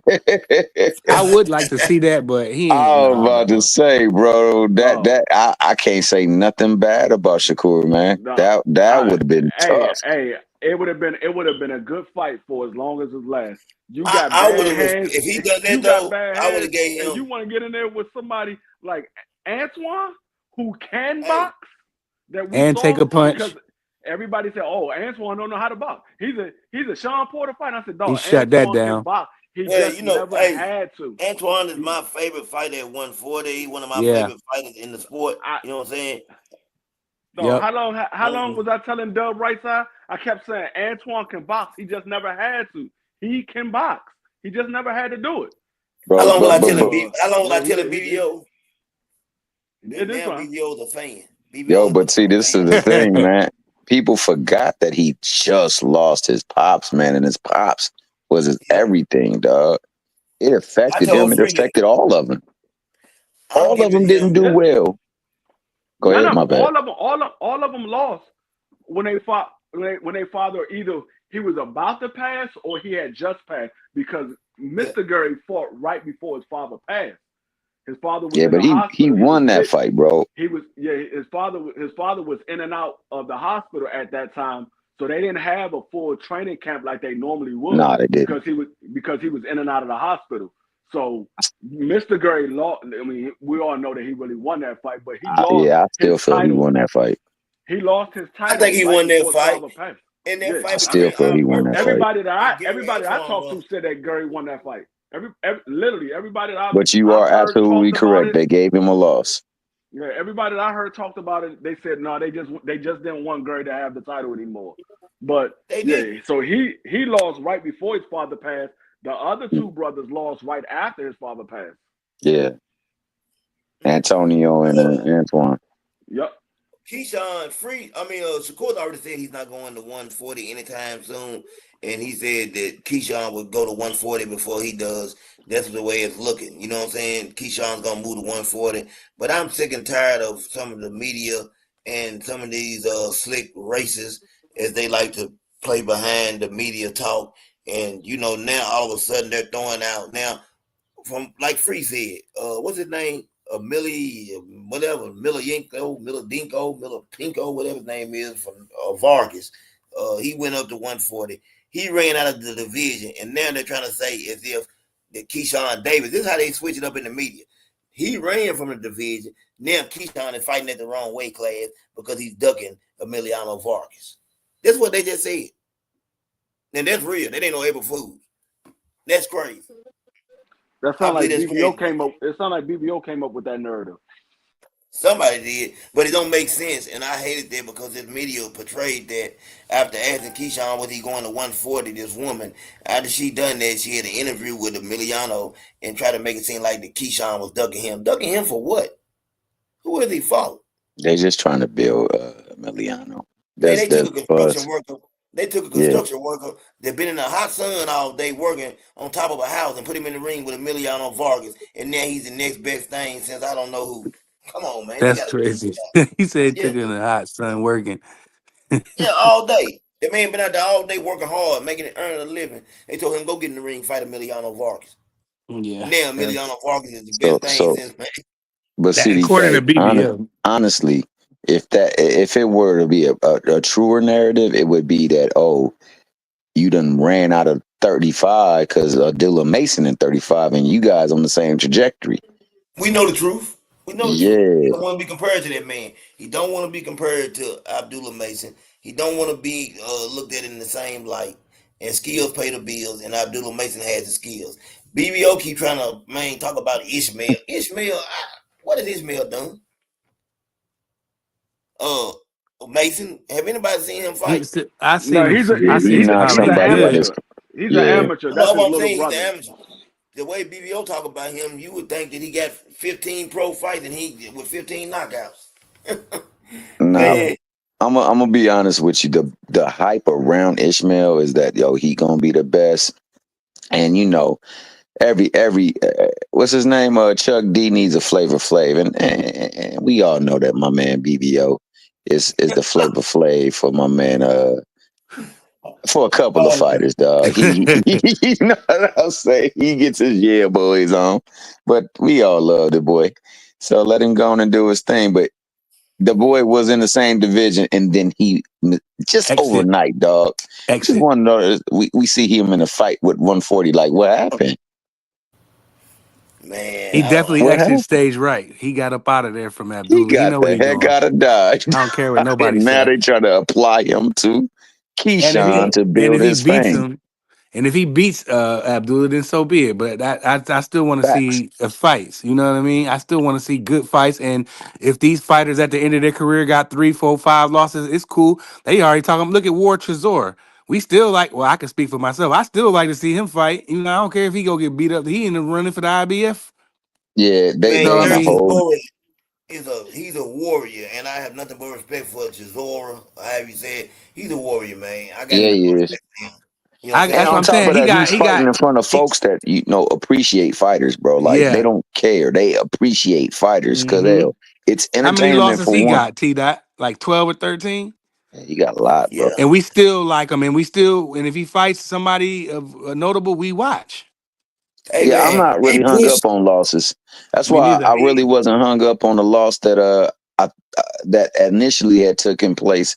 I would like to see that, but he I ain't. was Nah, about to bro. say, bro, Oh, I can't say nothing bad about Shakur, man. no. That would have been Hey, tough. hey, it would have been a good fight for as long as it lasts. You I, got I would bad have hands. if he done that You got though. bad I would have hands, gave and you him. want to get in there with somebody like Antoine who can Hey, box that we And take saw a because punch. everybody said, "Oh, Antoine don't know how to box. He's a Sean Porter fighter." I said, He "Dog, shut that Antoine can down. box. He well, just never hey, had to." Antoine is He, my favorite fighter at 140. He's one of my Yeah. favorite fighters in the sport. I, You know what I'm saying? no, Yep. how long was I telling Dub right side? I kept saying Antoine can box. He just never had to. He can box. He just never had to do it. How Bro, long will I tell him? So How long will I yeah, tell him BBO? it is Now fine. BBO's a fan. yo, BBO is but see, a this is fan. the thing, man. People forgot that he just lost his pops, man, and his pops was his Yeah. everything, dog. It I affected him. told It Freely, affected all of them. I'm All of them giving didn't him. do Yeah, well. Go none ahead, of my them. bad. All of them lost when they fought. When they father either he was about to pass or he had just passed because Yeah. Mr. Gurry fought right before his father passed. His father was Yeah, in but the he hospital. He was won that sick. fight, bro. He was his father was in and out of the hospital at that time, so they didn't have a full training camp like they normally would Nah, they didn't. because he was in and out of the hospital. So Mr. Gurry lost. I mean, we all know that he really won that fight, but he lost Yeah, I his still feel he title. won that fight. He lost his I think title he right won that before his fight. father passed. In that Yeah, I fight I still mean, between feel he won that fight. and Gary everybody I Antoine talked to said that Gurry won that fight. Literally everybody that But you I've are heard absolutely talked about correct. it. They gave him a loss. Yeah, everybody that I heard talked about it. They said no, they just didn't want Gurry to have the title anymore. But they did. yeah, so he lost right before his father passed. The other two brothers lost right after his father passed. Yeah, Antonio and Antoine. Yep. Keyshawn Free. Shakur already said he's not going to 140 anytime soon, and he said that Keyshawn would go to 140 before he does. That's the way it's looking. You know what I'm saying? Keyshawn's gonna move to 140, but I'm sick and tired of some of the media and some of these slick racists, as they like to play behind the media talk. And now all of a sudden they're throwing out now from like Free said, what's his name? Millie, whatever, Miller Yinko, Miller Dinko, Miller Pinko, whatever his name is from Vargas. He went up to 140. He ran out of the division, and now they're trying to say as if that Keyshawn Davis. This is how they switch it up in the media. He ran from the division. Now Keyshawn is fighting at the wrong weight class because he's ducking Emiliano Vargas. That's what they just said. And that's real. That ain't no April Fools. That's crazy. That I sound believe like that's BBO crazy right came there. up. It sounded like BBO came up with that narrative. Somebody did, but it don't make sense, and I hated that because this media portrayed that after asking Keyshawn was he going to 140, this woman, after she done that, she had an interview with Emiliano and tried to make it seem like that Keyshawn was ducking him. Ducking him for what? Who is he for? They just trying to build Emiliano. Man, That's they took that's a for construction us. worker. They took a Yeah, construction worker that been in the hot sun all day working on top of a house and put him in the ring with Emiliano Vargas, and now he's the next best thing since I don't know who. Come on, man, they That's got to do crazy. that. He said he Yeah, took it in the hot sun working. yeah, all day. The man been out there all day working hard, making it earning a living. They told him go get in the ring, fight Emiliano Vargas. Yeah. Now That's Emiliano Vargas is the so best thing so since man. but that according CDK, to BBL. honestly, if it were to be a truer narrative, it would be that, oh, you done ran out of 35 because Dilla Mason in 35, and you guys on the same trajectory. We know the truth. We know the truth. He Yeah, don't want to be compared to that man. He don't want to be compared to Abdullah Mason. He don't want to be looked at in the same light. And skills pay the bills, and Abdullah Mason has the skills. BBO keep trying to talk about Ishmael. Ishmael, what has Ishmael done? Uh, Mason, have anybody seen him fight? I No, seen him. he, I he seen him knocked highlight. he's an He's somebody out his. good. amateur. He's an Yeah, amateur. I know That's his what I'm little saying. He's brother. an amateur. The way BBO talk about him, you would think that he got 15 pro fights and he with 15 knockouts. nah, Man, I'm gonna be honest with you. The hype around Ishmael is that, yo, he gonna be the best, and every what's his name? Chuck D needs a Flavor Flav, and we all know that my man BBO is the Flavor Flav for my man. For a couple of oh, fighters, dog. You know what I'm saying? He gets his yeah boys on, but we all love the boy. So let him go on and do his thing. But the boy was in the same division, and then he just Exit. overnight, dog. Just Exit. want to know, we see him in a fight with 140. Like, what happened? He man, I don't definitely know. What exited happened? stage right. He got up out of there from He Abdullah. He got know what the he heck doing. out of Dodge. I don't care what nobody And now say. they try to apply him to And if Keyshawn he to and build if he his beats fame. him, and if he beats Abdullah, then so be it. But I still want to Facts. see fights. You know what I mean? I still want to see good fights. And if these fighters at the end of their career got 3, 4, 5 losses, it's cool. They already talking. Look at War Trezor. We still like. Well, I can speak for myself. I still like to see him fight. You know, I don't care if he go get beat up. He in the running for the IBF. Yeah, You Man, know they what I in the Eric mean? hold. Chisora he's a warrior, and I have nothing but respect for Chisora. Or however you say it, he's a warrior, man. I got Yeah, nothing he but is. respect for him. You know what I'm And That's saying? what on I'm top saying. of that, he's fighting in front of He, folks that appreciate fighters, bro. Like, they yeah. don't care; they appreciate fighters because Hmm. it's How many entertainment losses for he one. got? T dot like 12 or 13. He got a lot, bro. Yeah. And we still like him, and if he fights somebody of notable, we watch. Hey Yeah, I'm man, not he really hung pushed up on losses. That's Me why I neither. really me. wasn't hung up on the loss that that initially had taken place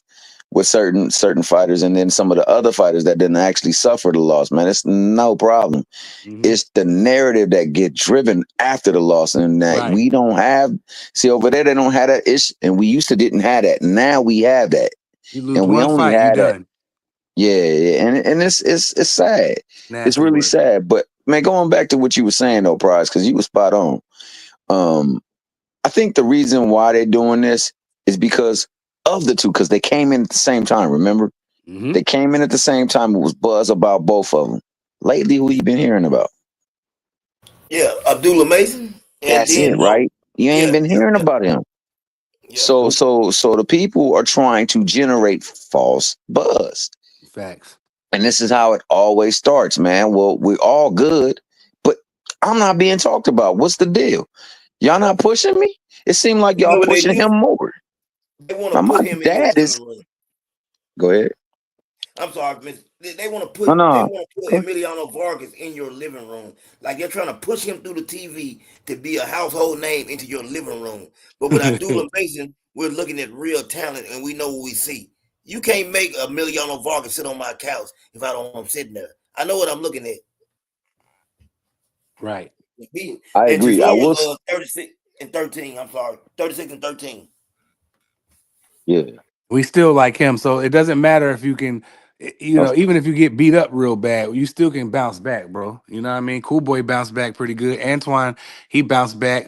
with certain fighters, and then some of the other fighters that didn't actually suffer the loss. Man, it's no problem. Hmm. It's the narrative that get driven after the loss, and that Right. we don't have. See, over there they don't have that issue, and we used to didn't have that. Now we have that, You lose and we one only fight, you had that. done. Yeah, yeah, and it's sad. It's Nasty really work. sad. But man, going back to what you were saying though, Prize, because you were spot on. Um, I think the reason why they're doing this is because of the two, because they came in at the same time. Remember, Hmm. they came in at the same time. It was buzz about both of them. Lately, who you been hearing about? Yeah, Abdullah Mason, and That's it, then right? You ain't yeah, been yeah, hearing yeah, about him. yeah. So the people are trying to generate false buzz. Facts. And this is how it always starts, man. Well, we're all good, but I'm not being talked about. What's the deal? Y'all not pushing me? It seemed like You know y'all what they pushing do? him more. They want Now to my put him in your dad is. living room. Go ahead. I'm sorry, miss. They want to No, they no. want to put Go- Emiliano Vargas in your living room. Like you're trying to push him through the TV to be a household name into your living room. But with Abdullah Mason, we're looking at real talent and we know what we see. You can't make Emiliano Vargas sit on my couch if I don't want him sitting there. I know what I'm looking at. Right. I And agree. I will. Chisora 36 and 13. I'm sorry. 36 and 13. Yeah. We still like him, so it doesn't matter if you can, Of- even if you get beat up real bad, you still can bounce back, bro. You know what I mean? Cool Boy bounced back pretty good. Antoine, he bounced back.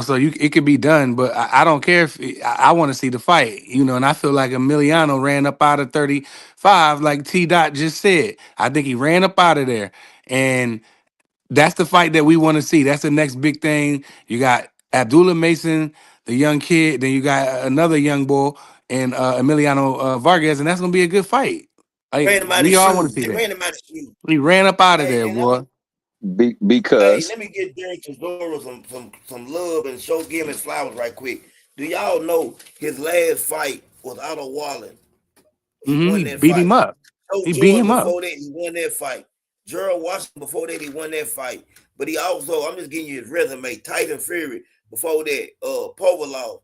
So it could be done, but I don't care if I want to see the fight, and I feel like Emiliano ran up out of 35, like T Dot just said. I think he ran up out of there. And that's the fight that we want to see. That's the next big thing. You got Abdullah Mason, the young kid. Then you got another young boy. and Emiliano Vargas, and that's gonna be a good fight. Like Ran him out we his all want to shoes. see They that. ran him out his shoes. He ran up out of Hey, there, and I'm boy. hey, Because let me get Derek Chisora some love and show give him his flowers right quick. Do y'all know his last fight was Otto Wallen? He Hmm. won He that beat him fight. up. Joe He beat Jordan him up. before that, he won that fight. Gerald Washington before that, he won that fight. But he also, I'm just giving you his resume. Tyson Fury before that, Povalov,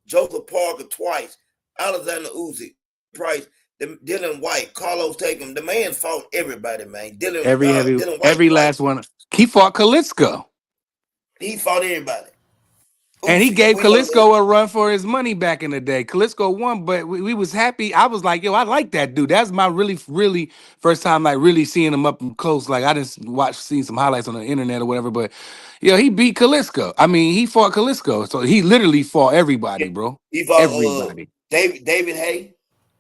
Joseph Parker twice, Alexander Usyk, Price, Dylan White, Carlos Tatum. The man fought everybody, man. Dylan White, Every right? last one. He fought Kalisko. He fought everybody. And he Usyk, gave we know that. Kalisko a run for his money back in the day. Kalisko won, but we was happy. I was like, yo, I like that dude. That's my really first time like really seeing him up close. Like I just seen some highlights on the internet or whatever. But yo, he beat Kalisko. I mean, he fought Kalisko. So he literally fought everybody, bro. He fought Everybody. David Hay,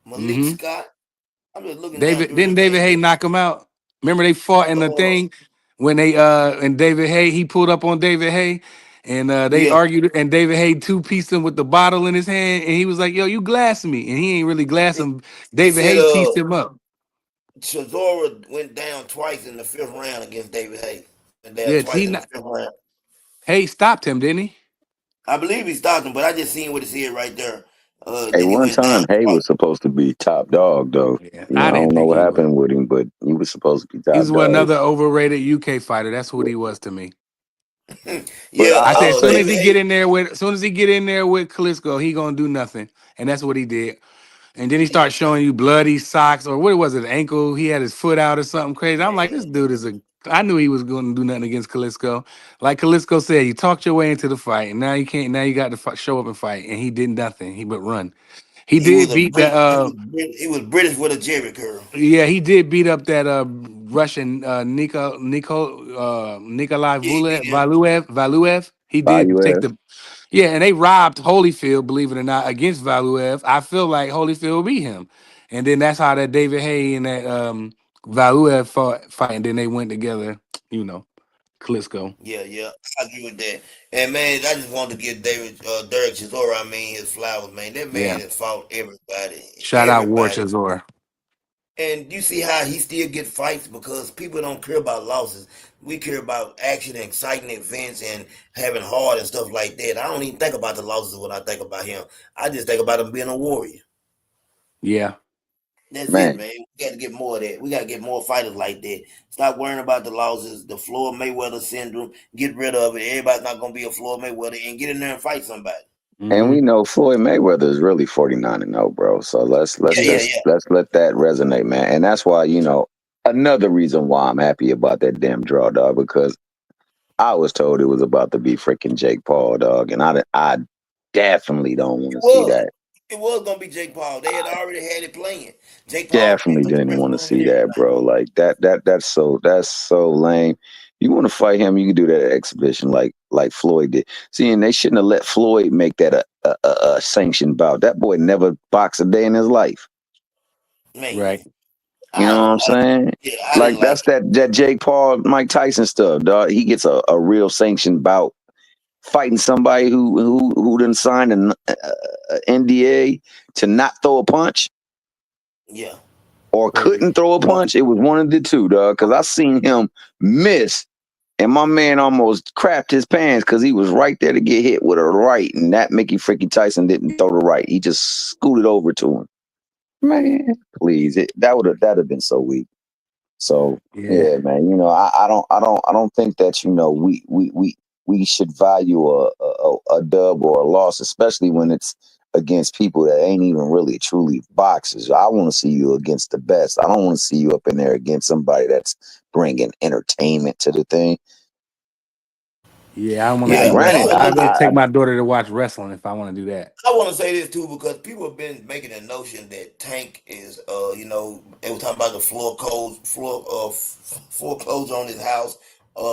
Malik Hmm. Scott. I'm just looking down through Didn't this David man. Hay knock him out? Remember they fought in the Uh, thing when they and David Hay, he pulled up on David Hay and they yeah, argued, and David Hay two-pieced him with the bottle in his hand, and he was like, yo, you glass me. And he ain't really glass he, him. he David said Hay pieced him up. Chisora went down twice in the fifth round against David Hay. Went down Yeah, twice in the fifth round. Hay stopped him, didn't he? I believe he stopped him, but I just seen what it said right there. at That he one went down time, Hay twice. was supposed to be top dog, though. Yeah, You know, I I don't didn't know think what he was. happened with him, but he was supposed to be He top was dog. another overrated UK fighter. That's what he was to me. But Yeah, I said, as soon as David he Hay. get in there with, as soon as he get in there with Klitschko, he gonna do nothing, and that's what he did. And then he starts showing you bloody socks or what was it, ankle? He had his foot out or something crazy. I'm like, this dude is a. I knew he was going to do nothing against Kalisko. Like Kalisko said, you talked your way into the fight, and now you can't. Now you got to show up and fight, and he did nothing. He but run. He He was did a beat that. Brit. He was British with a Jerry curl. Yeah, he did beat up that Russian Nikolai Yeah, he beat him. Valuev. He did take Valuev. the. Yeah, and they robbed Holyfield, believe it or not, against Valuev. I feel like Holyfield beat him. And then that's how that David Hay and that Valuev fight, and then they went together, you know, Klitschko. Yeah, I agree with that. And man, I just wanted to give Derek Chisora, I mean, his flowers, man. That man Yeah. has fought everybody, Shout out War everybody. Chazor. And you see how he still get fights because people don't care about losses. We care about action, and exciting events, and having heart and stuff like that. I don't even think about the losses when I think about him. I just think about him being a warrior. Yeah. That's it, Man, man. We got to get more of that. We got to get more fighters like that. Stop worrying about the losses, the Floyd Mayweather syndrome. Get rid of it. Everybody's not going to be a Floyd Mayweather, and get in there and fight somebody. and Hmm. we know Floyd Mayweather is really 49-0, bro. So let's Yeah, yeah, just yeah. let's let that resonate, man. And that's why, another reason why I'm happy about that damn draw, dog, because I was told it was about to be freaking Jake Paul, dog, and I definitely don't want It to see was. that. It was going to be Jake Paul. They had already had it playing. Jake Paul came Definitely to the didn't press want to room and see that, everything. bro. Like that's so lame. You want to fight him, you can do that at exhibition like Floyd did. See, and they shouldn't have let Floyd make that a sanctioned bout. That boy never boxed a day in his life. Man, Right. You I know what don't I'm like it. saying? Yeah, I Like didn't that's like it. that Jake Paul, Mike Tyson stuff, dog. He gets a real sanctioned bout fighting somebody who didn't sign a NDA to not throw a punch Yeah. or Crazy. couldn't throw a Well, punch. It was one of the two, dog. Because I seen him miss, and my man almost crapped his pants because he was right there to get hit with a right, and that Mickey Freaky Tyson didn't throw the right. He just scooted over to him. Man, please, that'd have been so weak. So Yeah. yeah, man. I don't think that we should value a dub or a loss, especially when it's against people that ain't even really truly boxers. I want to see you against the best. I don't want to see you up in there against somebody that's bringing entertainment to the thing. Yeah. I want to Now, yeah, see and wrestling. granted, I I, go take my daughter to watch wrestling if I want to do that. I want to say this too because people have been making a notion that Tank is, they were talking about the foreclosure on his house,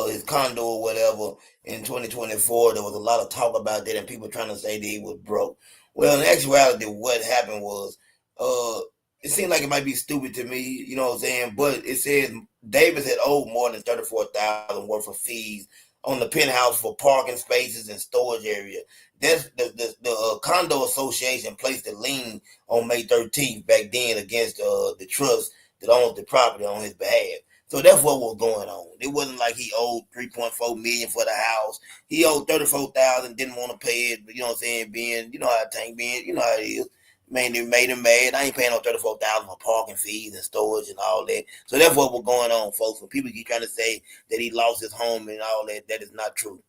his condo or whatever in 2024. There was a lot of talk about that, and people trying to say that he was broke. Well, in actuality, what happened was, uh, it seemed like it might be stupid to me, you know what I'm saying? But it says Davis had owed more than 34,000 worth of fees on the penthouse for parking spaces and storage area. That's the condo association placed a lien on May 13th back then against the trust that owns the property on his behalf. So that's what was going on. It wasn't like he owed 3.4 million for the house. He owed 34,000, didn't want to pay it. But you know what I'm saying? Being, you know how Tank being, you know how it is. Man, they made him mad. I ain't paying no 34,000 for parking fees and storage and all that. So that's what was going on, folks. When people keep trying to say that he lost his home and all that, that is not true.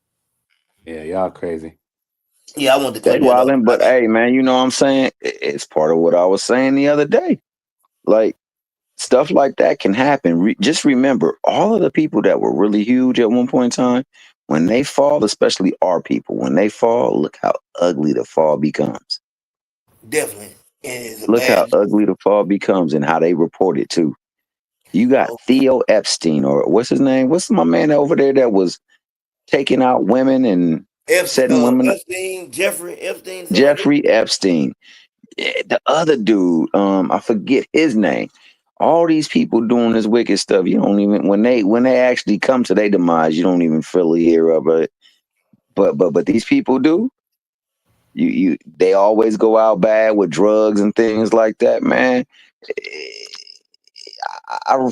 Yeah, y'all crazy. Yeah, I wanted to They clear that up. wildin', but hey, man, you know what I'm saying? It's part of what I was saying the other day. Like stuff like that can happen. Just remember, all of the people that were really huge at one point in time, when they fall, especially our people, when they fall, look how ugly the fall becomes. Definitely. And it's a Look bad how ugly the fall becomes and how they report it too. You got oh, Theo Epstein, or what's his name? What's my man over there that was taking out women and setting women up? Epstein, Jeffrey Epstein, something like that. Jeffrey Epstein. The other dude, I forget his name. All these people doing this wicked stuff. You don't even when they actually come to their demise, you don't even really hear of it. But these people do. They always go out bad with drugs and things like that, man.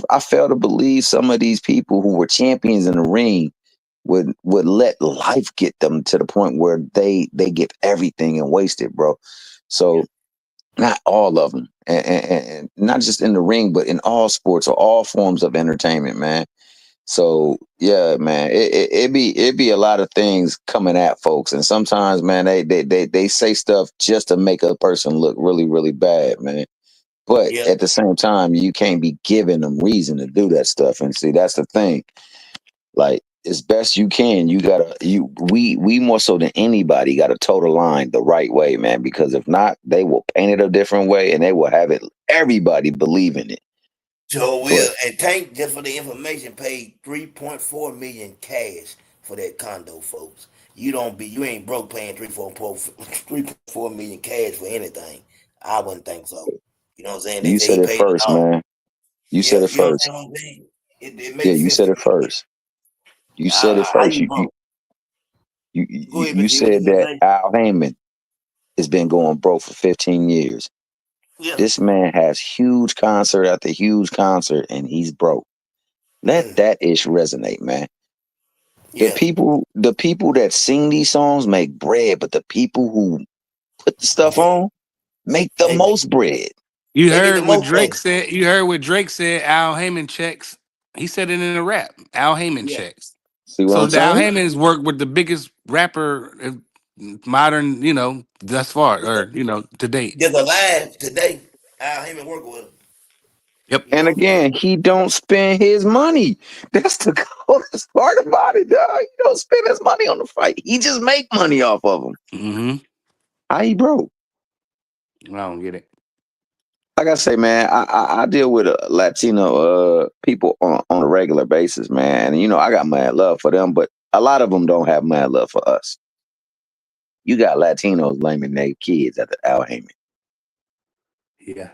I fail to believe some of these people who were champions in the ring would let life get them to the point where they give everything and waste it, bro. So not all of them, and not just in the ring, but in all sports or all forms of entertainment, man. So yeah, man, it be a lot of things coming at folks, and sometimes, man, they say stuff just to make a person look really really bad, man. But Yeah. at the same time, you can't be giving them reason to do that stuff. And see, that's the thing. Like as best you can, you gotta we more so than anybody gotta toe the line the right way, man. Because if not, they will paint it a different way and they will have it everybody believe in it. So But will and Tank just for the information paid 3.4 million cash for that condo, folks. You ain't broke paying 3.4 million cash for anything. I wouldn't think so. You know what I'm saying? They you say he said it paid it first, off. man. You Yeah, said it you know first. what I'm saying? It Yeah, makes you sense said to it me. first. You said it How first. you broke? Go ahead, You Mr. What you said gonna that say? Al Heyman has been going broke for 15 years. Yeah. This man has huge concert after huge concert and he's broke. Let Mm, that ish resonate, man. yeah. The people that sing these songs make bread, but the people who put the stuff They, on make the they, most bread. You they get the heard what most Drake money. said. You heard what Drake said. Al Heyman checks. He said it in a rap. Al Heyman Yeah. checks. See what So I'm Al saying? Heyman's worked with the biggest rapper, modern, thus far, or to date. Just alive today. Al Heyman working with him. Yep. You And know what I'm saying? again, he don't spend his money. That's the coldest part about it, dog. He don't spend his money on the fight. He just make money off of them. Mm-hmm. How he broke? I don't get it. Like I say, man, I deal with Latino people on a regular basis, man. And I got mad love for them, but a lot of them don't have mad love for us. You got Latinos blaming their kids at the Al Heyman. Yeah,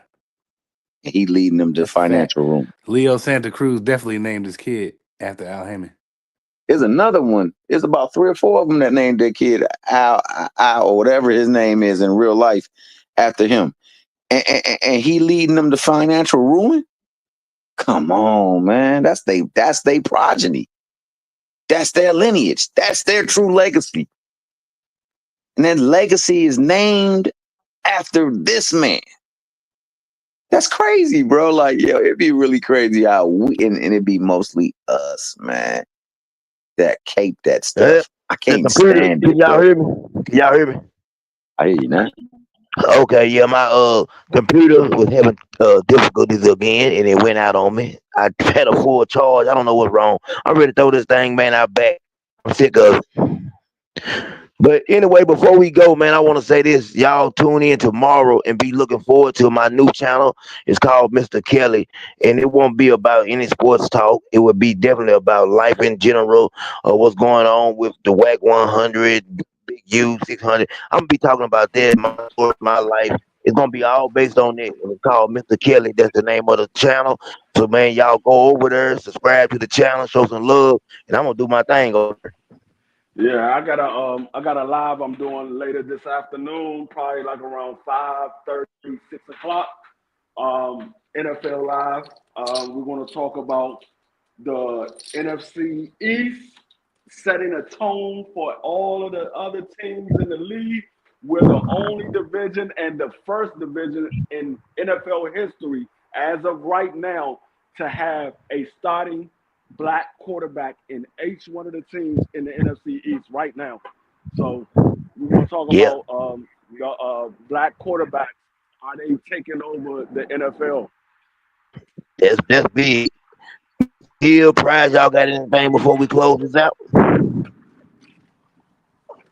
He leading them to that's a fact. financial ruin. Leo Santa Cruz definitely named his kid after Al Heyman. There's another one. There's about three or four of them that named their kid Al or whatever his name is in real life after him. And he leading them to financial ruin? Come on, man. That's they progeny. That's their lineage. That's their true legacy. And that legacy is named after this man. That's crazy, bro. Like, yo, it'd be really crazy how and it'd be mostly us, man, that cape that Uh, stuff. I the can't computer, stand can it, y'all bro. hear me? Can y'all hear me? I hear you now. Okay, yeah, my computer was having difficulties again, and it went out on me. I had a full charge. I don't know what's wrong. I'm ready to throw this thing, man, out back. I'm sick of it. But anyway, before we go, man, I want to say this. Y'all tune in tomorrow and be looking forward to my new channel. It's called Mr. Kelly, and it won't be about any sports talk. It will be definitely about life in general, what's going on with the WAC 100, Big U 600. I'm gonna be talking about that, my story, my life. It's gonna be all based on it. And it's called Mr. Kelly. That's the name of the channel. So man, y'all go over there, subscribe to the channel, show some love, and I'm gonna do my thing over there. Yeah, I got a live I'm doing later this afternoon, probably like around 5:30, 6 o'clock. NFL live. We're gonna talk about the NFC East setting a tone for all of the other teams in the league. We're the only division and the first division in NFL history, as of right now, to have a starting black quarterback in each one of the teams in the NFC East right now. So we're going to talk Yeah, about black quarterbacks. Are they taking over the NFL? that's big. Hill, Prize, y'all got anything before we close this out?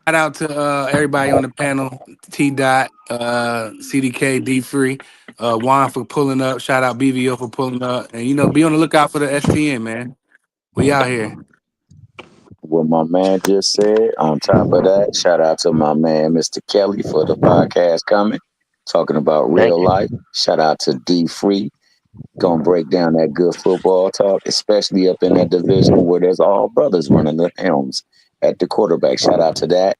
Shout out to everybody on the panel, T Dot, CDK, D Free, Juan for pulling up. Shout out BVO for pulling up, and be on the lookout for the STN, man. We out here. What my man just said. On top of that, shout out to my man, Mr. Kelly, for the podcast coming, talking about Thank real you. life. Shout out to D Free, gonna break down that good football talk, especially up in that division where there's all brothers running the helms at the quarterback. Shout out to that.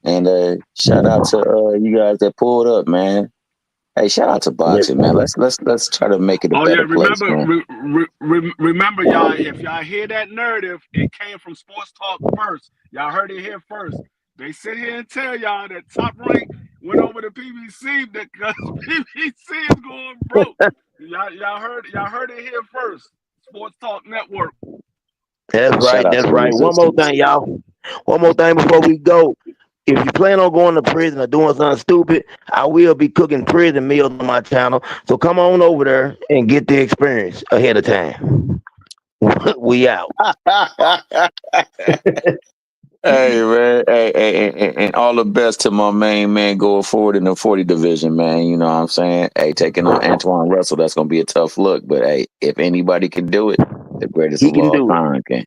And shout out to you guys that pulled up, man. Hey, shout out to Yeah. boxing, man. Let's try to make it a Oh yeah, better place, remember, man. remember, y'all. If y'all hear that narrative, it came from Sports Talk first. Y'all heard it here first. They sit here and tell y'all that Top Rank went over to PBC because PBC is going broke. Y'all heard it here first. Sports Talk Network. That's Shout right. out That's to right. One more resistance. thing, y'all. One more thing before we go. If you plan on going to prison or doing something stupid, I will be cooking prison meals on my channel. So come on over there and get the experience ahead of time. We out. Hey man, and all the best to my main man going forward in the 40 division, man. You know what I'm saying? Hey, taking on Antoine Russell, that's gonna be a tough look. But hey, if anybody can do it, the greatest He of can all do it. time can.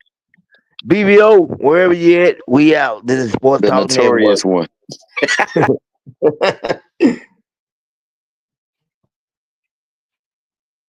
BBO, wherever you at, we out. This is Sports The Talk Network. notorious one.